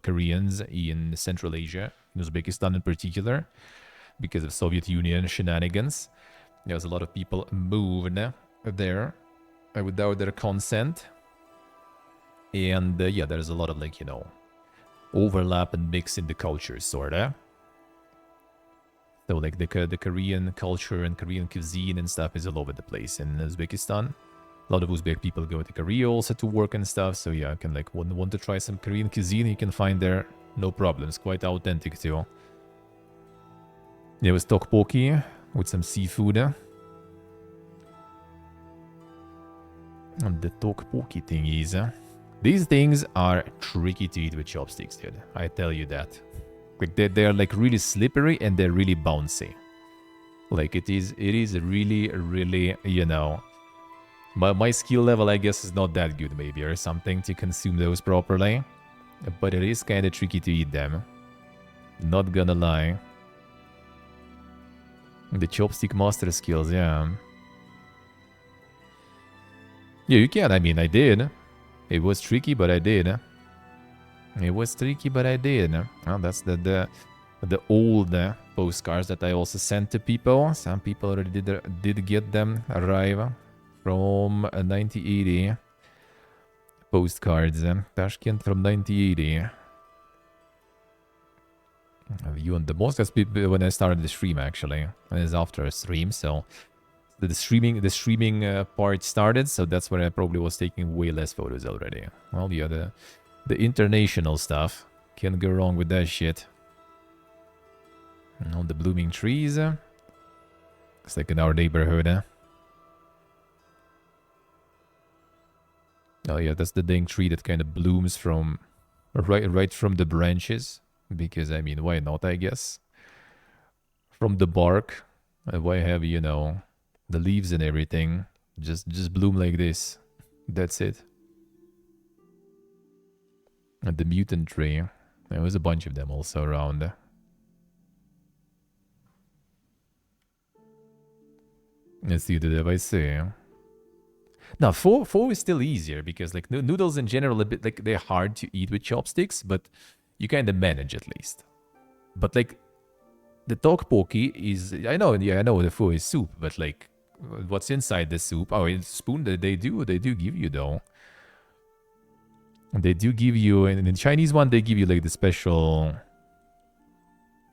Koreans in Central Asia, in Uzbekistan in particular, because of Soviet Union shenanigans. There's a lot of people moved there without their consent. And yeah, there's a lot of like, you know, overlap and mix in the cultures, sorta. So like the Korean culture and Korean cuisine and stuff is all over the place in Uzbekistan. A lot of Uzbek people go to Korea also to work and stuff. So yeah, I can like want to try some Korean cuisine, you can find there, no problems. Quite authentic too. There was tteokbokki with some seafood. And the tteokbokki thingies. These things are tricky to eat with chopsticks, dude. I tell you that. Like they're like really slippery and they're really bouncy. Like it is really, you know, my skill level I guess is not that good maybe or something to consume those properly. But it is kind of tricky to eat them. Not gonna lie. The chopstick master skills, yeah. Yeah, you can. I mean, I did. It was tricky, but I did. Well, that's the old postcards that I also sent to people. Some people already did get them arrive from 1980. Postcards. Tashkent from 1980. You and the most when I started the stream actually. And it's after a stream, so the streaming part started, so that's where I probably was taking way less photos already. Well, yeah, the international stuff. Can't go wrong with that shit. And all the blooming trees. It's like in our neighborhood. Oh yeah, that's the dang tree that kind of blooms from right from the branches. Because I mean, why not, I guess. From the bark. Why have, you know, the leaves and everything just bloom like this. That's it. And the mutant tree. There was a bunch of them also around. Let's see the device here. Now, four is still easier because like noodles in general a bit like they're hard to eat with chopsticks, but you kind of manage at least. But like the tteokbokki is, I know the pho is soup, but like what's inside the soup. Oh, it's spoon that they do give you though. They do give you, and in the Chinese one, they give you like the special,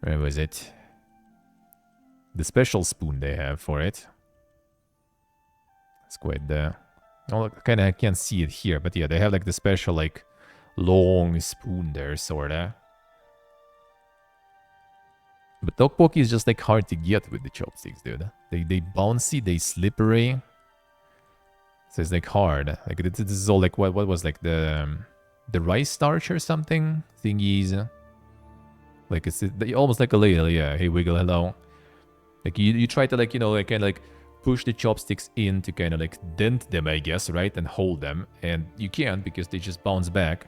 where was it? The special spoon they have for it. It's quite the, oh, kind of, I can't see it here, but yeah, they have like the special like long spoon there, sorta. But tteokbokki is just like hard to get with the chopsticks, dude. They bouncy, they slippery. So it's like hard. Like this is all like what was like the rice starch or something thingies. Like it's almost like a ladle, yeah. Hey Wiggle, hello. Like you try to like, you know, like kind of like push the chopsticks in to kind of like dent them, I guess, right? And hold them. And you can't because they just bounce back.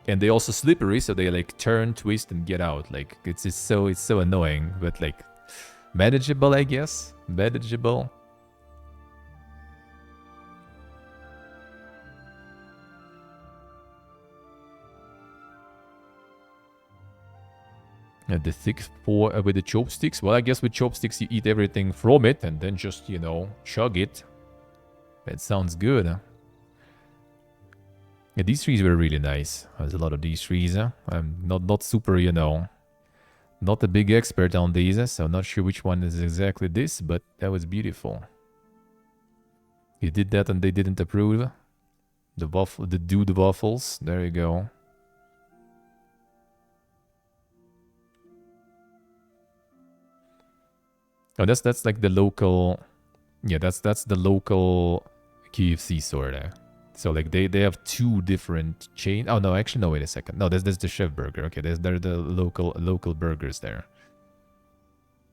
And they also slippery, so they like turn, twist, and get out. Like it's so annoying, but like manageable, I guess. Manageable. And the thick with the chopsticks. Well, I guess with chopsticks you eat everything from it and then just, you know, chug it. That sounds good. Yeah, these trees were really nice. There's a lot of these trees. I'm not super, you know, not a big expert on these, so I'm not sure which one is exactly this, but that was beautiful. You did that and they didn't approve. The dude waffles. There you go. Oh, that's like the local, yeah, that's the local KFC sorta. So like they have two different chains. Oh no, actually no, wait a second. No, there's the chef burger. Okay, they're the local burgers there.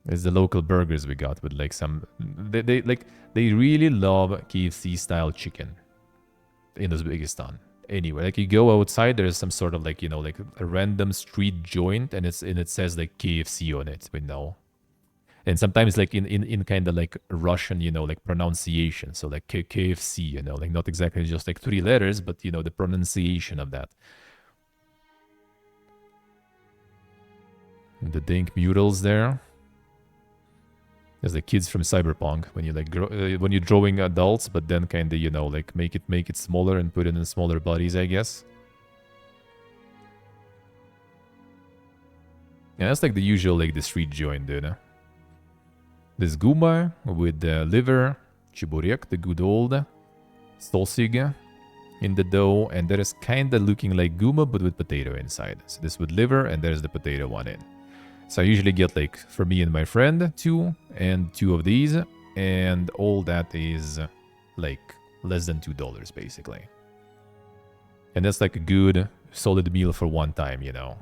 There's the local burgers we got with like some. They really love KFC style chicken in Uzbekistan. Anyway, like you go outside, there's some sort of like, you know, like a random street joint, and it says like KFC on it. We know. And sometimes like in kind of like Russian, you know, like pronunciation. So like KFC, you know, like not exactly just like 3 letters, but you know, the pronunciation of that. And the dink murals there. There's the kids from Cyberpunk when you like when you're drawing adults, but then kind of, you know, like make it smaller and put it in smaller bodies, I guess. Yeah, that's like the usual like the street joint, dude. There's guma with the liver, chiburek, the good old stolsig in the dough, and that is kind of looking like guma but with potato inside. So this with liver, and there's the potato one in. So I usually get like for me and my friend 2 and 2 of these, and all that is like less than $2 basically. And that's like a good solid meal for one time, you know.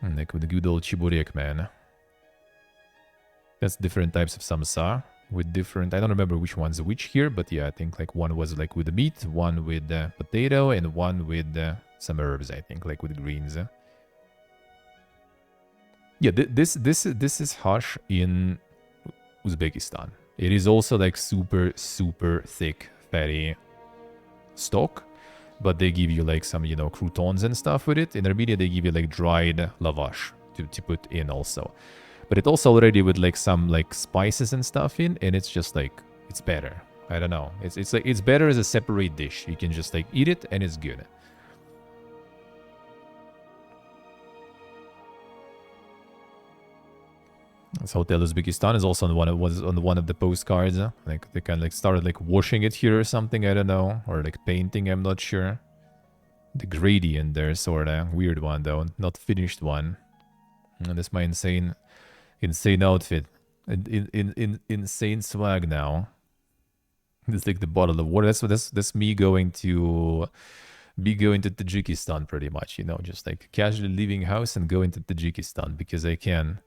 And like with the good old chiburek, man. That's different types of samsa with different, I don't remember which one's which here, but yeah, I think like one was like with the meat, one with potato, and one with some herbs, I think, like with greens. Yeah, this is hash in Uzbekistan. It is also like super thick, fatty stock, but they give you like some, you know, croutons and stuff with it. In Armenia, they give you like dried lavash to put in also. But it also already with like some like spices and stuff in, and it's just like, it's better. I don't know. It's like, it's better as a separate dish. You can just like eat it and it's good. This Hotel Uzbekistan is also on one of the postcards. Like they kind of like started like washing it here or something. I don't know, or like painting. I'm not sure. The gradient there, sorta weird one though, not finished one. And that's my insane outfit, insane swag now. This like the bottle of water. That's me going to Tajikistan pretty much. You know, just like casually leaving house and going to Tajikistan because I can.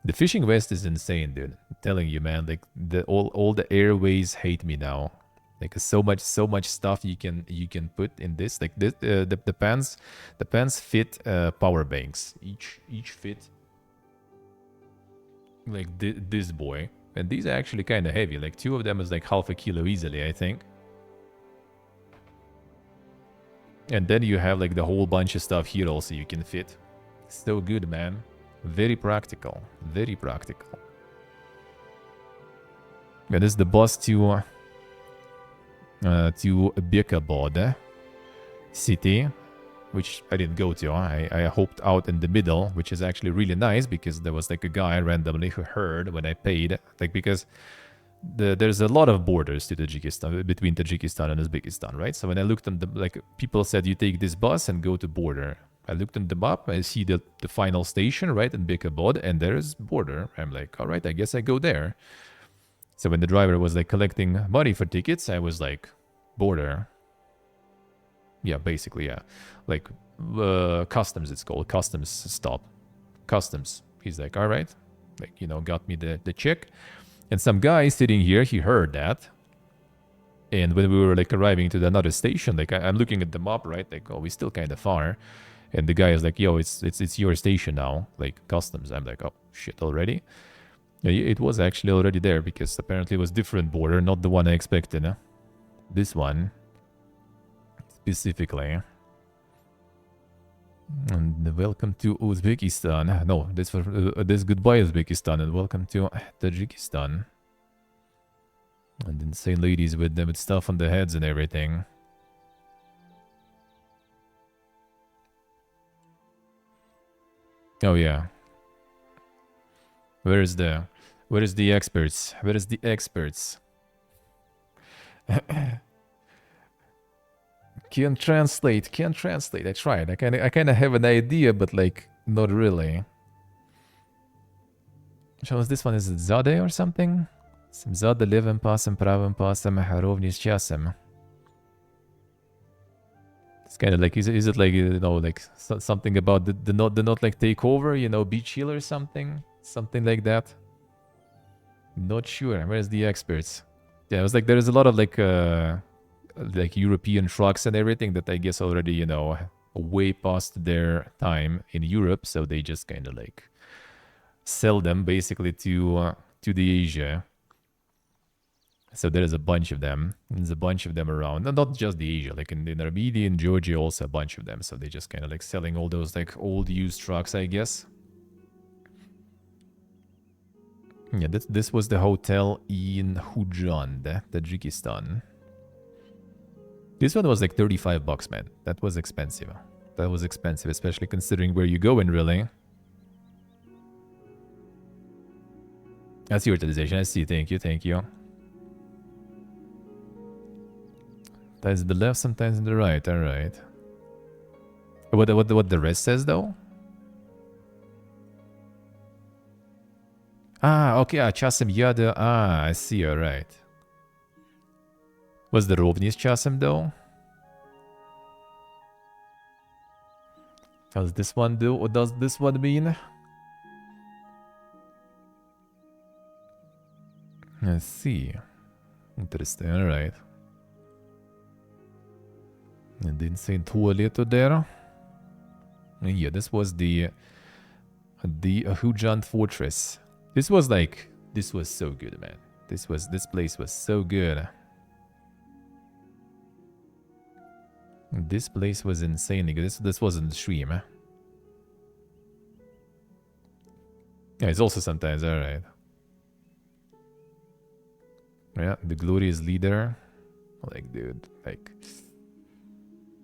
The fishing vest is insane, dude. I'm telling you, man. Like all the airways hate me now. Like so much stuff you can put in this. Like this, the pants fit power banks. Each fit like this boy, and these are actually kind of heavy. Like 2 of them is like half a kilo easily, I think. And then you have like the whole bunch of stuff here also you can fit. So good, man. Very practical. Very practical. Yeah, this is the bus to Bekabod city, which I didn't go to. I hoped out in the middle, which is actually really nice because there was like a guy randomly who heard when I paid, like because there's a lot of borders to Tajikistan, between Tajikistan and Uzbekistan, right? So when I looked on the, like, people said you take this bus and go to border. I looked on the map, I see the final station, right, in Bekabod, and there's border. I'm like, all right, I guess I go there. So when the driver was like collecting money for tickets, I was like, border. Yeah, basically, yeah. Like, customs, it's called. Customs stop. Customs. He's like, all right. Like, you know, got me the check. And some guy sitting here, he heard that. And when we were like arriving to another station, like I'm looking at the map, right? Like, oh, we're still kind of far. And the guy is like, yo, it's your station now. Like, customs. I'm like, oh, shit, already? Yeah, it was actually already there because apparently it was different border, not the one I expected. Huh? This one. Specifically. And welcome to Uzbekistan. No, this goodbye Uzbekistan and welcome to Tajikistan. And insane ladies with them with stuff on their heads and everything. Oh yeah. Where is the experts? Where is the experts? Can't translate. I tried. I kind of have an idea, but like not really. Shows this one is it Zade or something? Some Zade levым пасом, правым пасом, ровней с часом. It's kind of like is it like, you know, like something about the not like takeover, you know, beach hill or something like that. Not sure. Where's the experts? Yeah, it was like there's a lot of like European trucks and everything that I guess already, you know, way past their time in Europe, so they just kind of like sell them basically to the Asia. So there's a bunch of them. There's a bunch of them around. Not just the Asia, like in Armenia and Georgia, also a bunch of them. So they just kind of like selling all those like old used trucks, I guess. Yeah, this was the hotel in Khujand, Tajikistan. This one was like 35 bucks, man. That was expensive. That was expensive, especially considering where you going, really. That's your utilization. I see. Thank you. Sometimes in the left, sometimes in the right. All right. What the rest says, though? Ah, okay. Chasem Yada. Ah, I see. All right. Was the Rovnis Chasem, though? How does this one do? What does this one mean? I see. Interesting. All right. And the insane toilet there. And yeah, this was the Hujand Fortress. This was so good, man. This place was so good. This place was insanely good. This wasn't the stream. Yeah, it's also sometimes alright. Yeah, the glorious leader. Like, dude, like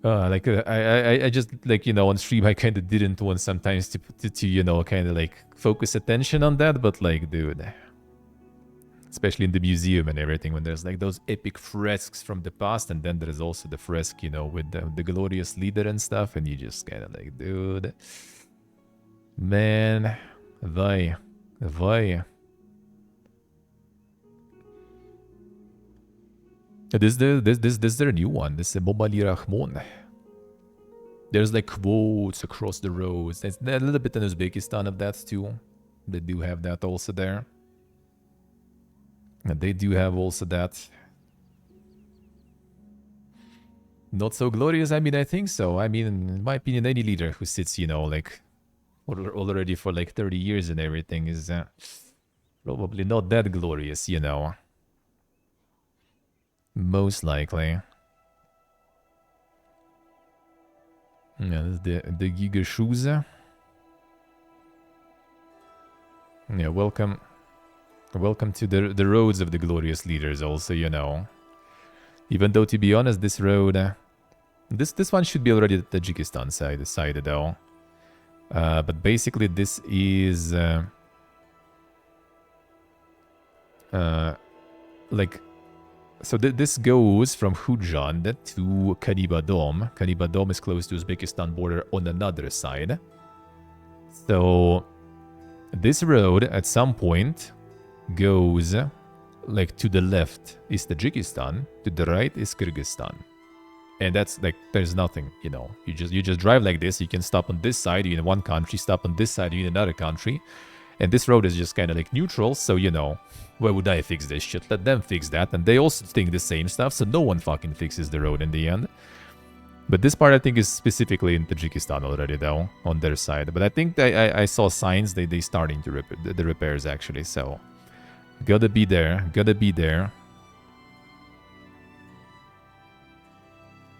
I just like, you know, on stream I kind of didn't want sometimes to you know, kind of like focus attention on that, but like, dude, especially in the museum and everything, when there's like those epic fresks from the past, and then there's also the fresk, you know, with the glorious leader and stuff, and you just kind of like, dude, man, why? This is their new one. This is Momali Rahmon. There's like quotes across the roads. There's a little bit in Uzbekistan of that too. They do have that also there. And they do have also that. Not so glorious. I mean, I think so. I mean, in my opinion, any leader who sits, you know, like already for like 30 years and everything is probably not that glorious, you know. Most likely. Yeah, this is the Giga shoes. Yeah, welcome Welcome to the roads of the glorious leaders also, you know. Even though, to be honest, this road... this one should be already the Tajikistan side though. But basically this is... like... So this goes from Khujand to Kanibadom. Kanibadom is close to Uzbekistan border on another side. So this road at some point goes like to the left is Tajikistan, to the right is Kyrgyzstan. And that's like there's nothing, you know. You just drive like this, you can stop on this side, you're in one country, stop on this side, you're in another country. And this road is just kind of like neutral, so you know, why would I fix this shit? Let them fix that. And they also think the same stuff, so no one fucking fixes the road in the end. But this part I think is specifically in Tajikistan already though, on their side. But I think I saw signs they starting to the repairs actually, so gotta be there, gotta be there.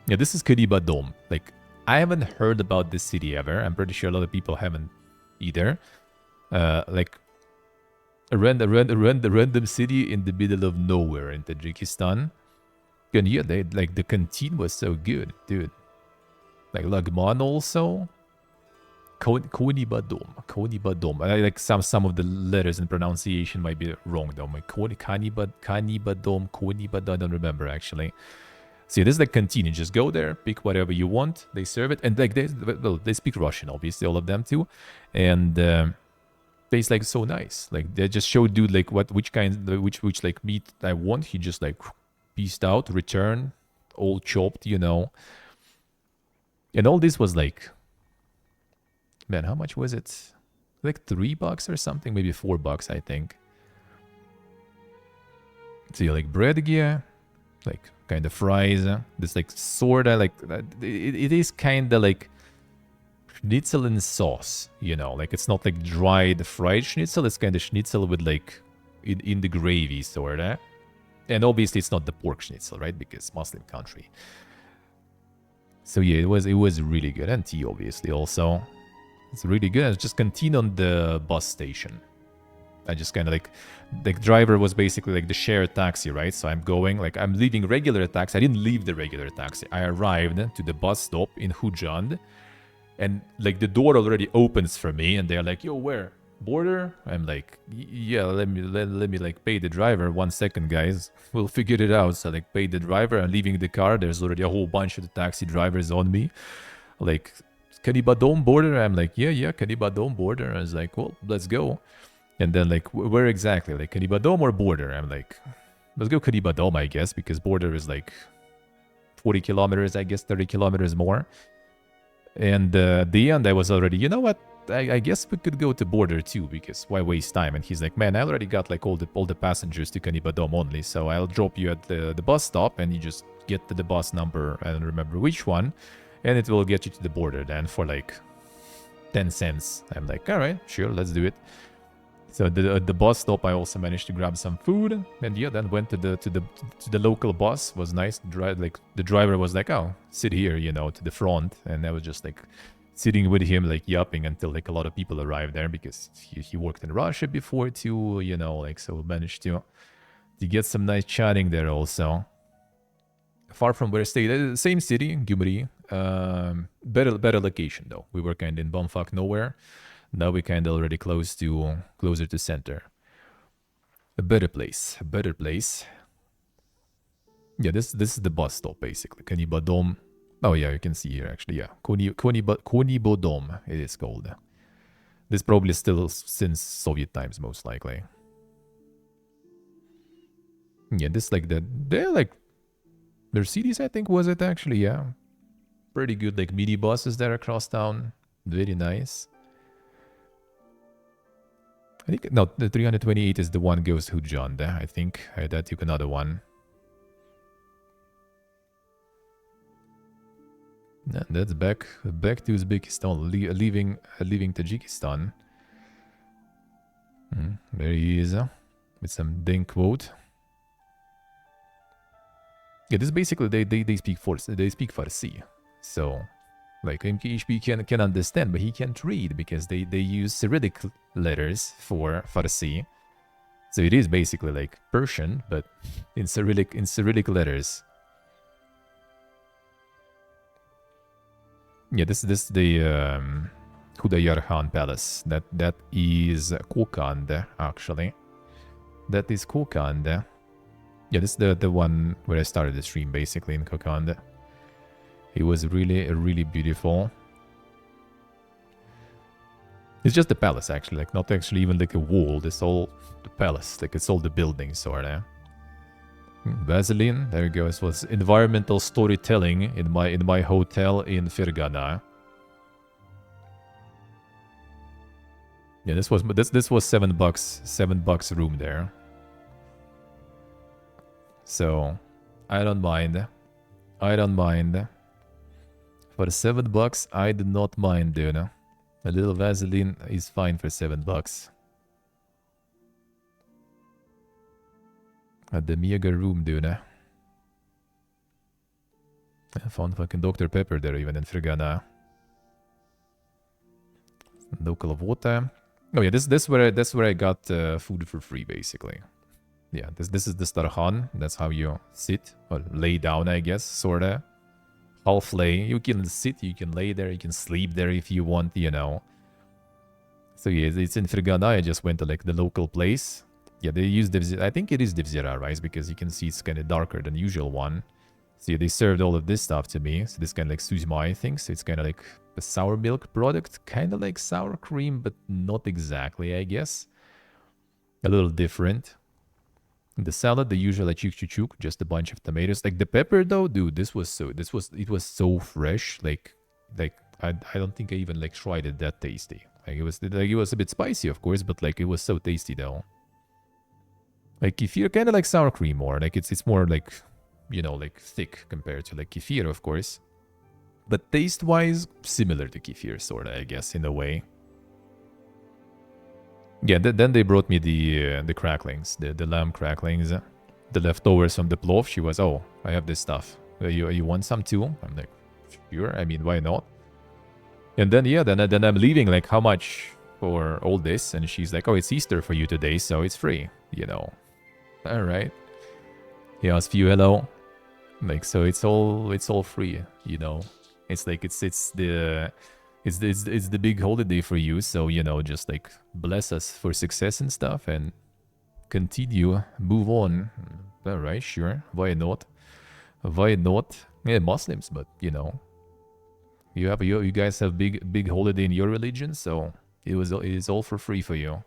Yeah, this is Karibadom. Like, I haven't heard about this city ever. I'm pretty sure a lot of people haven't either. Like a random city in the middle of nowhere in Tajikistan. And yeah, like the canteen was so good, dude. Like Lagman also. Konibadom. I like some of the letters and pronunciation might be wrong though. Like Kanibadom, Konibadom. I don't remember actually. See, this is the canteen. You just go there, pick whatever you want. They serve it, and like they speak Russian, obviously, all of them too, and tastes like so nice. Like they just show dude like which like meat I want. He just like pieced out, return, all chopped, you know. And all this was like, man, how much was it? Like $3 or something, maybe $4, I think. See, like bread gear, like kind of fries. This like sorta like it is kind of like schnitzel in sauce, you know, like it's not like dried fried schnitzel. It's kind of schnitzel with like in the gravy sorta. And obviously it's not the pork schnitzel, right? Because Muslim country. So yeah, it was really good, and tea obviously also. It's really good. It's just canteen on the bus station. I just kind of like, the driver was basically like the shared taxi, right? So I'm leaving regular taxi. I didn't leave the regular taxi. I arrived to the bus stop in Khujand, and like the door already opens for me, and they're like, yo, where? Border? I'm like, yeah, let me like pay the driver. 1 second, guys. We'll figure it out. So like pay the driver. I'm leaving the car. There's already a whole bunch of the taxi drivers on me. Like, Kanibadom border? I'm like, yeah, Kanibadom border. I was like, well, let's go. And then like, where exactly? Like Kanibadom or border? I'm like, let's go Kanibadom, I guess, because border is like 40 kilometers, I guess, 30 kilometers more. And at the end, I was already, you know what? I guess we could go to border too, because why waste time? And he's like, man, I already got like all the passengers to Kanibadom only, so I'll drop you at the bus stop, and you just get the bus number, I don't remember which one, and it will get you to the border then for like 10 cents. I'm like, all right, sure, let's do it. So at the bus stop, I also managed to grab some food, and yeah, then went to the local bus. Was nice. The driver was like, oh, sit here, you know, to the front, and I was just like sitting with him, like yapping until like a lot of people arrived there, because he worked in Russia before too, you know, like, so managed to get some nice chatting there also. Far from where I stayed, same city, Gyumri, better location though. We were kind of in bumfuck nowhere. Now we kind of already closer to center. A better place. Yeah, this is the bus stop basically. Kanibadom. Oh yeah, you can see here actually. Yeah, Konibodom it is called. This probably still since Soviet times most likely. Yeah, this like they're like Mercedes, I think, was it actually? Yeah, pretty good like mini buses there across town. Very nice. I think, no, the 328 is the one goes to Khujand. I think that took another one. And that's back to Uzbekistan, leaving Tajikistan. There he is, with some dang quote. Yeah, this is basically they speak Farsi, so like MKHP can understand, but he can't read because they use Cyrillic letters for Farsi. So it is basically like Persian, but in Cyrillic letters. Yeah, this the Hudayar Khan Palace. That is Kokand, actually. That is Kokand. Yeah, this is the one where I started the stream, basically, in Kokand. It was really beautiful. It's just the palace, actually, like not actually even like a wall. It's all the palace, like it's all the buildings, sorta. Vaseline, there you go. It was environmental storytelling in my hotel in Fergana. Yeah, this was $7, $7 room there. So I don't mind. I don't mind. For $7, I do not mind, dude. A little Vaseline is fine for $7. At the mega room, dude. I found fucking Dr. Pepper there, even in Fergana. Local water. Oh yeah, that's where I got food for free, basically. Yeah, this is the Starkhan. That's how you sit or lay down, I guess, sorta. Half lay. You can sit, you can lay there, you can sleep there if you want, you know. So yeah, it's in Fergana. I just went to like the local place. Yeah, they use I think it is Devzira rice because you can see it's kind of darker than the usual one. So yeah, they served all of this stuff to me. So this kind of like suzma, I think. So it's kind of like a sour milk product, kind of like sour cream, but not exactly, I guess. A little different. The salad, the usual like chuk, just a bunch of tomatoes. Like the pepper though, dude, it was so fresh. Like I don't think I even like tried it that tasty. Like it was a bit spicy, of course, but like it was so tasty though. Like kefir, kind of like sour cream more. Like it's more like, you know, like thick compared to like kefir, of course. But taste-wise, similar to kefir, sorta, I guess, in a way. Yeah, then they brought me the cracklings, the lamb cracklings, the leftovers from the plov. She was, oh, I have this stuff. You want some too? I'm like, sure. I mean, why not? And then yeah, then I'm leaving. Like, how much for all this? And she's like, oh, it's Easter for you today, so it's free. You know. All right. He asked you hello. Like, so it's all free. You know. It's like it's the big holiday for you, so you know, just like bless us for success and stuff, and continue, move on. All right, sure, why not? Why not? Yeah, Muslims, but you know, you guys have big holiday in your religion, so it is all for free for you.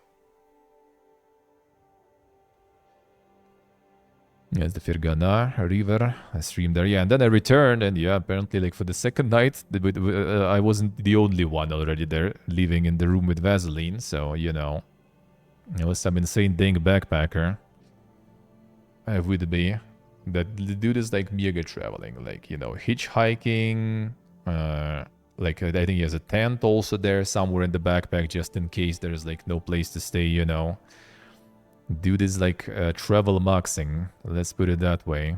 Yes, the Fergana River. I streamed there, yeah, and then I returned, and yeah, apparently, like for the second night, I wasn't the only one already there, living in the room with Vaseline. So you know, it was some insane dang backpacker. I would be. That the dude is like mega traveling, like you know, hitchhiking. Like I think he has a tent also there somewhere in the backpack, just in case there's like no place to stay, you know. Dude is like travel maxing, let's put it that way.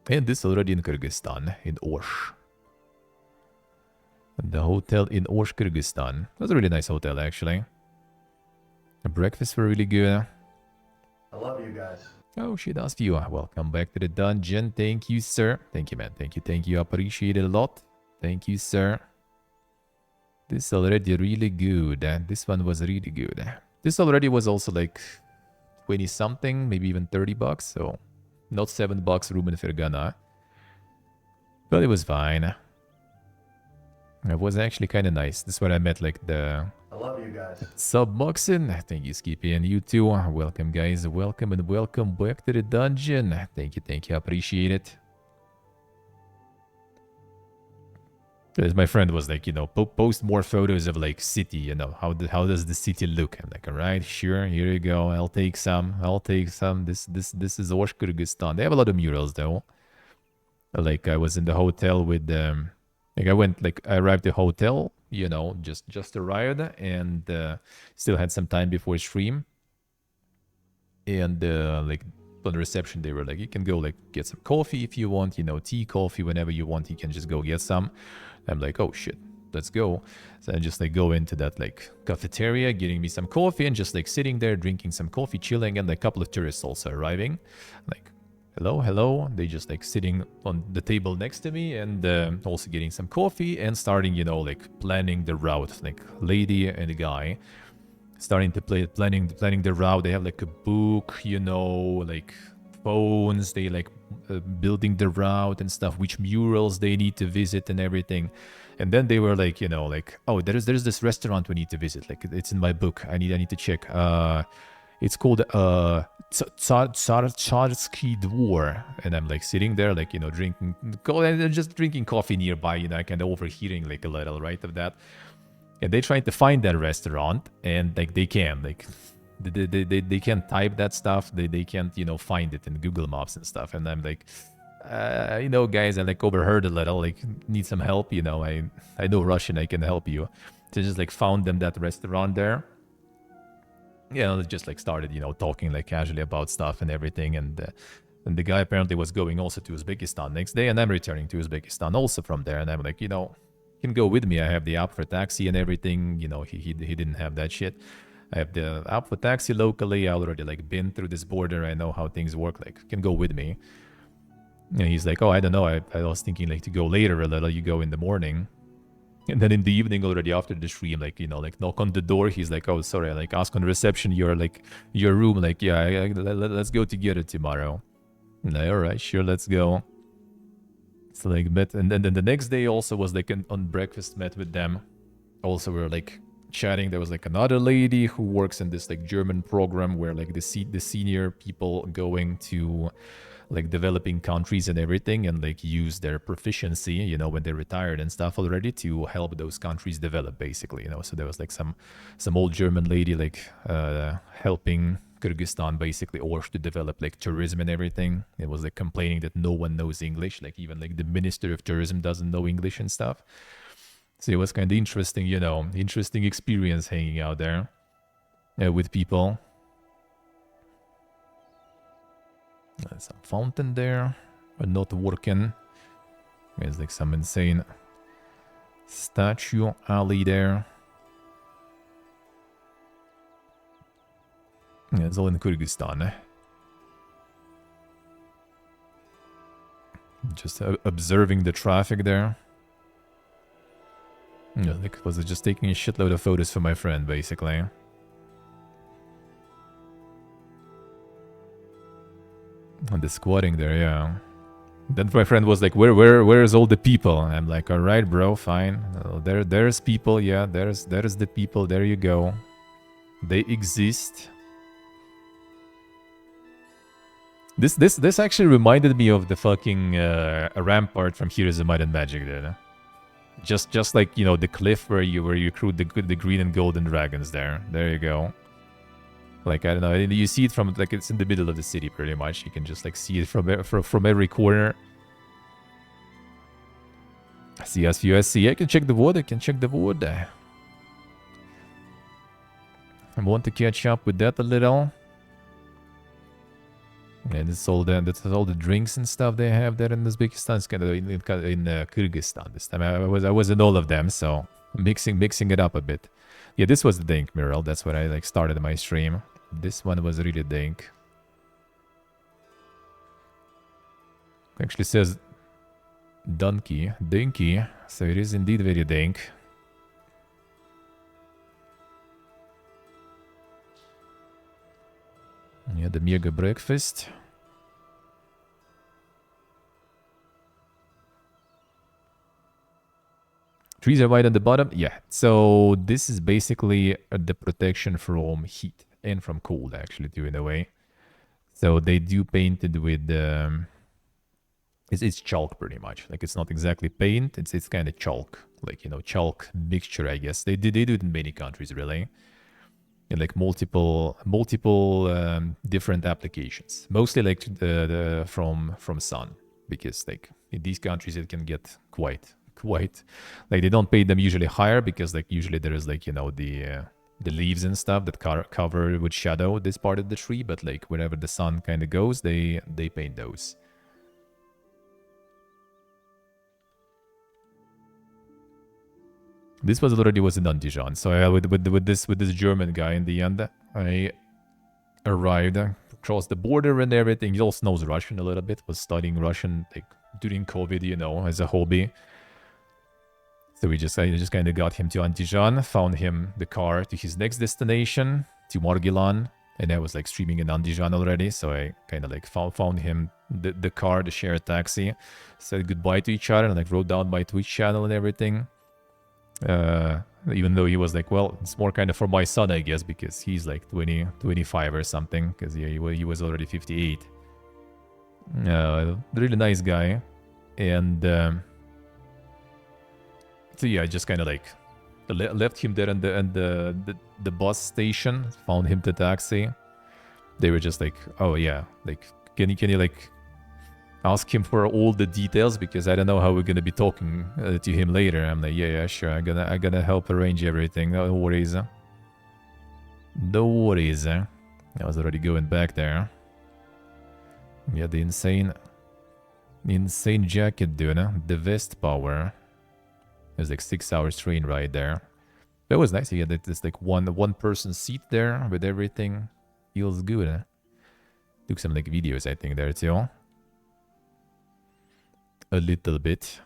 And this already in Kyrgyzstan, in Osh. The hotel in Osh, Kyrgyzstan. It was a really nice hotel, actually. The breakfasts were really good. I love you guys. Oh, shit, asked you. Welcome back to the dungeon. Thank you, sir. Thank you, man. Thank you. Appreciate it a lot. Thank you, sir. This already really good. This one was really good. This already was also like 20 something, maybe even $30. So not $7 room in Fergana. But it was fine. It was actually kind of nice. This is where I met like the... I love you guys. Submoxin. Thank you, Skippy, and you too. Welcome, guys. Welcome and welcome back to the dungeon. Thank you. Appreciate it. As my friend was like, you know, post more photos of like city, you know, how does the city look? I'm like, all right, sure, here you go. I'll take some. This is Osh, Kyrgyzstan. They have a lot of murals though. Like I was in the hotel with like I arrived at the hotel, you know, just arrived, and still had some time before stream. And like on the reception they were like, you can go like get some coffee if you want, you know, tea, coffee, whenever you want, you can just go get some. I'm like, oh shit, let's go. So I just like go into that like cafeteria, getting me some coffee and just like sitting there drinking some coffee, chilling, and like, a couple of tourists also arriving. Like, hello, hello. They just like sitting on the table next to me and also getting some coffee and starting, you know, like planning the route, like lady and a guy starting to planning the route. They have like a book, you know, like phones. They like building the route and stuff, which murals they need to visit and everything. And then they were like, you know, like, oh, there's this restaurant we need to visit. Like, it's in my book. I need to check. It's called Tsarsky Dvor. And I'm like sitting there, like, you know, just drinking coffee nearby, you know, kind of overhearing like a little, right, of that. And they trying to find that restaurant, and like they can't, like they can't type that stuff. They can't, you know, find it in Google Maps and stuff. And I'm like, you know, guys, I like overheard a little, like need some help, you know. I know Russian, I can help you. So just like found them that restaurant there. Yeah, just like started, you know, talking like casually about stuff and everything. And the guy apparently was going also to Uzbekistan next day, and I'm returning to Uzbekistan also from there. And I'm like, you know, can go with me. I have the app for taxi and everything. You know, he didn't have that shit. I have the app for taxi locally. I already like been through this border. I know how things work. Like, can go with me. And he's like, oh, I don't know. I was thinking like to go later a little. You go in the morning. And then in the evening already after the stream, like, you know, like knock on the door. He's like, oh, sorry. I like ask on the reception your room. Like, yeah, let's go together tomorrow. And like, all right, sure, let's go. So like met, and then the next day also was like on breakfast, met with them. Also we were like chatting. There was like another lady who works in this like German program where like the senior people going to like developing countries and everything, and like use their proficiency, you know, when they're retired and stuff already, to help those countries develop, basically, you know. So there was like some old German lady like helping Kyrgyzstan basically, or to develop like tourism and everything. It was like complaining that no one knows English, like even like the minister of tourism doesn't know English and stuff. So it was kind of interesting, you know, interesting experience hanging out there with people. There's a fountain there, but not working. There's like some insane statue alley there. Yeah, it's all in Kyrgyzstan. Just observing the traffic there. Yeah, like was just taking a shitload of photos for my friend, basically. And the squatting there, yeah. Then my friend was like, where's all the people? And I'm like, all right, bro, fine. There's people, yeah, there's the people, there you go. They exist. This actually reminded me of the fucking rampart from Heroes of Might and Magic, dude. Just like, you know, the cliff where you recruit the green and golden dragons there. There you go. Like, I don't know, you see it from, like, it's in the middle of the city pretty much. You can just like see it from every corner. See us, USC. I can check the VOD. I want to catch up with that a little. And that's all the drinks and stuff they have there in Uzbekistan. It's kind of in Kyrgyzstan this time. I was in all of them, so mixing it up a bit. Yeah, this was the Dink mural. That's what I like started my stream. This one was really Dink. Actually says Dinky, so it is indeed very Dink. Yeah, the mega breakfast. Trees are white on the bottom. Yeah, so this is basically the protection from heat and from cold, actually, too, in a way. So they do paint it with it's chalk pretty much. Like, it's not exactly paint. It's kind of chalk, like, you know, chalk mixture, I guess. They do it in many countries, really. And like multiple different applications, mostly like from sun, because like in these countries it can get quite like, they don't pay them usually higher, because like usually there is like, you know, the leaves and stuff that cover with shadow this part of the tree, but like wherever the sun kind of goes, they paint those. This was already was in Andijan. So with this German guy in the end, I arrived across the border and everything. He also knows Russian a little bit. Was studying Russian like during COVID, you know, as a hobby. So I just kind of got him to Andijan, found him the car to his next destination, to Margilan, and I was like streaming in Andijan already, so I kind of like found him the car, the shared taxi, said goodbye to each other, and like wrote down my Twitch channel and everything. Even though he was like, well, it's more kind of for my son, I guess, because he's like 25 or something, because yeah, he was already 58. Really nice guy, and so yeah, I just kind of like left him there in the bus station, found him the taxi. They were just like, oh yeah, like can you like ask him for all the details, because I don't know how we're gonna be talking to him later. I'm like, yeah, sure, I'm gonna help arrange everything. No worries. No worries. I was already going back there. Yeah, the insane jacket, dude. The vest power. It was like 6 hours train ride there. That was nice. Yeah, there's like one person seat there with everything. Feels good. Took some like videos, I think, there too. A little bit.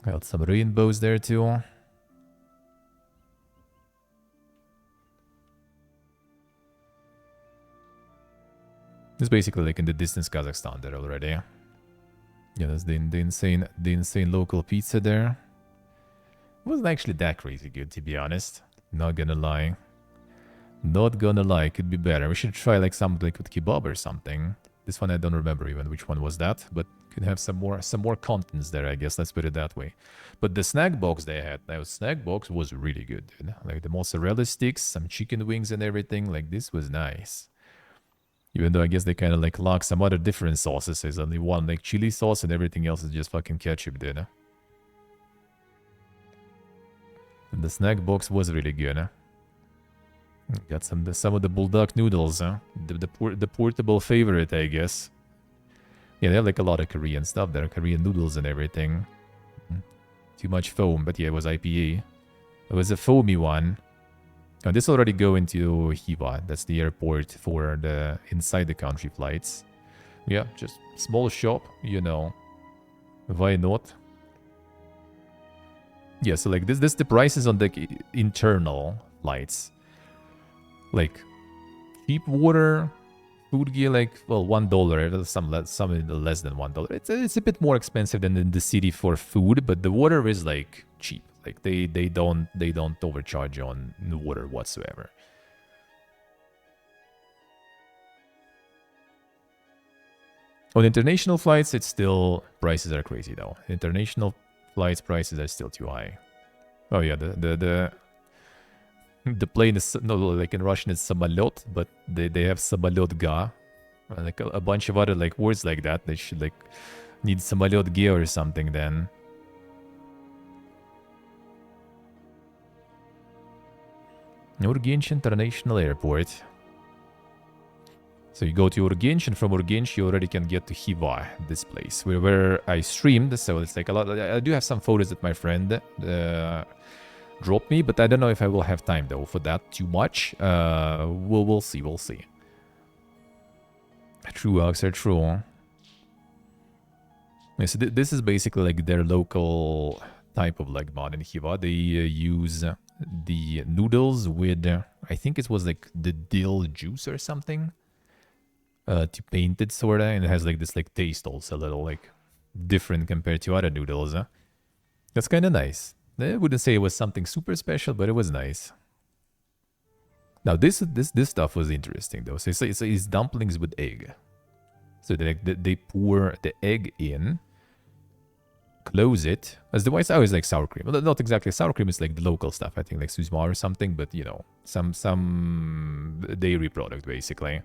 Got some rainbows there too. It's basically like in the distance Kazakhstan there already. Yeah, that's the insane local pizza there. It wasn't actually that crazy good, to be honest. Not gonna lie. Not gonna lie, could be better. We should try like something like with kebab or something. This one I don't remember even which one was that, but could have some more contents there, I guess. Let's put it that way. But the snack box they had, that snack box was really good, dude. Like the mozzarella sticks, some chicken wings and everything. Like this was nice. Even though I guess they kind of like lock some other different sauces. There's only one like chili sauce and everything else is just fucking ketchup, dude. And the snack box was really good. Got some of the bulldog noodles, the portable favorite, I guess. Yeah, they have like a lot of Korean stuff there, Korean noodles and everything. Too much foam, but yeah, it was IPA. It was a foamy one. Now, this already go into Hiva. That's the airport for the inside the country flights. Yeah, just small shop, you know. Why not? Yeah, so like this the prices on the internal flights. Like cheap water, food gear, like well $1. Some less than $1. It's a bit more expensive than in the city for food, but the water is like cheap. Like they don't overcharge you on the water whatsoever. On international flights, it's still prices are crazy though. International flights prices are still too high. Oh yeah, the plane is no, like in Russian it's samolет, but they have samolет ga, like a bunch of other like words like that. They should like need samolет gear or something then. Urgench International Airport. So you go to Urgench, and from Urgench you already can get to Hiva, this place, where I streamed. So it's like a lot. I do have some photos that my friend dropped me, but I don't know if I will have time though for that too much. We'll see. True, Ox are true. Yeah, so this is basically like their local type of like mod in Hiva. They use the noodles with, I think it was like the dill juice or something, to paint it sorta, and it has like this like taste also a little like different compared to other noodles. That's kind of nice. I wouldn't say it was something super special, but it was nice. Now this stuff was interesting though. So it's dumplings with egg. So they pour the egg in, close it. As the white I always like sour cream. Well, not exactly sour cream. It's like the local stuff. I think like Suzma or something. But you know, some dairy product basically.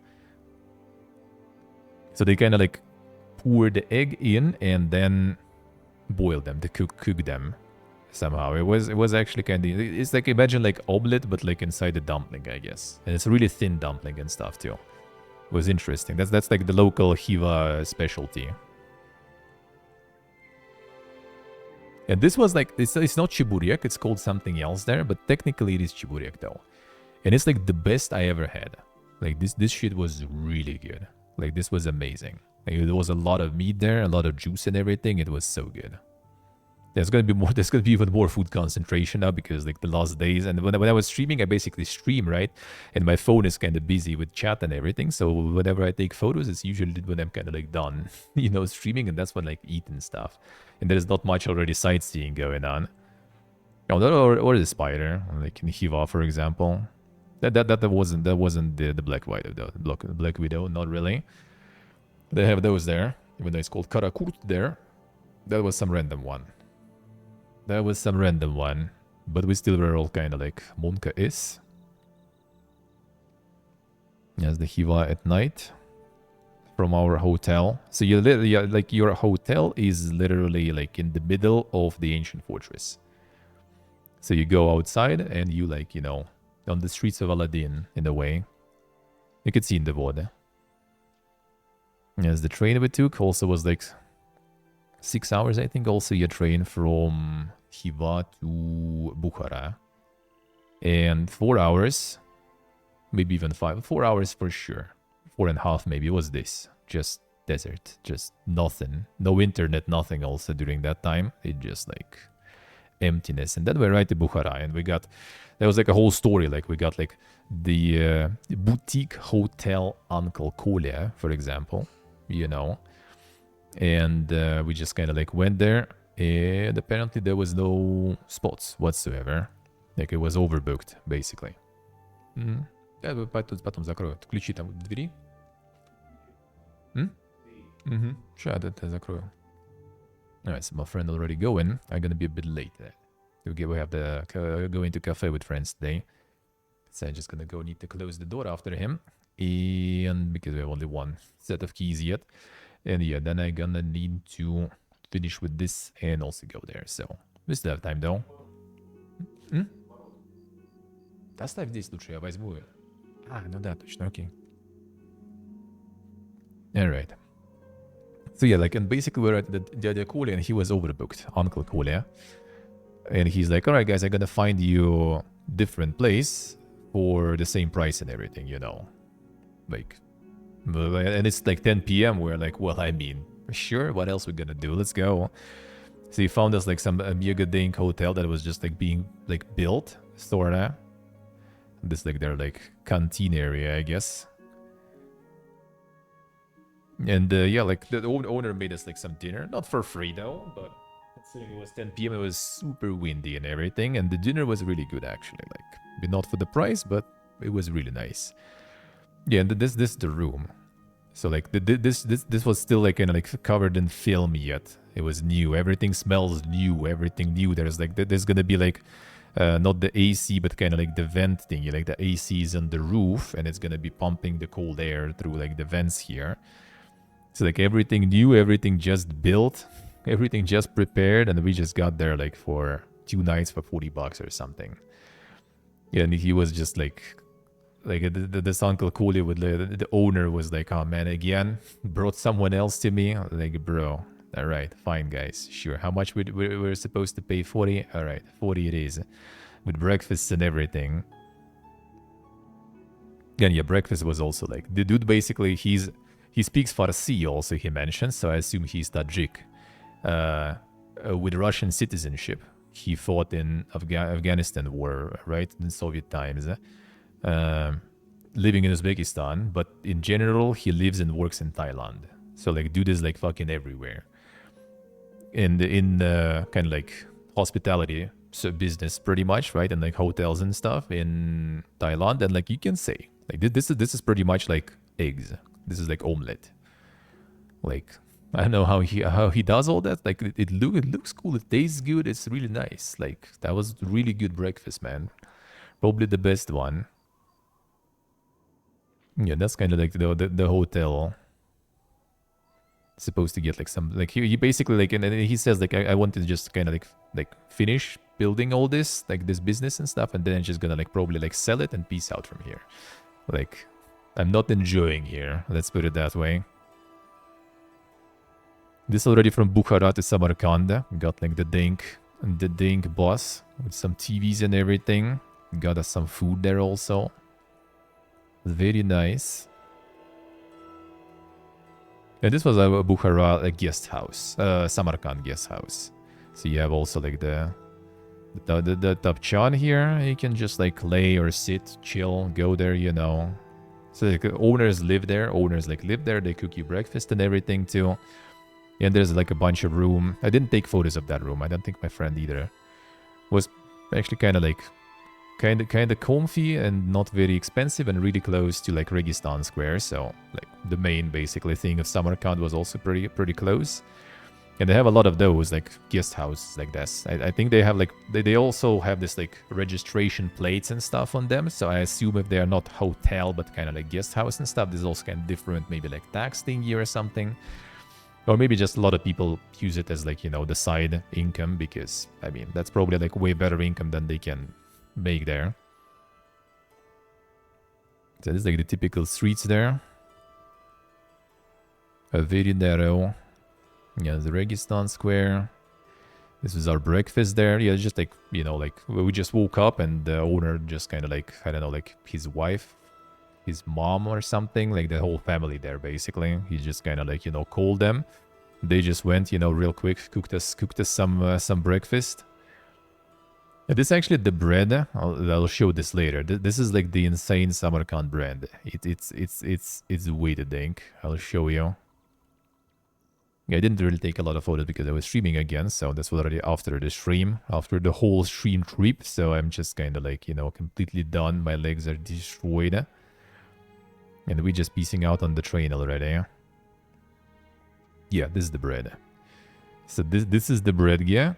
So they kind of like pour the egg in and then boil them. They cook them somehow. It was actually kind of, it's like imagine like omelet but like inside the dumpling, I guess. And it's a really thin dumpling and stuff too. It was interesting. That's like the local Hiva specialty. And this was like, it's not Chiburiek, it's called something else there, but technically it is Chiburiek though. And it's like the best I ever had. Like this shit was really good. Like this was amazing. Like, there was a lot of meat there, a lot of juice and everything. It was so good. There's gonna be even more food concentration now because like the last days, and when I was streaming, I basically stream, right? And my phone is kind of busy with chat and everything. So whenever I take photos, it's usually when I'm kind of like done, you know, streaming, and that's when like eating stuff. And there's not much already sightseeing going on. Oh, or the spider, like in Hiva, for example. That wasn't the Black Widow though. Black Widow, not really. They have those there, even though it's called Karakurt there. That was some random one. That was some random one, but we still were all kind of like Monka is. As the Hiva at night from our hotel. So you literally, like your hotel is literally like in the middle of the ancient fortress. So you go outside and you like, you know, on the streets of Aladdin in a way. You could see in the VOD. As the train we took also was like 6 hours, I think. Also a train from Hiva to Bukhara. And 4 hours, maybe even 5. 4 hours for sure. 4.5 maybe was this. Just desert. Just nothing. No internet, nothing also during that time. It just like emptiness. And then we're right to Bukhara. And we got, there was like a whole story. Like we got like the boutique hotel Uncle Kolya, for example. You know. And we just kind of like went there. And apparently there was no spots whatsoever. Like it was overbooked, basically. Я потом закрою. Ключи там в двери? Sure, I закрою. Alright, so my friend already going. I'm gonna be a bit late. We have to go into cafe with friends today. So I'm just gonna go need to close the door after him. And because we have only one set of keys yet. And yeah, then I'm gonna need to finish with this and also go there. So we still have time though. Оставь здесь лучше, я возьму. Ну да, точно, окей. Alright. So yeah, like, and basically we're at the Kolya and he was overbooked, Uncle Kolya. And he's like, alright guys, I'm gonna find you different place for the same price and everything, you know. Like, and it's like 10 p.m. We're like, well, I mean, sure, what else we gonna do? Let's go. So he found us like some mega dank hotel that was just like being like built, sorta. This like their like canteen area, I guess. And yeah, like the owner made us like some dinner, not for free though, but considering it was 10 p.m. it was super windy and everything, and the dinner was really good actually. Like, not for the price, but it was really nice. Yeah, and this is the room. So like this was still like kind of like covered in film yet. It was new. Everything smells new. Everything new. There's like there's gonna be like not the AC, but kind of like the vent thing. Like the AC is on the roof, and it's gonna be pumping the cold air through like the vents here. So like everything new, everything just built, everything just prepared, and we just got there like for 2 nights for $40 or something. Yeah, and he was just like this Uncle Kolya with the owner was like, oh man, again, brought someone else to me. Like, bro, all right, fine guys, sure. How much we're supposed to pay? 40? All right, 40 it is, with breakfast and everything. And yeah, breakfast was also like, the dude basically, he speaks Farsi also, he mentioned, so I assume he's Tajik, with Russian citizenship. He fought in Afghanistan war, right, in Soviet times. Living in Uzbekistan, but in general he lives and works in Thailand. So like dude is like fucking everywhere. And in kind of like hospitality, so business pretty much, right, and like hotels and stuff in Thailand. And like you can say like this is pretty much like eggs. This is like omelette. Like I don't know how he does all that. Like it looks cool. It tastes good. It's really nice. Like that was really good breakfast, man. Probably the best one. Yeah, that's kind of like the hotel. Supposed to get like some like he basically like, and he says like I want to just kind of like finish building all this like this business and stuff, and then I'm just gonna like probably like sell it and peace out from here. Like I'm not enjoying here. Let's put it that way. This already from Bukhara to Samarkand. Got like the Dink bus with some TVs and everything. Got us some food there also. Very nice. And this was a Bukhara guest house, Samarkand guest house. So you have also like the tapchan here. You can just like lay or sit, chill, go there, you know. So like, owners live there. Owners like live there. They cook you breakfast and everything too. And there's like a bunch of room. I didn't take photos of that room. I don't think my friend either. Was actually kind of like kind of comfy and not very expensive and really close to like Registan Square. So like the main basically thing of Samarkand was also pretty close. And they have a lot of those like guest houses like this. I think they have like they also have this like registration plates and stuff on them. So I assume if they are not hotel but kind of like guest house and stuff, this is also kind of different, maybe like tax thingy or something. Or maybe just a lot of people use it as like, you know, the side income, because I mean that's probably like way better income than they can make there. So this is like the typical streets there. A very narrow. Yeah, the Registan Square. This was our breakfast there. Yeah, it's just like, you know, like we just woke up and the owner just kind of like, I don't know, like his wife, his mom or something, like the whole family there basically. He just kind of like, you know, called them. They just went, you know, real quick, cooked us some breakfast. This is actually the bread. I'll show this later. This is like the insane Samarkand bread. It's weighted ink. I'll show you. Yeah, I didn't really take a lot of photos because I was streaming again, so that's already after the stream, after the whole stream trip. So I'm just kind of like, you know, completely done. My legs are destroyed. And we're just piecing out on the train already. Yeah, this is the bread. So this is the bread, yeah?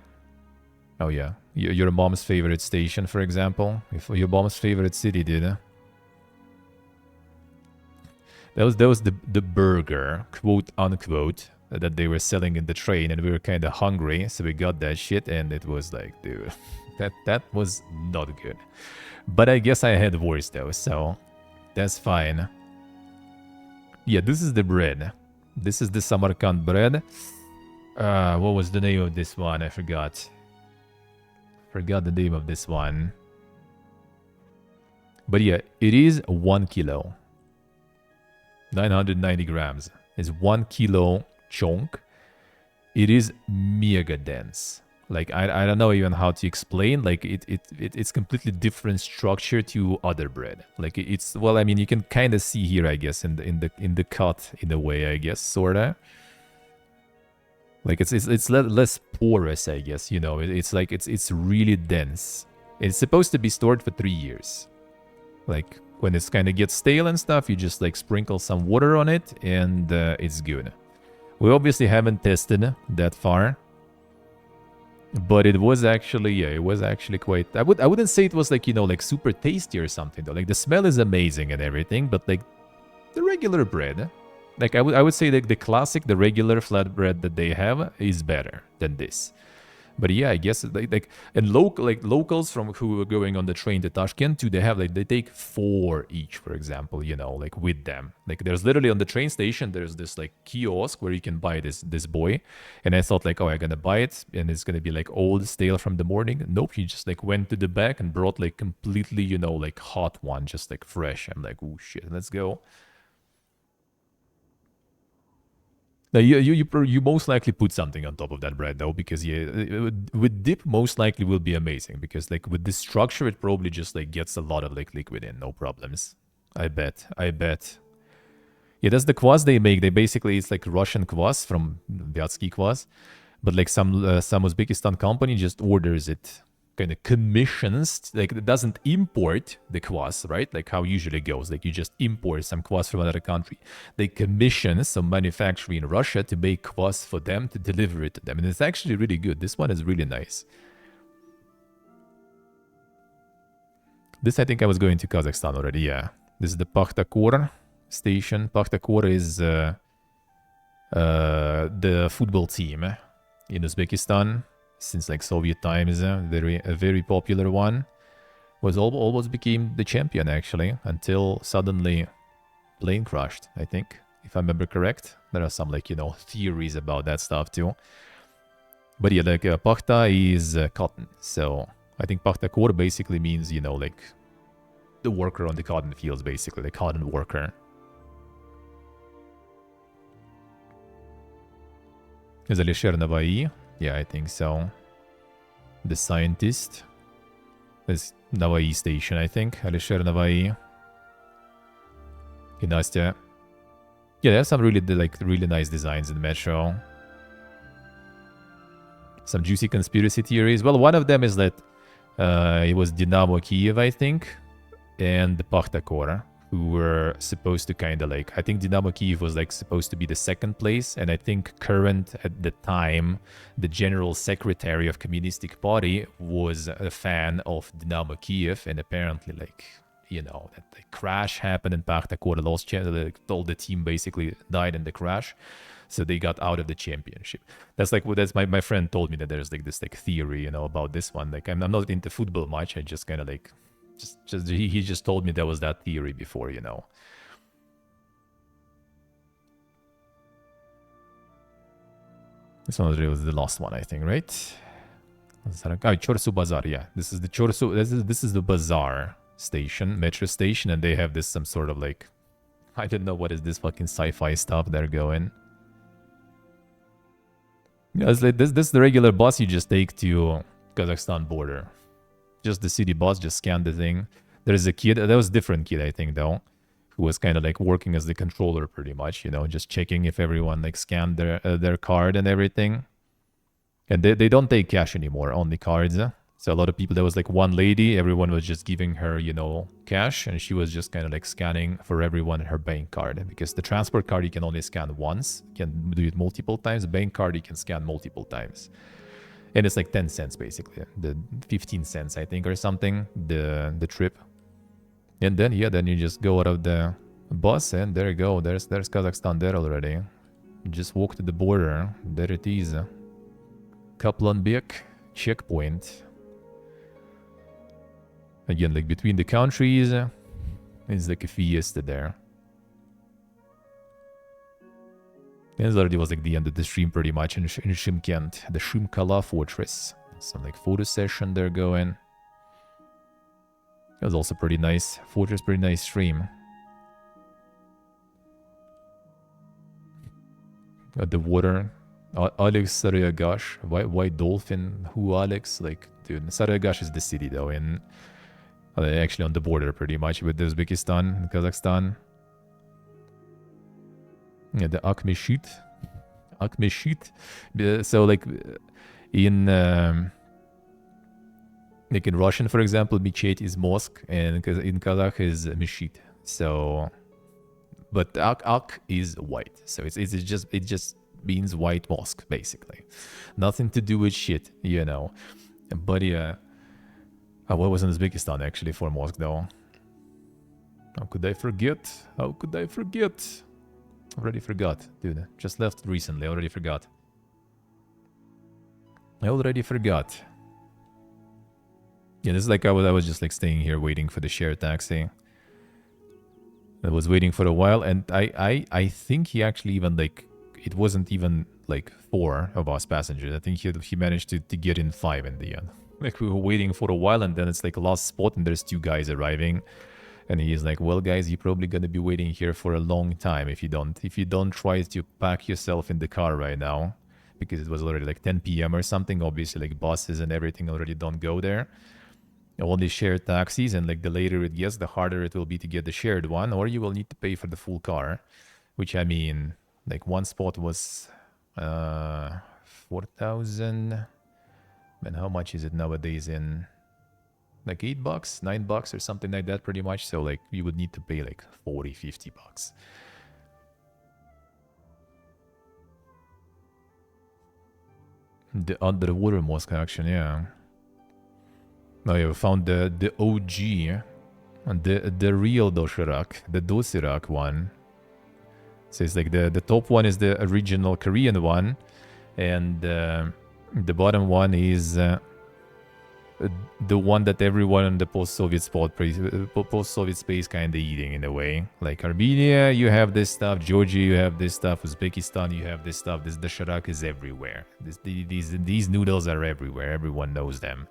Oh yeah, your mom's favorite station, for example. If your mom's favorite city did. That was the burger, quote unquote, that they were selling in the train, and we were kind of hungry, so we got that shit, and it was like, dude, that was not good. But I guess I had worse though, so that's fine. Yeah, this is the bread. This is the Samarkand bread. What was the name of this one? I forgot. Forgot the name of this one. But yeah, it is 1 kilo. 990 grams. It's 1 kilo chunk. It is mega dense. Like I don't know even how to explain. Like it's completely different structure to other bread. Like it's, well, I mean, you can kind of see here, I guess, in the cut in a way, I guess, sorta. Like it's less porous, I guess, you know. It's like it's really dense. It's supposed to be stored for 3 years. Like when it's kind of gets stale and stuff, you just like sprinkle some water on it and it's good. We obviously haven't tested that far, but it was actually, yeah, it was actually quite, I wouldn't say it was like, you know, like super tasty or something though. Like the smell is amazing and everything, but like the regular bread, like I would say like the classic, the regular flatbread that they have is better than this. But yeah, I guess like and locals from who were going on the train to Tashkent too, they have like, they take 4 each, for example, you know, like with them. Like there's literally on the train station, there's this like kiosk where you can buy this boy. And I thought like, oh, I'm gonna buy it and it's gonna be like old, stale from the morning. Nope, he just like went to the back and brought like completely, you know, like hot one, just like fresh. I'm like, oh shit, let's go. Now, you most likely put something on top of that bread, though, because yeah, with dip, most likely will be amazing. Because like with this structure, it probably just like gets a lot of like liquid in, no problems. I bet. Yeah, that's the kvass they make. They basically, it's like Russian kvass from Vyatsky kvass, but like some Uzbekistan company just orders it, kind of commissions, like it doesn't import the kvass, right? Like how usually goes, like you just import some kvass from another country. They commission some manufacturer in Russia to make kvass for them, to deliver it to them. And it's actually really good. This one is really nice. This, I think I was going to Kazakhstan already, yeah. This is the Pakhtakor station. Pakhtakor is the football team in Uzbekistan. Since like Soviet times, a very popular one. Was almost became the champion actually, until suddenly plane crashed, I think, if I remember correct. There are some, like, you know, theories about that stuff too. But yeah, like, Pakhta is cotton. So I think Pakhta Kor basically means, you know, like, the worker on the cotton fields, basically, the cotton worker. Is Alisher Navai? Yeah, I think so. The scientist is Navai station, I think. Alisher Navai. Nastya. Yeah, there's some really, like, really nice designs in the metro. Some juicy conspiracy theories. Well, one of them is that it was Dynamo Kiev, I think, and the Pakhtakor, who were supposed to kind of like, I think Dynamo Kiev was like supposed to be the second place, and I think current at the time, the general secretary of Communistic Party was a fan of Dynamo Kiev, and apparently, like, you know, that the crash happened in Pakhtakor, lost, like, all the team basically died in the crash. So they got out of the championship. That's like, that's my friend told me that there's like this like theory, you know, about this one. Like, I'm not into football much. I just kind of like, he just told me there was that theory before, you know. This one was the last one, I think, right? Chorsu Bazaar, yeah. This is the Chorsu, this is the Bazaar station, metro station, and they have this some sort of like, I don't know what is this fucking sci-fi stuff they're going. Yeah, it's like this is the regular bus you just take to Kazakhstan border. Just the city bus, just scan the thing. There's a kid, that was a different kid, I think, though, who was kind of like working as the controller pretty much, you know, just checking if everyone like scanned their card and everything. And they don't take cash anymore, only cards. So a lot of people, there was like one lady, everyone was just giving her, you know, cash, and she was just kind of like scanning for everyone her bank card, because the transport card you can only scan once, you can do it multiple times, bank card you can scan multiple times. And it's like 10 cents basically, the 15 cents I think or something, the trip. And then, yeah, then you just go out of the bus and there you go, there's Kazakhstan there already. Just walk to the border, there it is. Kaplanbek checkpoint. Again, like between the countries, it's like a fiesta there. And it already was like the end of the stream pretty much in Shymkent, the Shymkala fortress. Some like photo session there going. It was also pretty nice. Fortress, pretty nice stream. At the water. Alex Sarayagash. White Dolphin. Who Alex? Like, dude, Sarayagash is the city though, in actually on the border pretty much with Uzbekistan and Kazakhstan. Yeah, the Akmeshit. So like in like in Russian, for example, Mechet is mosque, and in Kazakh is Meshit. So, but Ak is white, so it just means white mosque basically, nothing to do with shit, you know. But yeah. What was in Uzbekistan actually for mosque though? How could I forget? Already forgot, dude. Just left recently, already forgot. Yeah, this is like I was just like staying here waiting for the shared taxi. I was waiting for a while, and I think he actually even like, it wasn't even like 4 of us passengers. I think he managed to get in 5 in the end. Like, we were waiting for a while, and then it's like a last spot, and there's 2 guys arriving. And he's like, well, guys, you're probably going to be waiting here for a long time if you don't try to pack yourself in the car right now. Because it was already like 10 p.m. or something. Obviously, like, buses and everything already don't go there. Only shared taxis, and like the later it gets, the harder it will be to get the shared one. Or you will need to pay for the full car. Which, I mean, like, one spot was 4,000... And how much is it nowadays in like $8, $9 or something like that pretty much. So like you would need to pay like 40, 50 bucks. The underwater mosque action, yeah. Now you found the OG and the real Doshirak, the Dosirak one. So it's like the top one is the original Korean one, and the bottom one is the one that everyone in the post-Soviet post-Soviet space kind of eating in a way. Like Armenia, you have this stuff. Georgia, you have this stuff. Uzbekistan, you have this stuff. The sharak is everywhere. These noodles are everywhere. Everyone knows them.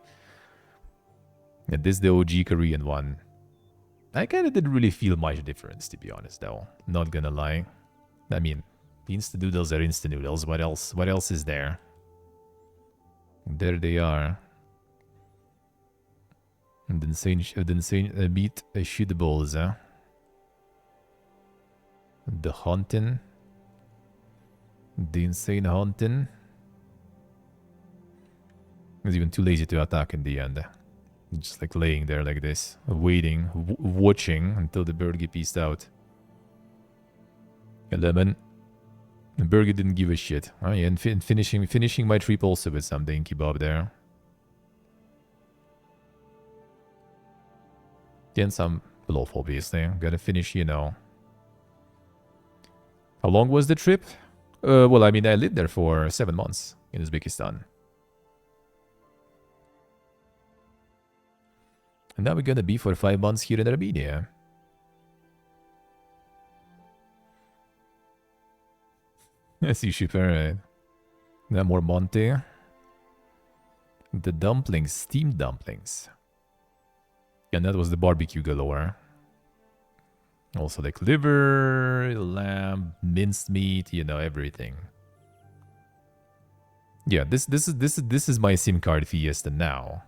And this is the OG Korean one. I kind of didn't really feel much difference, to be honest, though. Not gonna lie. I mean, instant noodles are instant noodles. What else? What else is there? There they are. The insane meat shit balls, huh? The hunting. The insane hunting. I was even too lazy to attack in the end. Just like laying there like this, waiting, watching until the bird get pieced out. 11. The burger didn't give a shit. Oh yeah, and finishing my trip also with some dainty kebab there. Then some loaf, obviously. Gotta finish, you know. How long was the trip? Well, I mean, I lived there for 7 months in Uzbekistan. And now we're gonna be for 5 months here in Armenia. I see super, right? Now more Monte. The dumplings, steamed dumplings. And that was the barbecue galore. Also like liver, lamb, minced meat, you know, everything. Yeah, this is my SIM card fiesta now.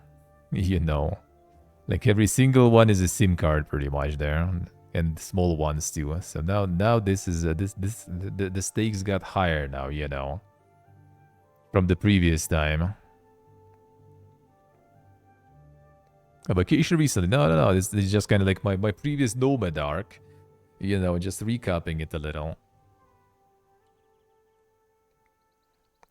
You know. Like every single one is a SIM card pretty much there. And small ones too. So now this is the stakes got higher now, you know. From the previous time. A vacation recently. No. This is just kind of like my previous Nomad Arc. You know, just recapping it a little.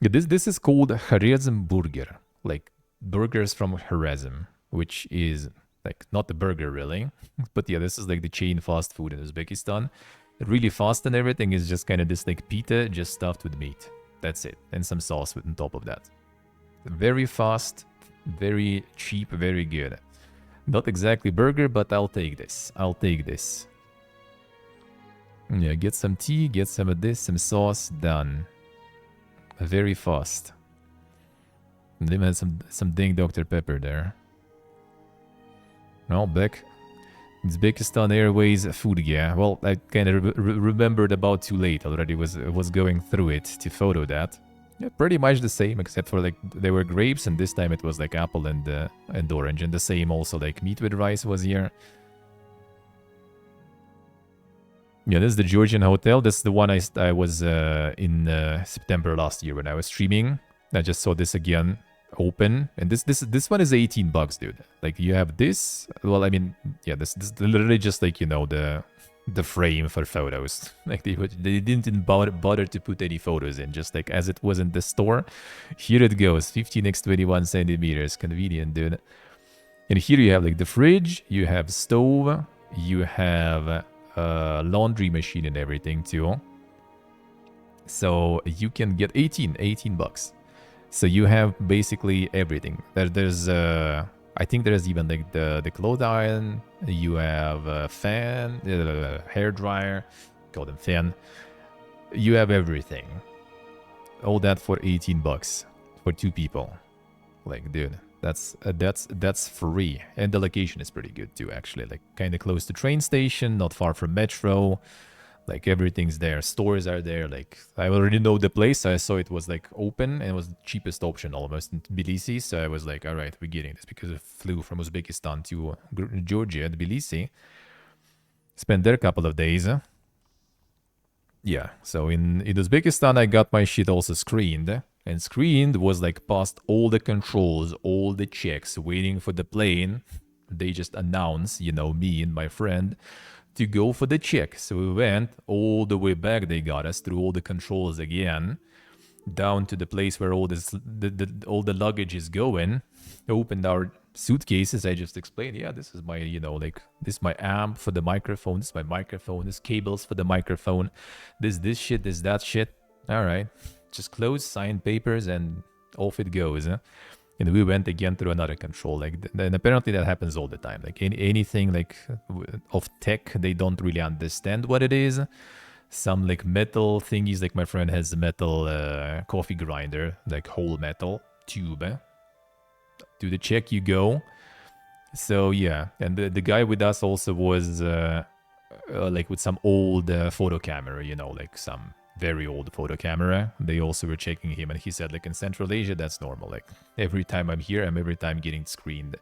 Yeah, this is called Kharezm Burger. Like burgers from Kharezm. Which is like not a burger really. But yeah, this is like the chain fast food in Uzbekistan. Really fast and everything is just kind of this like pita just stuffed with meat. That's it. And some sauce on top of that. Very fast, very cheap, very good. Not exactly burger, but I'll take this. I'll take this. Yeah, get some tea, get some of this, some sauce, done. Very fast. And then had some dang Dr. Pepper there. Well, back. Uzbekistan Airways food, yeah. Well, I kind of remembered about too late already. Was going through it to photo that. Yeah, pretty much the same, except for like there were grapes, and this time it was like apple and orange, and the same also like meat with rice was here. Yeah, this is the Georgian hotel. This is the one I was in September last year when I was streaming. I just saw this again open, and this one is $18, dude. Like you have this. Well, I mean, yeah, this literally just like, you know, the frame for photos. Like they didn't bother to put any photos in, just like as it was in the store. Here it goes, 15x21 centimeters, convenient, dude. And here you have like the fridge, you have stove, you have laundry machine and everything too. So you can get 18 bucks. So you have basically everything. There's I think there's even like the clothes iron. You have a fan, hair dryer, call them fan. You have everything. All that for 18 bucks for 2 people. Like, dude, that's free, and the location is pretty good too. Actually, like kind of close to train station, not far from metro. Like everything's there. Stores are there. Like I already know the place. I saw it was like open and it was the cheapest option almost in Tbilisi. So I was like, all right, we're getting this, because I flew from Uzbekistan to Georgia, Tbilisi. Spent there a couple of days. Yeah. So in Uzbekistan, I got my shit also screened. And screened was like past all the controls, all the checks, waiting for the plane. They just announced, you know, me and my friend to go for the check. So we went all the way back. They got us through all the controls again, down to the place where all this all the luggage is going. Opened our suitcases. I just explained, yeah, this is my, you know, like this is my amp for the microphone. This is my microphone. This cables for the microphone. This shit. This that shit. All right, just close, sign papers, and off it goes. Huh? And we went again through another control. Like, and apparently that happens all the time. Like anything like of tech, they don't really understand what it is. Some like metal thingies, like my friend has a metal coffee grinder, like whole metal tube. To the check you go. So yeah, and the guy with us also was like with some old photo camera, you know, like some very old photo camera. They also were checking him, and he said like in Central Asia that's normal. Like every time I'm here, I'm every time getting screened.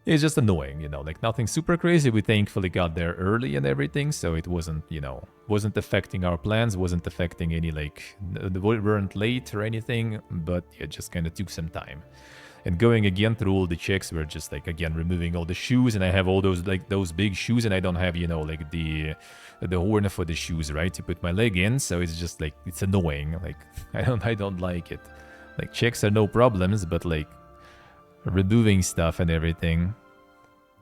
It's just annoying, you know, like nothing super crazy. We thankfully got there early and everything, so it wasn't, you know, wasn't affecting our plans, wasn't affecting any like, we weren't late or anything, but it just kind of took some time. And going again through all the checks, we're just like, again, removing all the shoes, and I have all those, like, those big shoes, and I don't have, you know, like, the horn for the shoes, right, to put my leg in, so it's just, like, it's annoying, like, I don't like it. Like, checks are no problems, but, like, removing stuff and everything.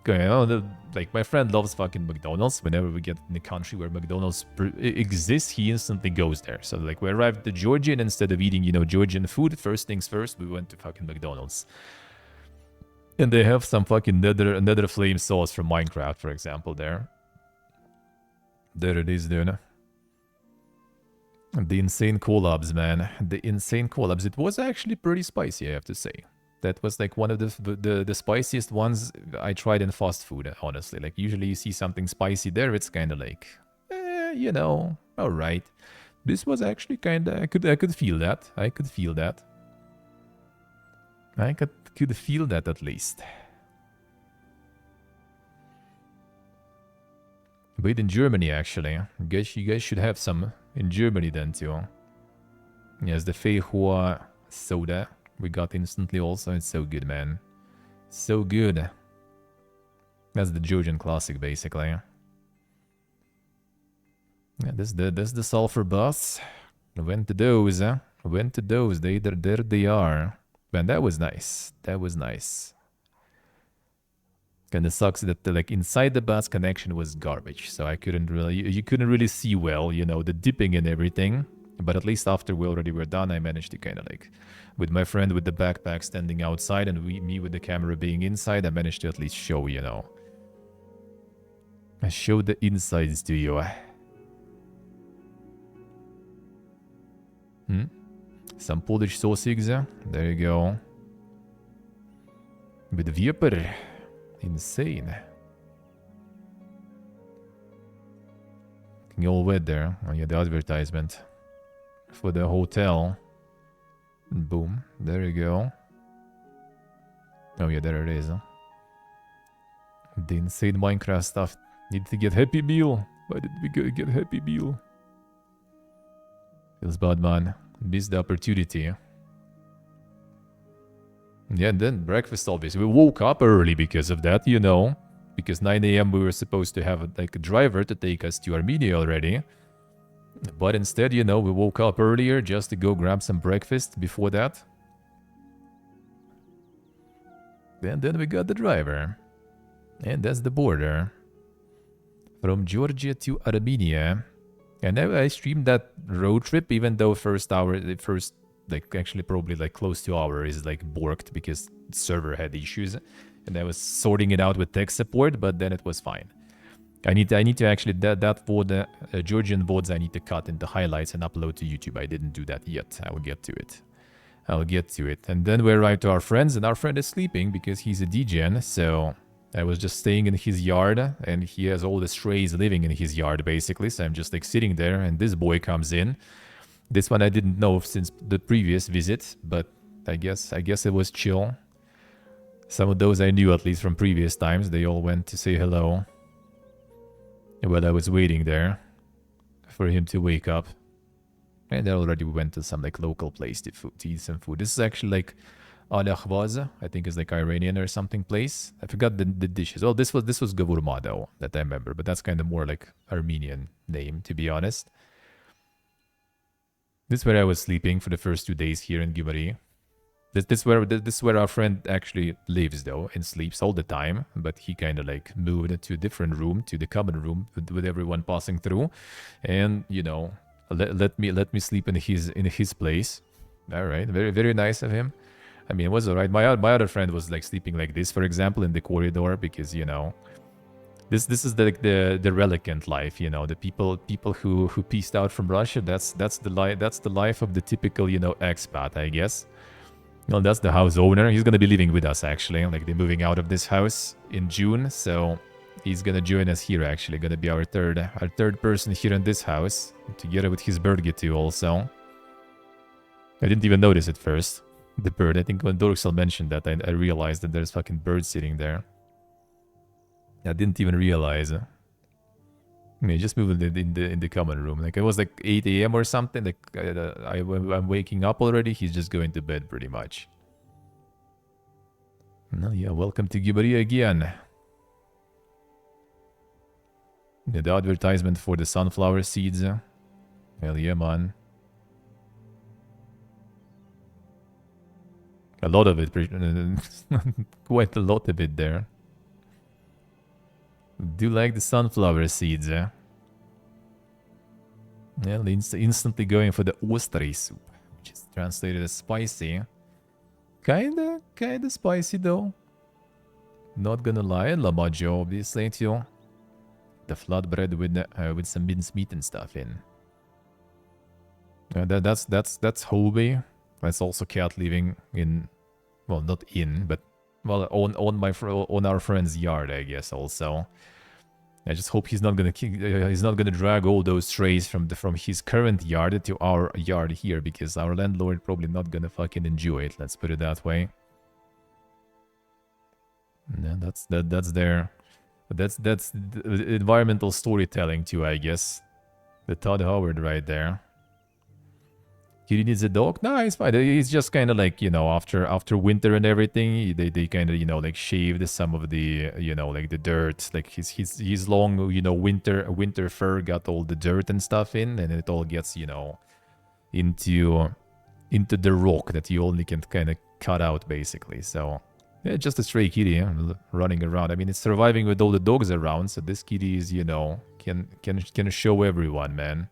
Going, oh, like, my friend loves fucking McDonald's. Whenever we get in a country where McDonald's exists, he instantly goes there. So, like, we arrived to Georgia, and instead of eating, you know, Georgian food, first things first, we went to fucking McDonald's. And they have some fucking nether flame sauce from Minecraft, for example, there. There it is, dude. The insane collabs, man. The insane collabs. It was actually pretty spicy, I have to say. That was like one of the spiciest ones I tried in fast food, honestly. Like, usually you see something spicy there, it's kind of like, you know, all right. This was actually kind of, I could feel that. I could feel that. I could feel that at least. But in Germany, actually. I guess you guys should have some in Germany then, too. Yes, the Feihua soda. We got instantly also. It's so good, man. So good. That's the Georgian classic, basically. Yeah, this the sulfur bus. Went to those, huh? Went to those. There they are. Man, that was nice. That was nice. Kinda sucks that like inside the bus connection was garbage. So I couldn't really, you couldn't really see well, you know, the dipping and everything. But at least after we already were done, I managed to kind of like, with my friend with the backpack standing outside and me with the camera being inside, I managed to at least show, you know. I showed the insides to you. Some Polish sausages. There you go. With Viper. Insane. Looking all wet there. Oh yeah, the advertisement. For the hotel. Boom. There you go. Oh yeah, there it is. Huh? The insane Minecraft stuff. Need to get Happy Meal. Why did we get Happy Meal? Feels bad, man. Missed the opportunity. Yeah, and then breakfast, obviously. We woke up early because of that, you know. Because 9 AM we were supposed to have like a driver to take us to Armenia already. But instead, you know, we woke up earlier just to go grab some breakfast before that. And then we got the driver. And that's the border. From Georgia to Armenia. And I streamed that road trip, even though the first, like, actually probably, like, close to hour is, like, borked because the server had issues. And I was sorting it out with tech support, but then it was fine. I need to actually, that VOD, Georgian VODs I need to cut into highlights and upload to YouTube. I didn't do that yet. I will get to it. I'll get to it. And then we arrived to our friends, and our friend is sleeping because he's a degen, so I was just staying in his yard, and he has all the strays living in his yard, basically, so I'm just, like, sitting there, and this boy comes in. This one I didn't know since the previous visit, but I guess it was chill. Some of those I knew, at least from previous times. They all went to say hello. While I was waiting there for him to wake up. And then already we went to some like local place to eat some food. This is actually like Al-Akhwaz, I think is like Iranian or something place. I forgot the dishes. Oh, this was Gavurma though, that I remember. But that's kind of more like Armenian name, to be honest. This is where I was sleeping for the first 2 days here in Gyumri. This is where our friend actually lives though and sleeps all the time, but he kind of like moved to a different room, to the common room with everyone passing through, and you know, let me sleep in his place. All right, very nice of him. I mean, it was alright. My other friend was like sleeping like this, for example, in the corridor because, you know, this is the relicant life, you know, the people who pieced out from Russia. That's the life of the typical, you know, expat, I guess. Well, that's the house owner. He's gonna be living with us actually. Like they're moving out of this house in June, so he's gonna join us here actually. Gonna be our third person here in this house, together with his bird too also. I didn't even notice it first. The bird. I think when Dorksel mentioned that, I realized that there's fucking birds sitting there. I didn't even realize. I just moved in the common room. Like it was like 8 a.m. or something. Like I'm waking up already. He's just going to bed pretty much. No, yeah, welcome to Giberia again. Yeah, the advertisement for the sunflower seeds. Hell yeah, man. A lot of it, quite a lot of it there. Do like the sunflower seeds, eh? Yeah, instantly going for the ostry soup, which is translated as spicy. Kinda spicy though. Not gonna lie, lamajo obviously too. The flatbread with some minced meat and stuff in. That's Hobie. That's also cat living in, well, not in, but well, on our friend's yard, I guess. Also, I just hope he's not gonna drag all those trays from his current yard to our yard here, because our landlord probably not gonna fucking enjoy it. Let's put it that way. Yeah, that's there. That's environmental storytelling too, I guess. The Todd Howard right there. He needs a dog? No, he's fine. He's just kind of like, you know, after winter and everything, they kind of, you know, like shaved some of the, you know, like the dirt. Like his long, you know, winter fur got all the dirt and stuff in, and it all gets, you know, into the rock that you only can kind of cut out basically. So yeah, just a stray kitty running around. I mean, it's surviving with all the dogs around, so this kitty is, you know, can show everyone, man.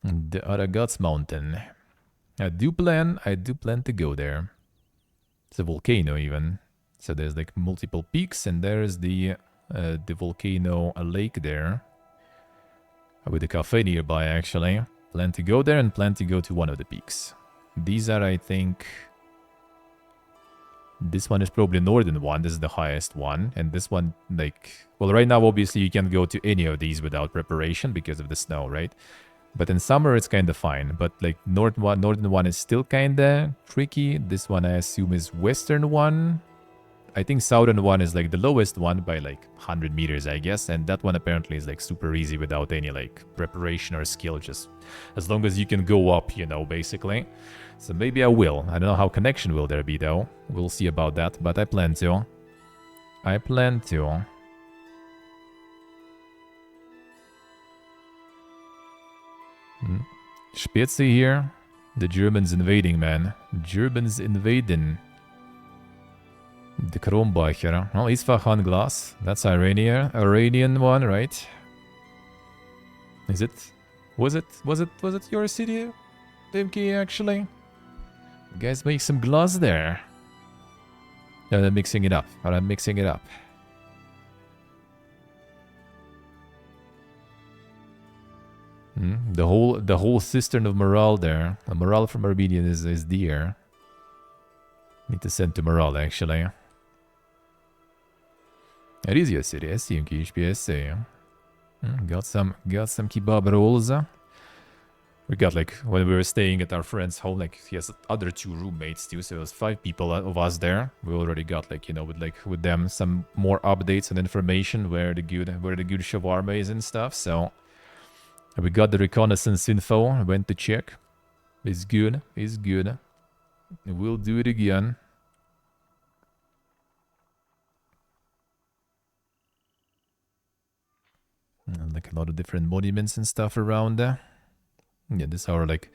The Aragats Mountain. I do plan to go there. It's a volcano even. So there's like multiple peaks, and there's the volcano lake there. With a cafe nearby actually. Plan to go there and plan to go to one of the peaks. These are, I think... This one is probably northern one. This is the highest one. And this one, like... Well, right now, obviously, you can't go to any of these without preparation because of the snow, right? But in summer, it's kind of fine. But, like, northern one is still kind of tricky. This one, I assume, is western one. I think southern one is, like, the lowest one by, like, 100 meters, I guess. And that one apparently is, like, super easy without any, like, preparation or skill. Just as long as you can go up, you know, basically. So maybe I will. I don't know how connection will there be, though. We'll see about that. But I plan to. I plan to. Spezi here. The Germans invading, man. Germans invading. The Kronbacher. Well, Isfahan glass. That's Iranian one, right? Is it? Was it your city, DMK, actually? You guys make some glass there. No, I'm mixing it up. I'm mixing it up. The whole cistern of morale there. The morale from Armenia is dear. Need to send to morale actually. It is your city. I see him. Got some kebab rolls. We got, like, when we were staying at our friend's home, like, he has other 2 roommates too, so it was 5 people of us there. We already got, like, you know, with them some more updates and information where the good shawarma is and stuff. So we got the reconnaissance info. Went to check. It's good. It's good. We'll do it again. And, like, a lot of different monuments and stuff around there. Yeah, this are like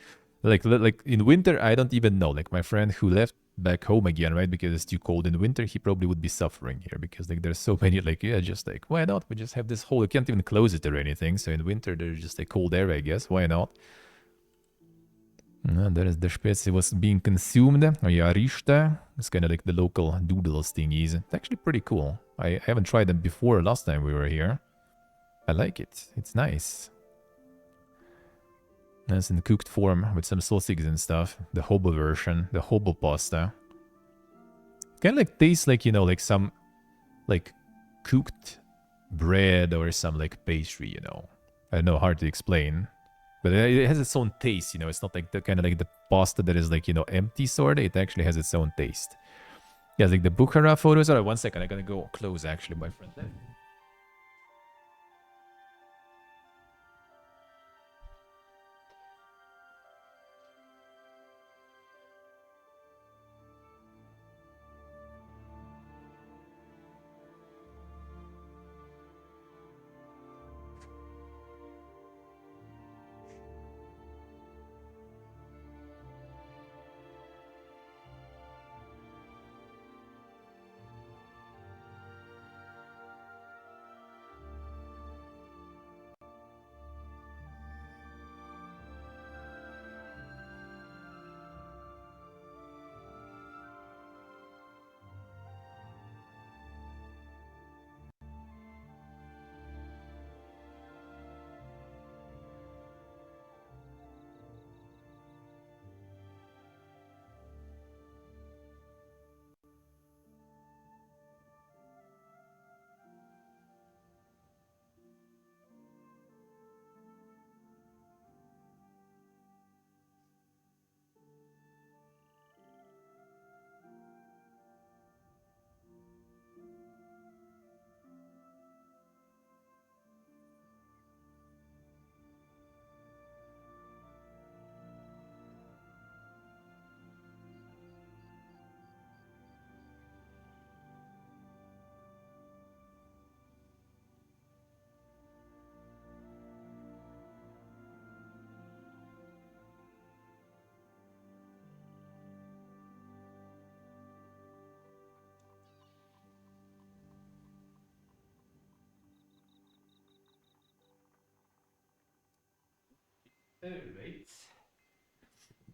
in winter, I don't even know. Like, my friend who left back home again, right? Because it's too cold in winter, he probably would be suffering here because like there's so many like yeah, just like why not? We just have this hole. You can't even close it or anything. So in winter there's just a cold air, I guess. Why not? There is the spezi was being consumed. Oh yeah, Rishta. It's kind of like the local doodles thingies. It's actually pretty cool. I haven't tried them before last time we were here. I like it. It's nice. That's in cooked form with some sausages and stuff. The hobo version. The hobo pasta. Kind of like tastes like, you know, like some like cooked bread or some like pastry, you know. I don't know, hard to explain. But it has its own taste, you know. It's not like the kind of like the pasta that is like, you know, empty sort of. It actually has its own taste. Yeah, like the Bukhara photos. Alright, 1 second. I gotta go close actually, my friend. Alright.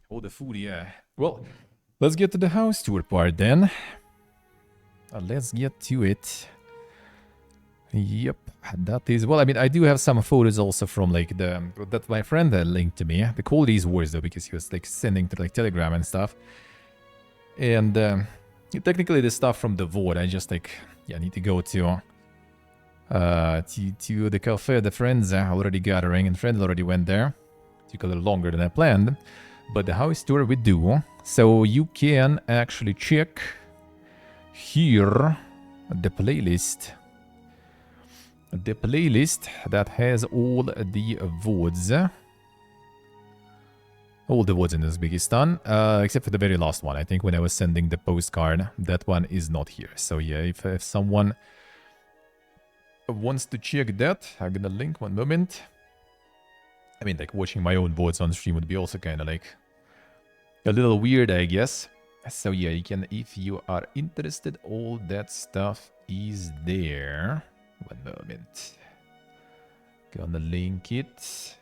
Oh, the food, yeah. Well, let's get to the house tour part then. Let's get to it. Yep, that is... Well, I mean, I do have some photos also from, like, the... That my friend linked to me. The quality is worse, though, because he was, like, sending to, like, Telegram and stuff. And, technically the stuff from the VOD, I just, like... Yeah, I need to go to the cafe the friends are already gathering, and friends already went there. Took a little longer than I planned. But the house tour we do. So you can actually check here the playlist. The playlist that has all the VODs. All the VODs in Uzbekistan. Except for the very last one. I think when I was sending the postcard, that one is not here. So yeah, if someone wants to check that, I'm gonna link 1 moment. I mean, like, watching my own VODs on stream would be also kind of, like, a little weird, I guess. So, yeah, you can, if you are interested, all that stuff is there. 1 moment. Gonna link it.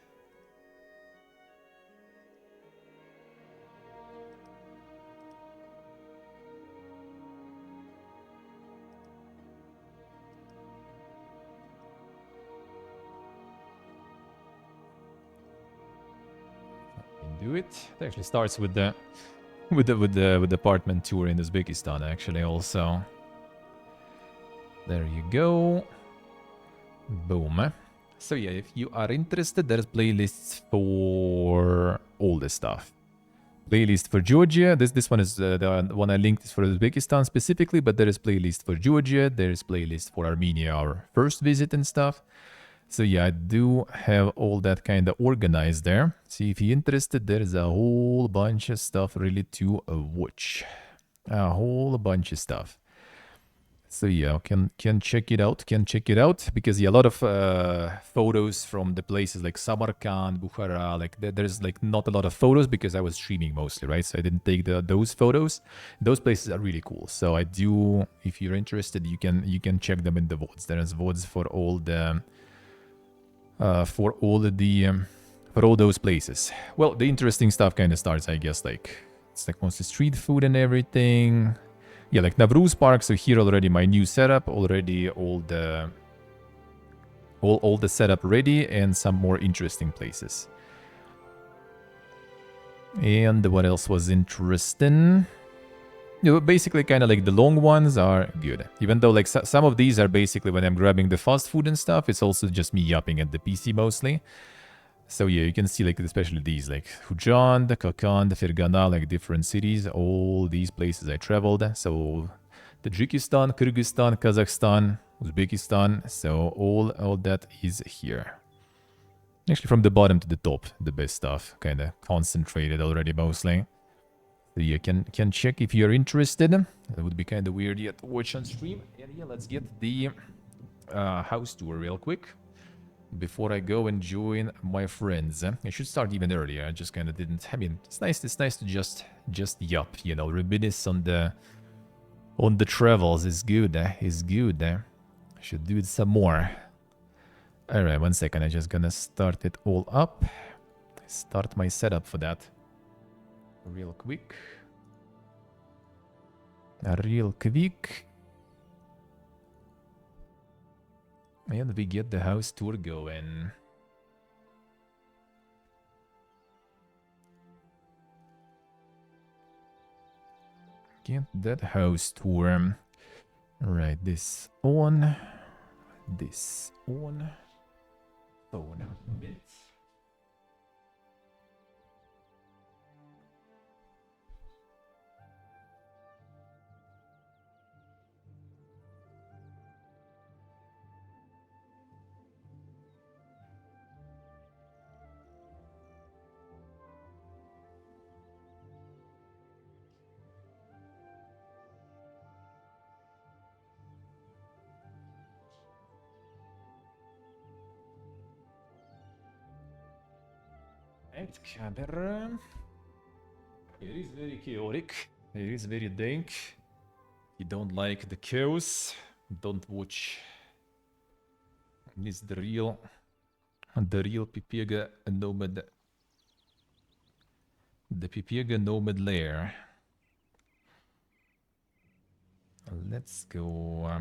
Do it. It actually starts with the apartment tour in Uzbekistan actually also. There you go. Boom. So yeah, if you are interested, there's playlists for all this stuff. Playlist for Georgia. This one is the one I linked is for Uzbekistan specifically, but there is playlist for Georgia. There is playlist for Armenia, our first visit and stuff. So yeah, I do have all that kind of organized there. See, if you're interested, there's a whole bunch of stuff really to watch. A whole bunch of stuff. So yeah, can check it out. Can check it out because yeah, a lot of photos from the places like Samarkand, Bukhara. Like there's like not a lot of photos because I was streaming mostly, right? So I didn't take those photos. Those places are really cool. So I do. If you're interested, you can check them in the VODs. There's VODs for all the for all those places. Well, the interesting stuff kind of starts, I guess. Like it's like mostly street food and everything. Yeah, like Navruz Park. So here already my new setup, already all the setup ready, and some more interesting places. And what else was interesting? You know, basically, kind of like the long ones are good. Even though like some of these are basically when I'm grabbing the fast food and stuff, it's also just me yapping at the PC mostly. So yeah, you can see like especially these like Khujand, Kokand, Fergana, like different cities, all these places I traveled. So Tajikistan, Kyrgyzstan, Kazakhstan, Uzbekistan. So all that is here. Actually, from the bottom to the top, the best stuff, kind of concentrated already mostly. So you can check if you're interested. That would be kind of weird yet to watch on stream. And yeah, let's get the house tour real quick before I go and join my friends. I should start even earlier. I just kind of didn't. I mean, it's nice to just yup, you know, reminisce on the travels. Is good. Is good. I should do it some more. All right, 1 second. I'm just gonna start it all up. Start my setup for that. Real quick. Real quick. And we get the house tour going. Get that house tour. Right, this on. This on. On. Bits. Right, camera. It is very chaotic. It is very dank. You don't like the chaos, don't watch. This is the real Pipega Nomad. The Pipega Nomad lair. Let's go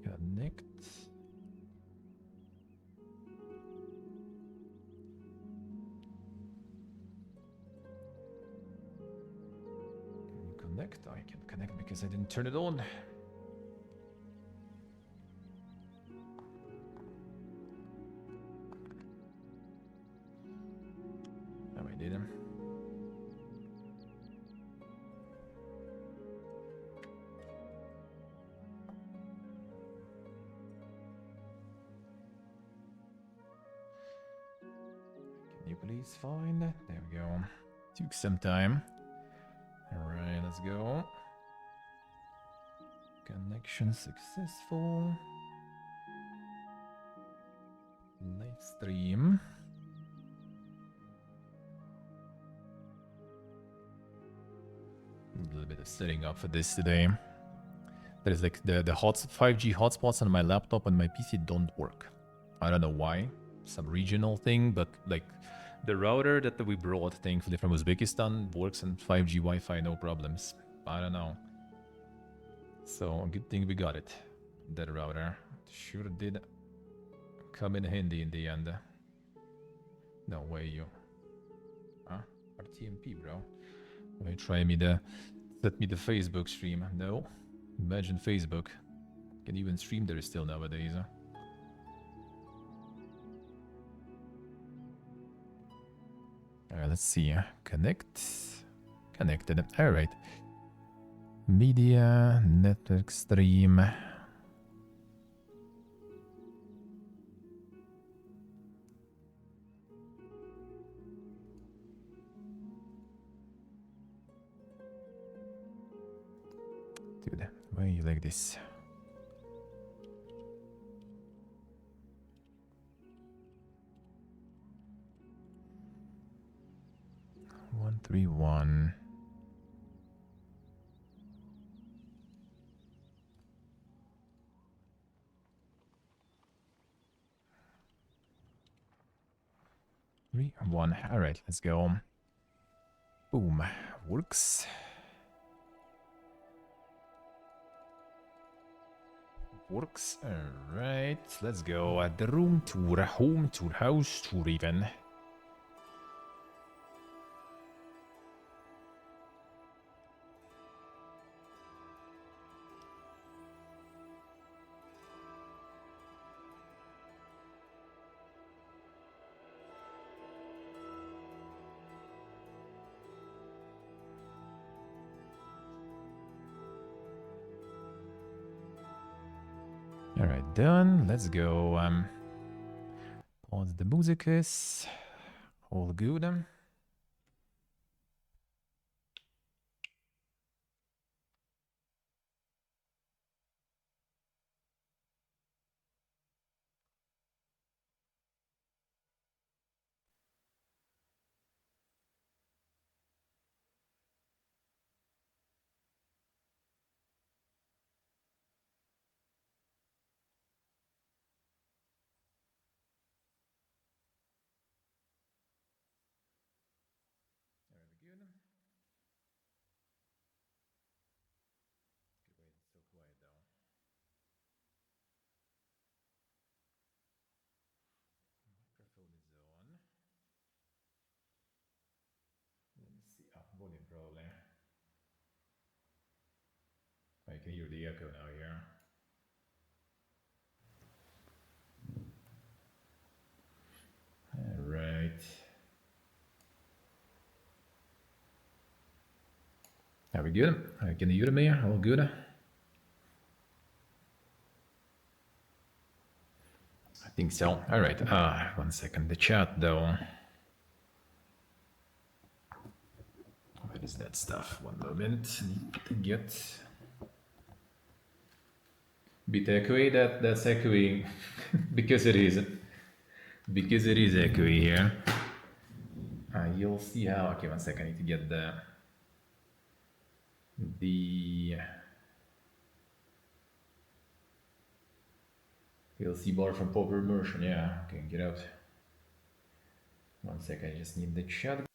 connect. Connect. I can connect because I didn't turn it on. Oh, I did. Can you please find? There we go. Took some time. Alright, let's go. Connection successful. Live stream. A little bit of setting up for this today. There's like the 5G hotspots on my laptop and my PC don't work. I don't know why. Some regional thing, but like the router that we brought, thankfully from Uzbekistan, works on 5G Wi-Fi, no problems. I don't know. So good thing we got it. That router sure did come in handy in the end. No way, you. Huh? RTMP, bro. Why try me the set me the Facebook stream? No. Imagine Facebook. Can even stream there still nowadays. Huh? Alright, let's see. Connect. Connected. Alright. Media, network stream. Dude, why are you like this? One, 3, 1. Three, 1. All right, let's go. Boom. Works. Works. All right, let's go. At the room tour, home tour, house tour even. All right, done. Let's go. Pause the musicus. All good. Volume probably. I can hear the echo now here. All right. Are we good? Can you hear me? All good? I think so. All right. 1 second. The chat though. What is that stuff? 1 moment. Need to get. Bit echoey. That's echoey because it is. Because it is echoey here. You'll see how. Okay, 1 second. I need to get the PLC bar from Power Immersion. Yeah. Okay, get out. 1 second. I just need the chat.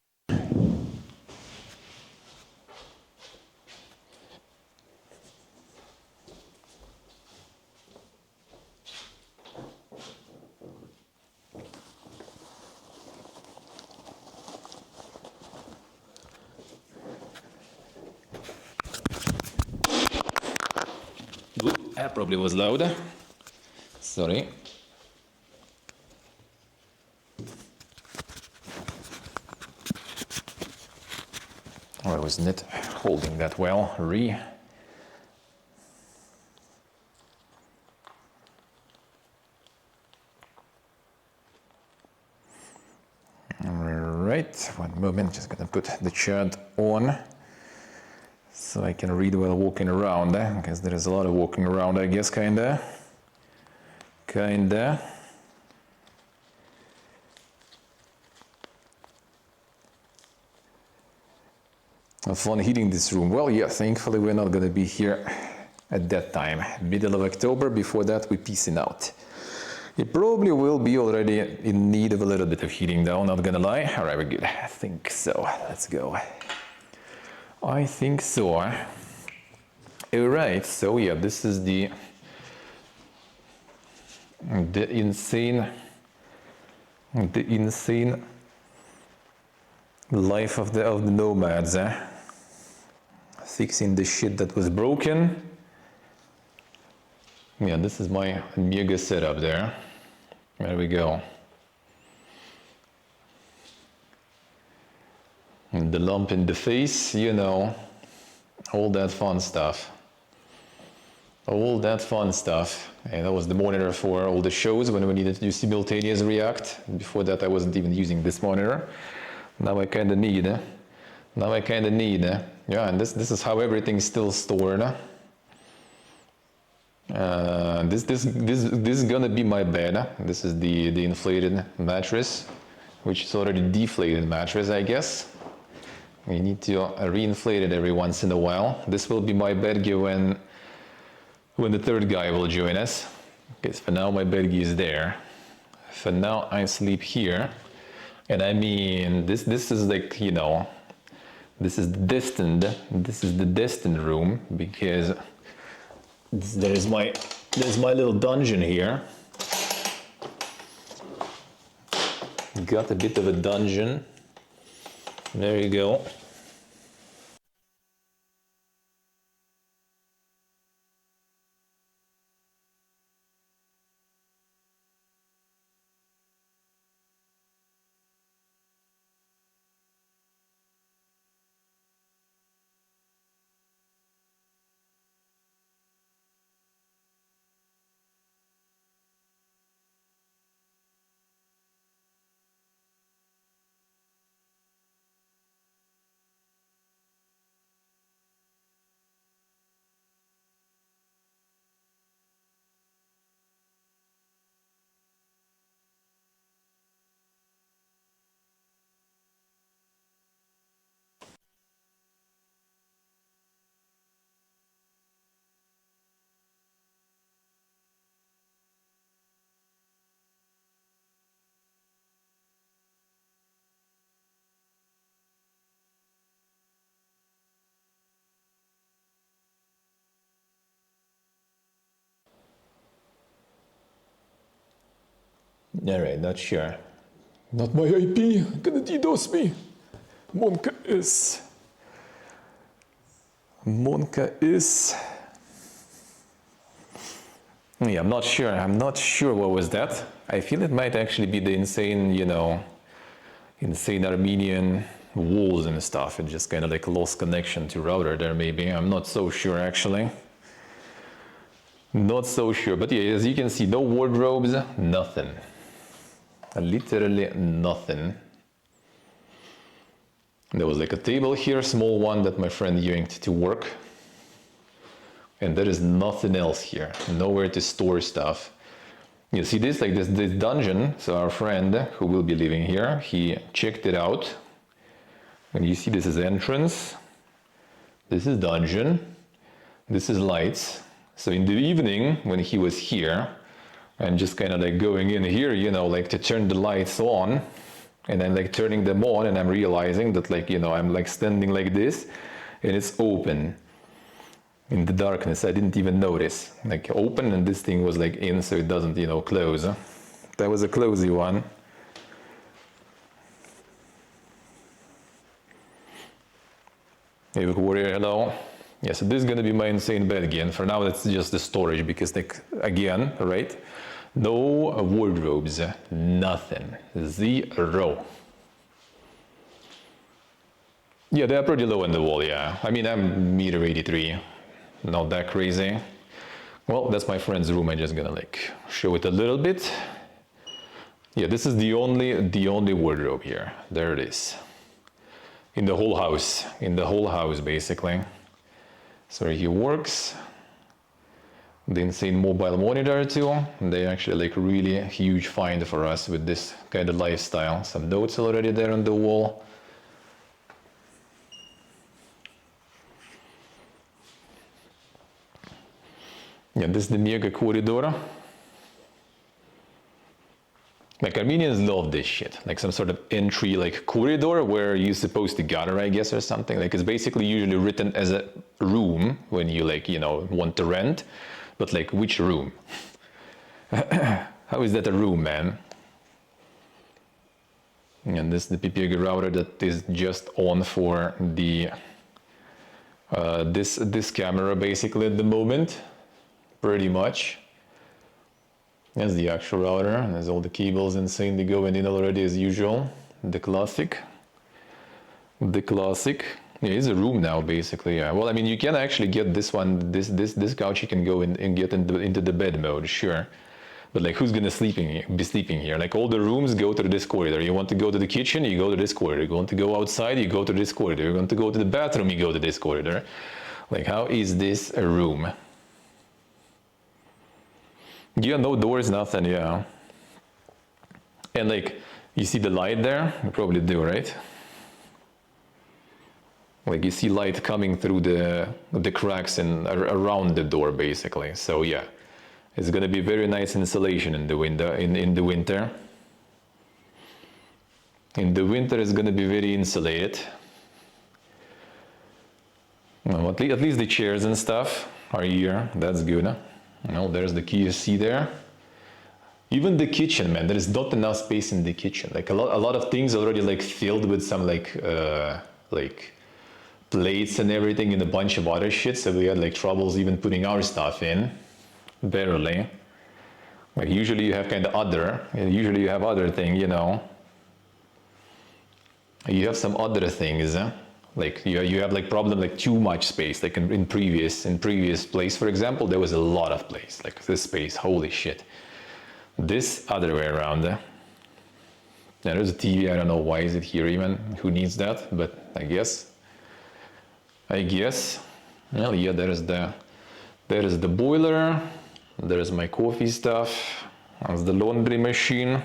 That probably was loud. Sorry. Or was not holding that well. Alright, 1 moment, just gonna put the chat on so I can read while walking around, because there is a lot of walking around, I guess, kinda. Have fun heating this room. Well, yeah, thankfully we're not gonna be here at that time. Middle of October, before that we're peacing out. It probably will be already in need of a little bit of heating though, not gonna lie. All right, we're good. I think so. Let's go. I think so. All right, so yeah, this is the insane life of the nomads, fixing the shit that was broken. Yeah, this is my mega setup there. There we go. And the lump in the face, you know, all that fun stuff. All that fun stuff. And that was the monitor for all the shows when we needed to do simultaneous react. Before that I wasn't even using this monitor. Now I kinda need. Yeah, and this is how everything's still stored. This is gonna be my bed. This is the inflated mattress, which is already deflated mattress, I guess. We need to re-inflate it every once in a while. This will be my bedgear when the third guy will join us. Okay, so for now my bedgear is there. For now I sleep here, and I mean this is like, you know, this is the destined room, because there's my little dungeon here. Got a bit of a dungeon. There you go. Alright, not sure. Not my IP, gonna DDoS me. Monka is... Yeah, I'm not sure what was that. I feel it might actually be the insane, you know, insane Armenian walls and stuff. It just kind of like lost connection to router there maybe. I'm not so sure actually. Not so sure, but yeah, as you can see, no wardrobes, nothing. Literally nothing. There was like a table here, small one that my friend yanked to work. And there is nothing else here, nowhere to store stuff. You see this, like this dungeon, so our friend who will be living here, he checked it out. And you see this is entrance, this is dungeon, this is lights. So in the evening, when he was here, I'm just kind of like going in here, you know, like to turn the lights on, and then like turning them on, and I'm realizing that, like, you know, I'm like standing like this, and it's open. In the darkness, I didn't even notice. Like open, and this thing was like in, so it doesn't, you know, close. That was a closey one. Hey, Warrior, hello. Yeah, so this is gonna be my insane bed again. For now, that's just the storage, because like, again, right? No wardrobes, nothing, zero. Yeah, they're pretty low on the wall, yeah. I mean, I'm 1.83 m, not that crazy. Well, that's my friend's room. I'm just gonna like show it a little bit. Yeah, this is the only wardrobe here. There it is. In the whole house, basically. So he works. The insane mobile monitor too. They actually like really huge find for us with this kind of lifestyle. Some notes already there on the wall. Yeah, this is the mega corridor. Like Armenians love this shit, like some sort of entry like corridor where you're supposed to gather, I guess, or something. Like it's basically usually written as a room when you like, you know, want to rent, but like which room? How is that a room, man? And this is the PPG router that is just on for the this camera basically at the moment, pretty much. That's the actual router, and there's all the cables insanely going in already as usual. The classic. Yeah, it's a room now basically. Yeah. Well, I mean, you can actually get this one, this couch. You can go in and get into the bed mode, sure. But like, who's gonna be sleeping here? Like, all the rooms go to this corridor. You want to go to the kitchen, you go to this corridor. You want to go outside, you go to this corridor. You want to go to the bathroom, you go to this corridor. Like, how is this a room? Yeah, no doors, nothing, yeah. And like, you see the light there? You probably do, right? Like you see light coming through the cracks and around the door, basically. So yeah, it's gonna be very nice insulation in the window in the winter. In the winter, it's gonna be very insulated. Well, at least the chairs and stuff are here. That's good. Huh? Well, there's the key you see there. Even the kitchen, man, there is not enough space in the kitchen. Like a lot of things already like filled with some like plates and everything and a bunch of other shit. So we had like troubles even putting our stuff in. Barely. Like usually you have kind of other. Usually you have other thing, you know. You have some other things. Like you have like problem like too much space. Like in previous place, for example, there was a lot of place. Like this space, holy shit. This other way around. Yeah, there's a TV. I don't know why is it here even. Who needs that? But I guess. Well, yeah, there is the boiler. There is my coffee stuff. That's the laundry machine.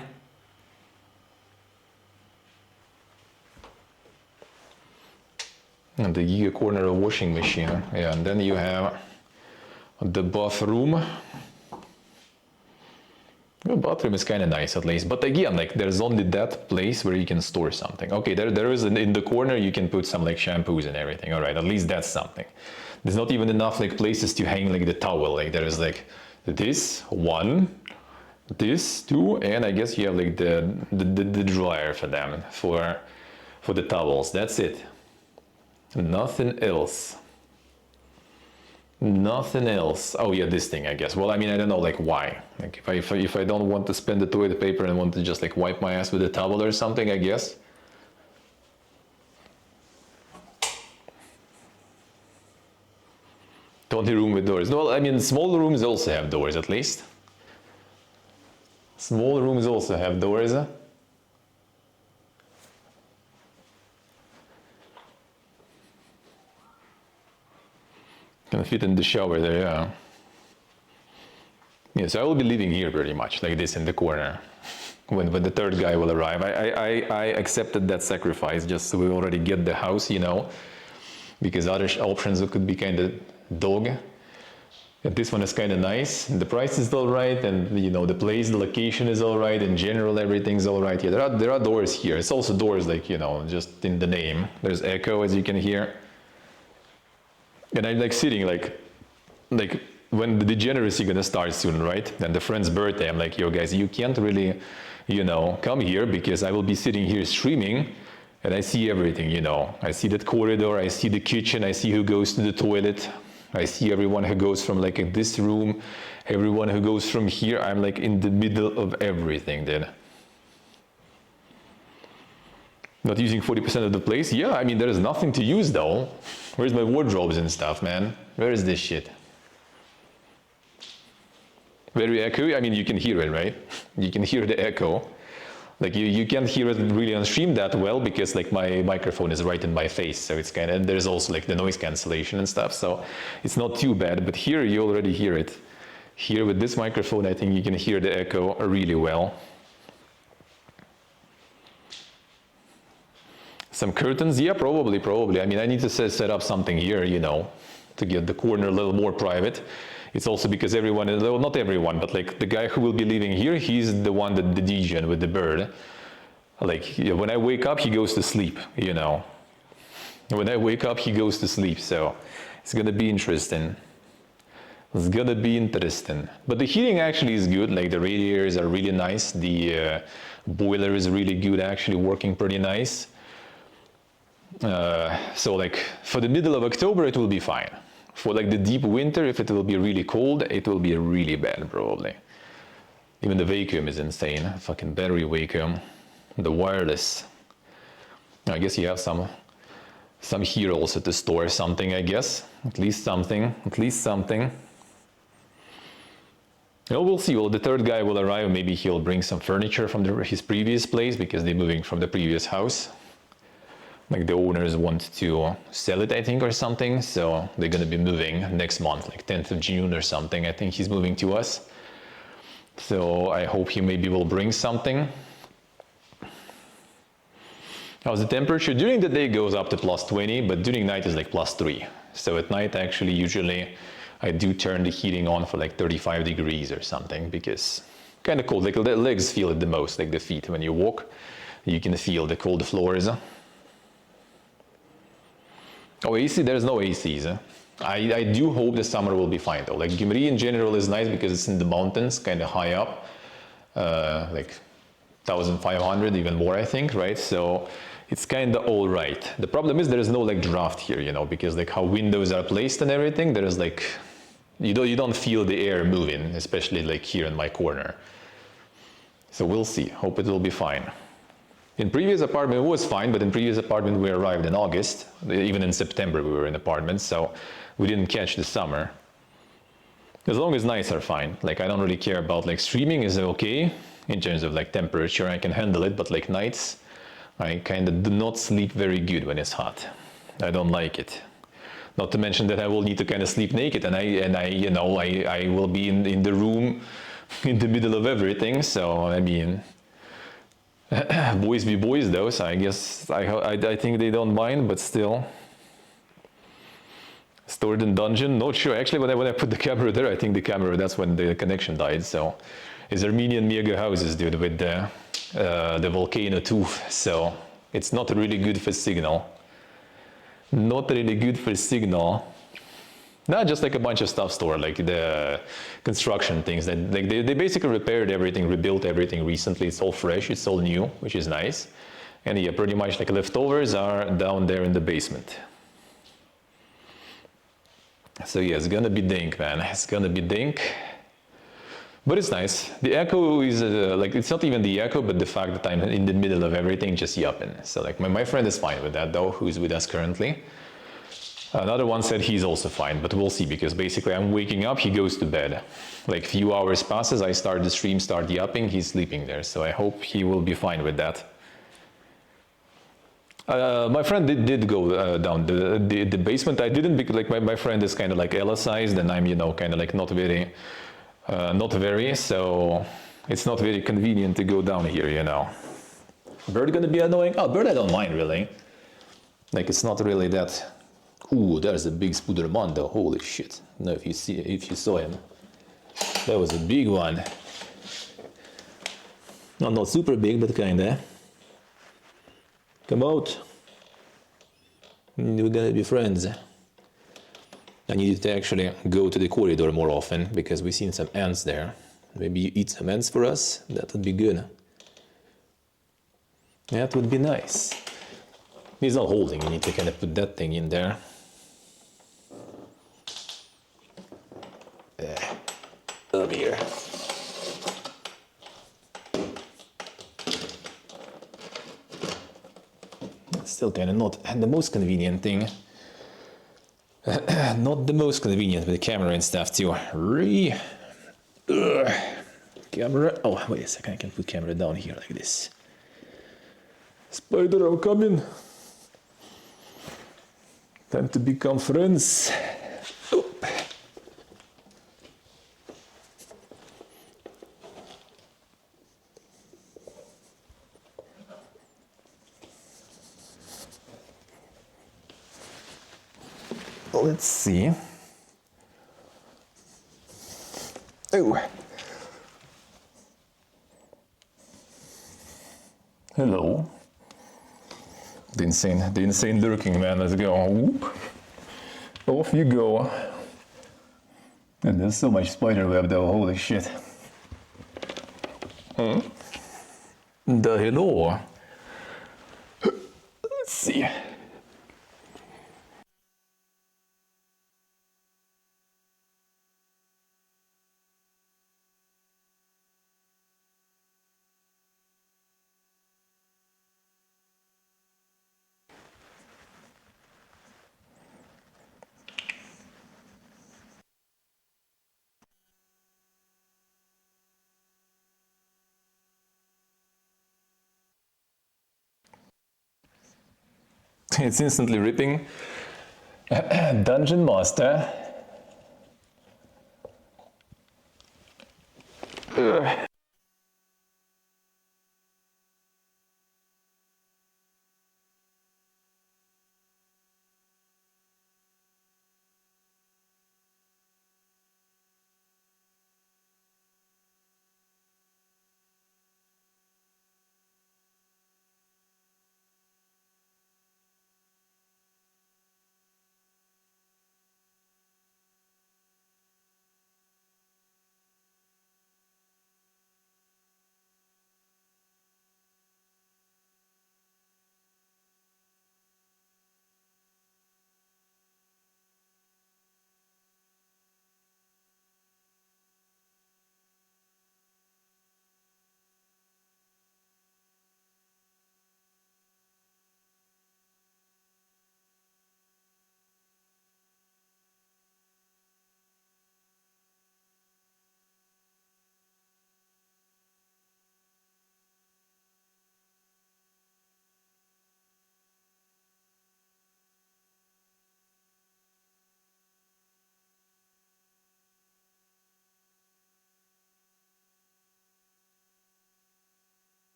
And the giga corner washing machine. Yeah, and then you have the bathroom. The bathroom is kind of nice at least, but again, like there's only that place where you can store something. Okay, there is in the corner you can put some like shampoos and everything. All right, at least that's something. There's not even enough like places to hang like the towel. Like there is like this one, this two, and I guess you have like the dryer for them for the towels. That's it. Nothing else. Nothing else. Oh yeah, this thing, I guess. Well, I mean, I don't know like why. Like if I don't want to spend the toilet paper and want to just like wipe my ass with a towel or something, I guess. Only room with doors. Well, I mean, small rooms also have doors at least. Small rooms also have doors. Can fit in the shower there, yeah. Yeah, so I will be living here pretty much, like this in the corner, when the third guy will arrive. I accepted that sacrifice just so we already get the house, you know, because other options could be kind of dog. And this one is kind of nice. The price is all right, and you know the place, the location is all right. In general, everything's all right. Yeah, there are doors here. It's also doors, like you know, just in the name. There's echo, as you can hear. And I'm like sitting like when the degeneracy gonna start soon, right? And the friend's birthday, I'm like, yo guys, you can't really, you know, come here because I will be sitting here streaming and I see everything, you know. I see that corridor, I see the kitchen, I see who goes to the toilet. I see everyone who goes from like this room, everyone who goes from here. I'm like in the middle of everything then. Not using 40% of the place? Yeah, I mean, there is nothing to use though. Where's my wardrobes and stuff, man? Where is this shit? Very echoey. I mean, you can hear it, right? You can hear the echo. Like you can't hear it really on stream that well because like my microphone is right in my face. So it's kind of, there's also like the noise cancellation and stuff. So it's not too bad, but here you already hear it. Here with this microphone, I think you can hear the echo really well. Some curtains, yeah, probably. I mean, I need to set up something here, you know, to get the corner a little more private. It's also because everyone, well, not everyone, but like the guy who will be living here, he's the one that the DJ with the bird. Like when I wake up, he goes to sleep, you know. When I wake up, he goes to sleep. So it's gonna be interesting. It's gonna be interesting. But the heating actually is good. Like the radiators are really nice. The boiler is really good, actually working pretty nice. So like for the middle of October, it will be fine. For like the deep winter, if it will be really cold, it will be really bad probably. Even the vacuum is insane. Fucking battery vacuum. The wireless. I guess you have some here also to store something, I guess. At least something. Well, we'll see. Well, the third guy will arrive. Maybe he'll bring some furniture from his previous place because they're moving from the previous house. Like the owners want to sell it, I think, or something. So they're gonna be moving next month, like 10th of June or something. I think he's moving to us. So I hope he maybe will bring something. How's the temperature? During the day goes up to +20, but during night is like +3. So at night, actually, usually I do turn the heating on for like 35 degrees or something, because kind of cold. Like the legs feel it the most, like the feet. When you walk, you can feel the cold floors. Oh, AC, there's no ACs. I do hope the summer will be fine though. Like Gyumri in general is nice because it's in the mountains, kind of high up, like 1,500, even more, I think, right? So it's kind of all right. The problem is there is no like draft here, you know, because like how windows are placed and everything, there is like, you don't feel the air moving, especially like here in my corner. So we'll see. Hope it will be fine. In previous apartment it was fine, but in previous apartment we arrived in August. Even in September we were in apartments, so we didn't catch the summer. As long as nights are fine. Like I don't really care about like streaming is okay in terms of like temperature. I can handle it, but like nights, I kind of do not sleep very good when it's hot. I don't like it. Not to mention that I will need to kind of sleep naked, and I will be in the room in the middle of everything. So I mean, boys be boys though. So I guess I think they don't mind, but still. Stored in dungeon, not sure. Actually, when I put the camera there, I think the camera, that's when the connection died. So it's Armenian mega houses, dude, with the volcano too. So it's not really good for signal. Not really good for signal. Not just like a bunch of stuff stored, like the construction things. That like they basically repaired everything, rebuilt everything recently. It's all fresh, it's all new, which is nice. And yeah, pretty much like leftovers are down there in the basement. So yeah, it's gonna be dink, man. It's gonna be dink. But it's nice. The echo is like, it's not even the echo, but the fact that I'm in the middle of everything just yapping. So like my friend is fine with that though, who's with us currently. Another one said he's also fine, but we'll see, because basically I'm waking up, he goes to bed. Like few hours passes, I start the stream, start yapping, he's sleeping there. So I hope he will be fine with that. My friend did go down the basement. I didn't, because like my friend is kind of like Ella-sized, and I'm, you know, kind of like not very, so it's not very convenient to go down here, you know. Bird gonna be annoying? Oh, bird I don't mind really. Like it's not really that. Ooh, there's a big Spudermando. Holy shit! No, if you saw him, that was a big one. No, not super big, but kinda. Come out. We're gonna be friends. I need to actually go to the corridor more often, because we've seen some ants there. Maybe you eat some ants for us? That would be good. That would be nice. He's not holding, you need to kind of put that thing in there. Over here. Still kind of not the most convenient thing. Not the most convenient with the camera and stuff too. Camera. Oh, wait a second. I can put camera down here like this. Spider, I'm coming. Time to become friends. Oh. Let's see. Oh. Hello. The insane lurking man. Let's go. Whoop. Off you go. And there's so much spider web though. Holy shit. The hello. Let's see. It's instantly ripping. Dungeon Master.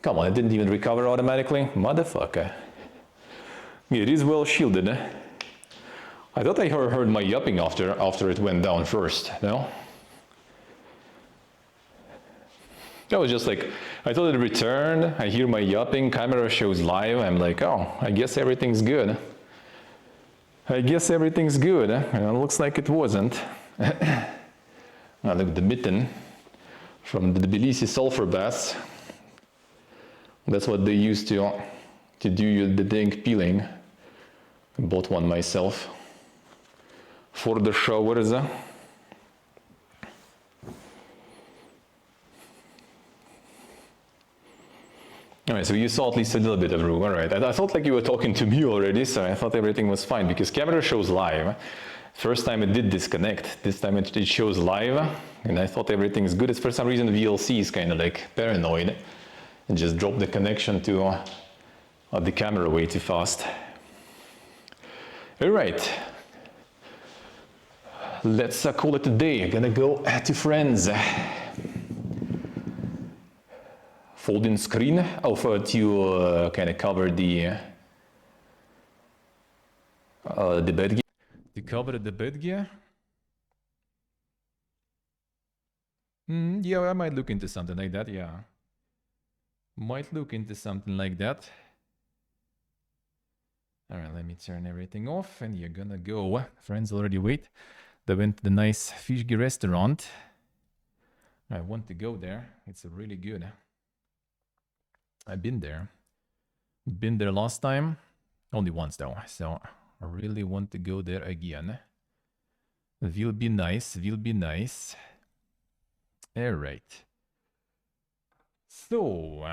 Come on, it didn't even recover automatically? Motherfucker. It is well shielded. I thought I heard my yapping after it went down first, no? I was just like, I thought it returned, I hear my yapping, camera shows live, I'm like, oh, I guess everything's good. I guess everything's good, and it looks like it wasn't. Now look, the mitten from the Tbilisi sulfur baths. That's what they use to do the dang peeling. I bought one myself for the showers. Alright, so you saw at least a little bit of room. Alright, I thought like you were talking to me already, so I thought everything was fine because camera shows live. First time it did disconnect, this time it shows live, and I thought everything's good. It's for some reason VLC is kind of like paranoid and just dropped the connection to the camera way too fast. Alright, let's call it a day. I'm gonna go to friends. Folding screen to kind of cover the bed gear. To cover the bed gear? Yeah, I might look into something like that, yeah. Might look into something like that. Alright, let me turn everything off and you're gonna go. Friends already wait. They went to the nice Fishki restaurant. I want to go there. It's really good. I've been there. Been there last time. Only once though. So I really want to go there again. Will be nice. Will be nice. Alright. So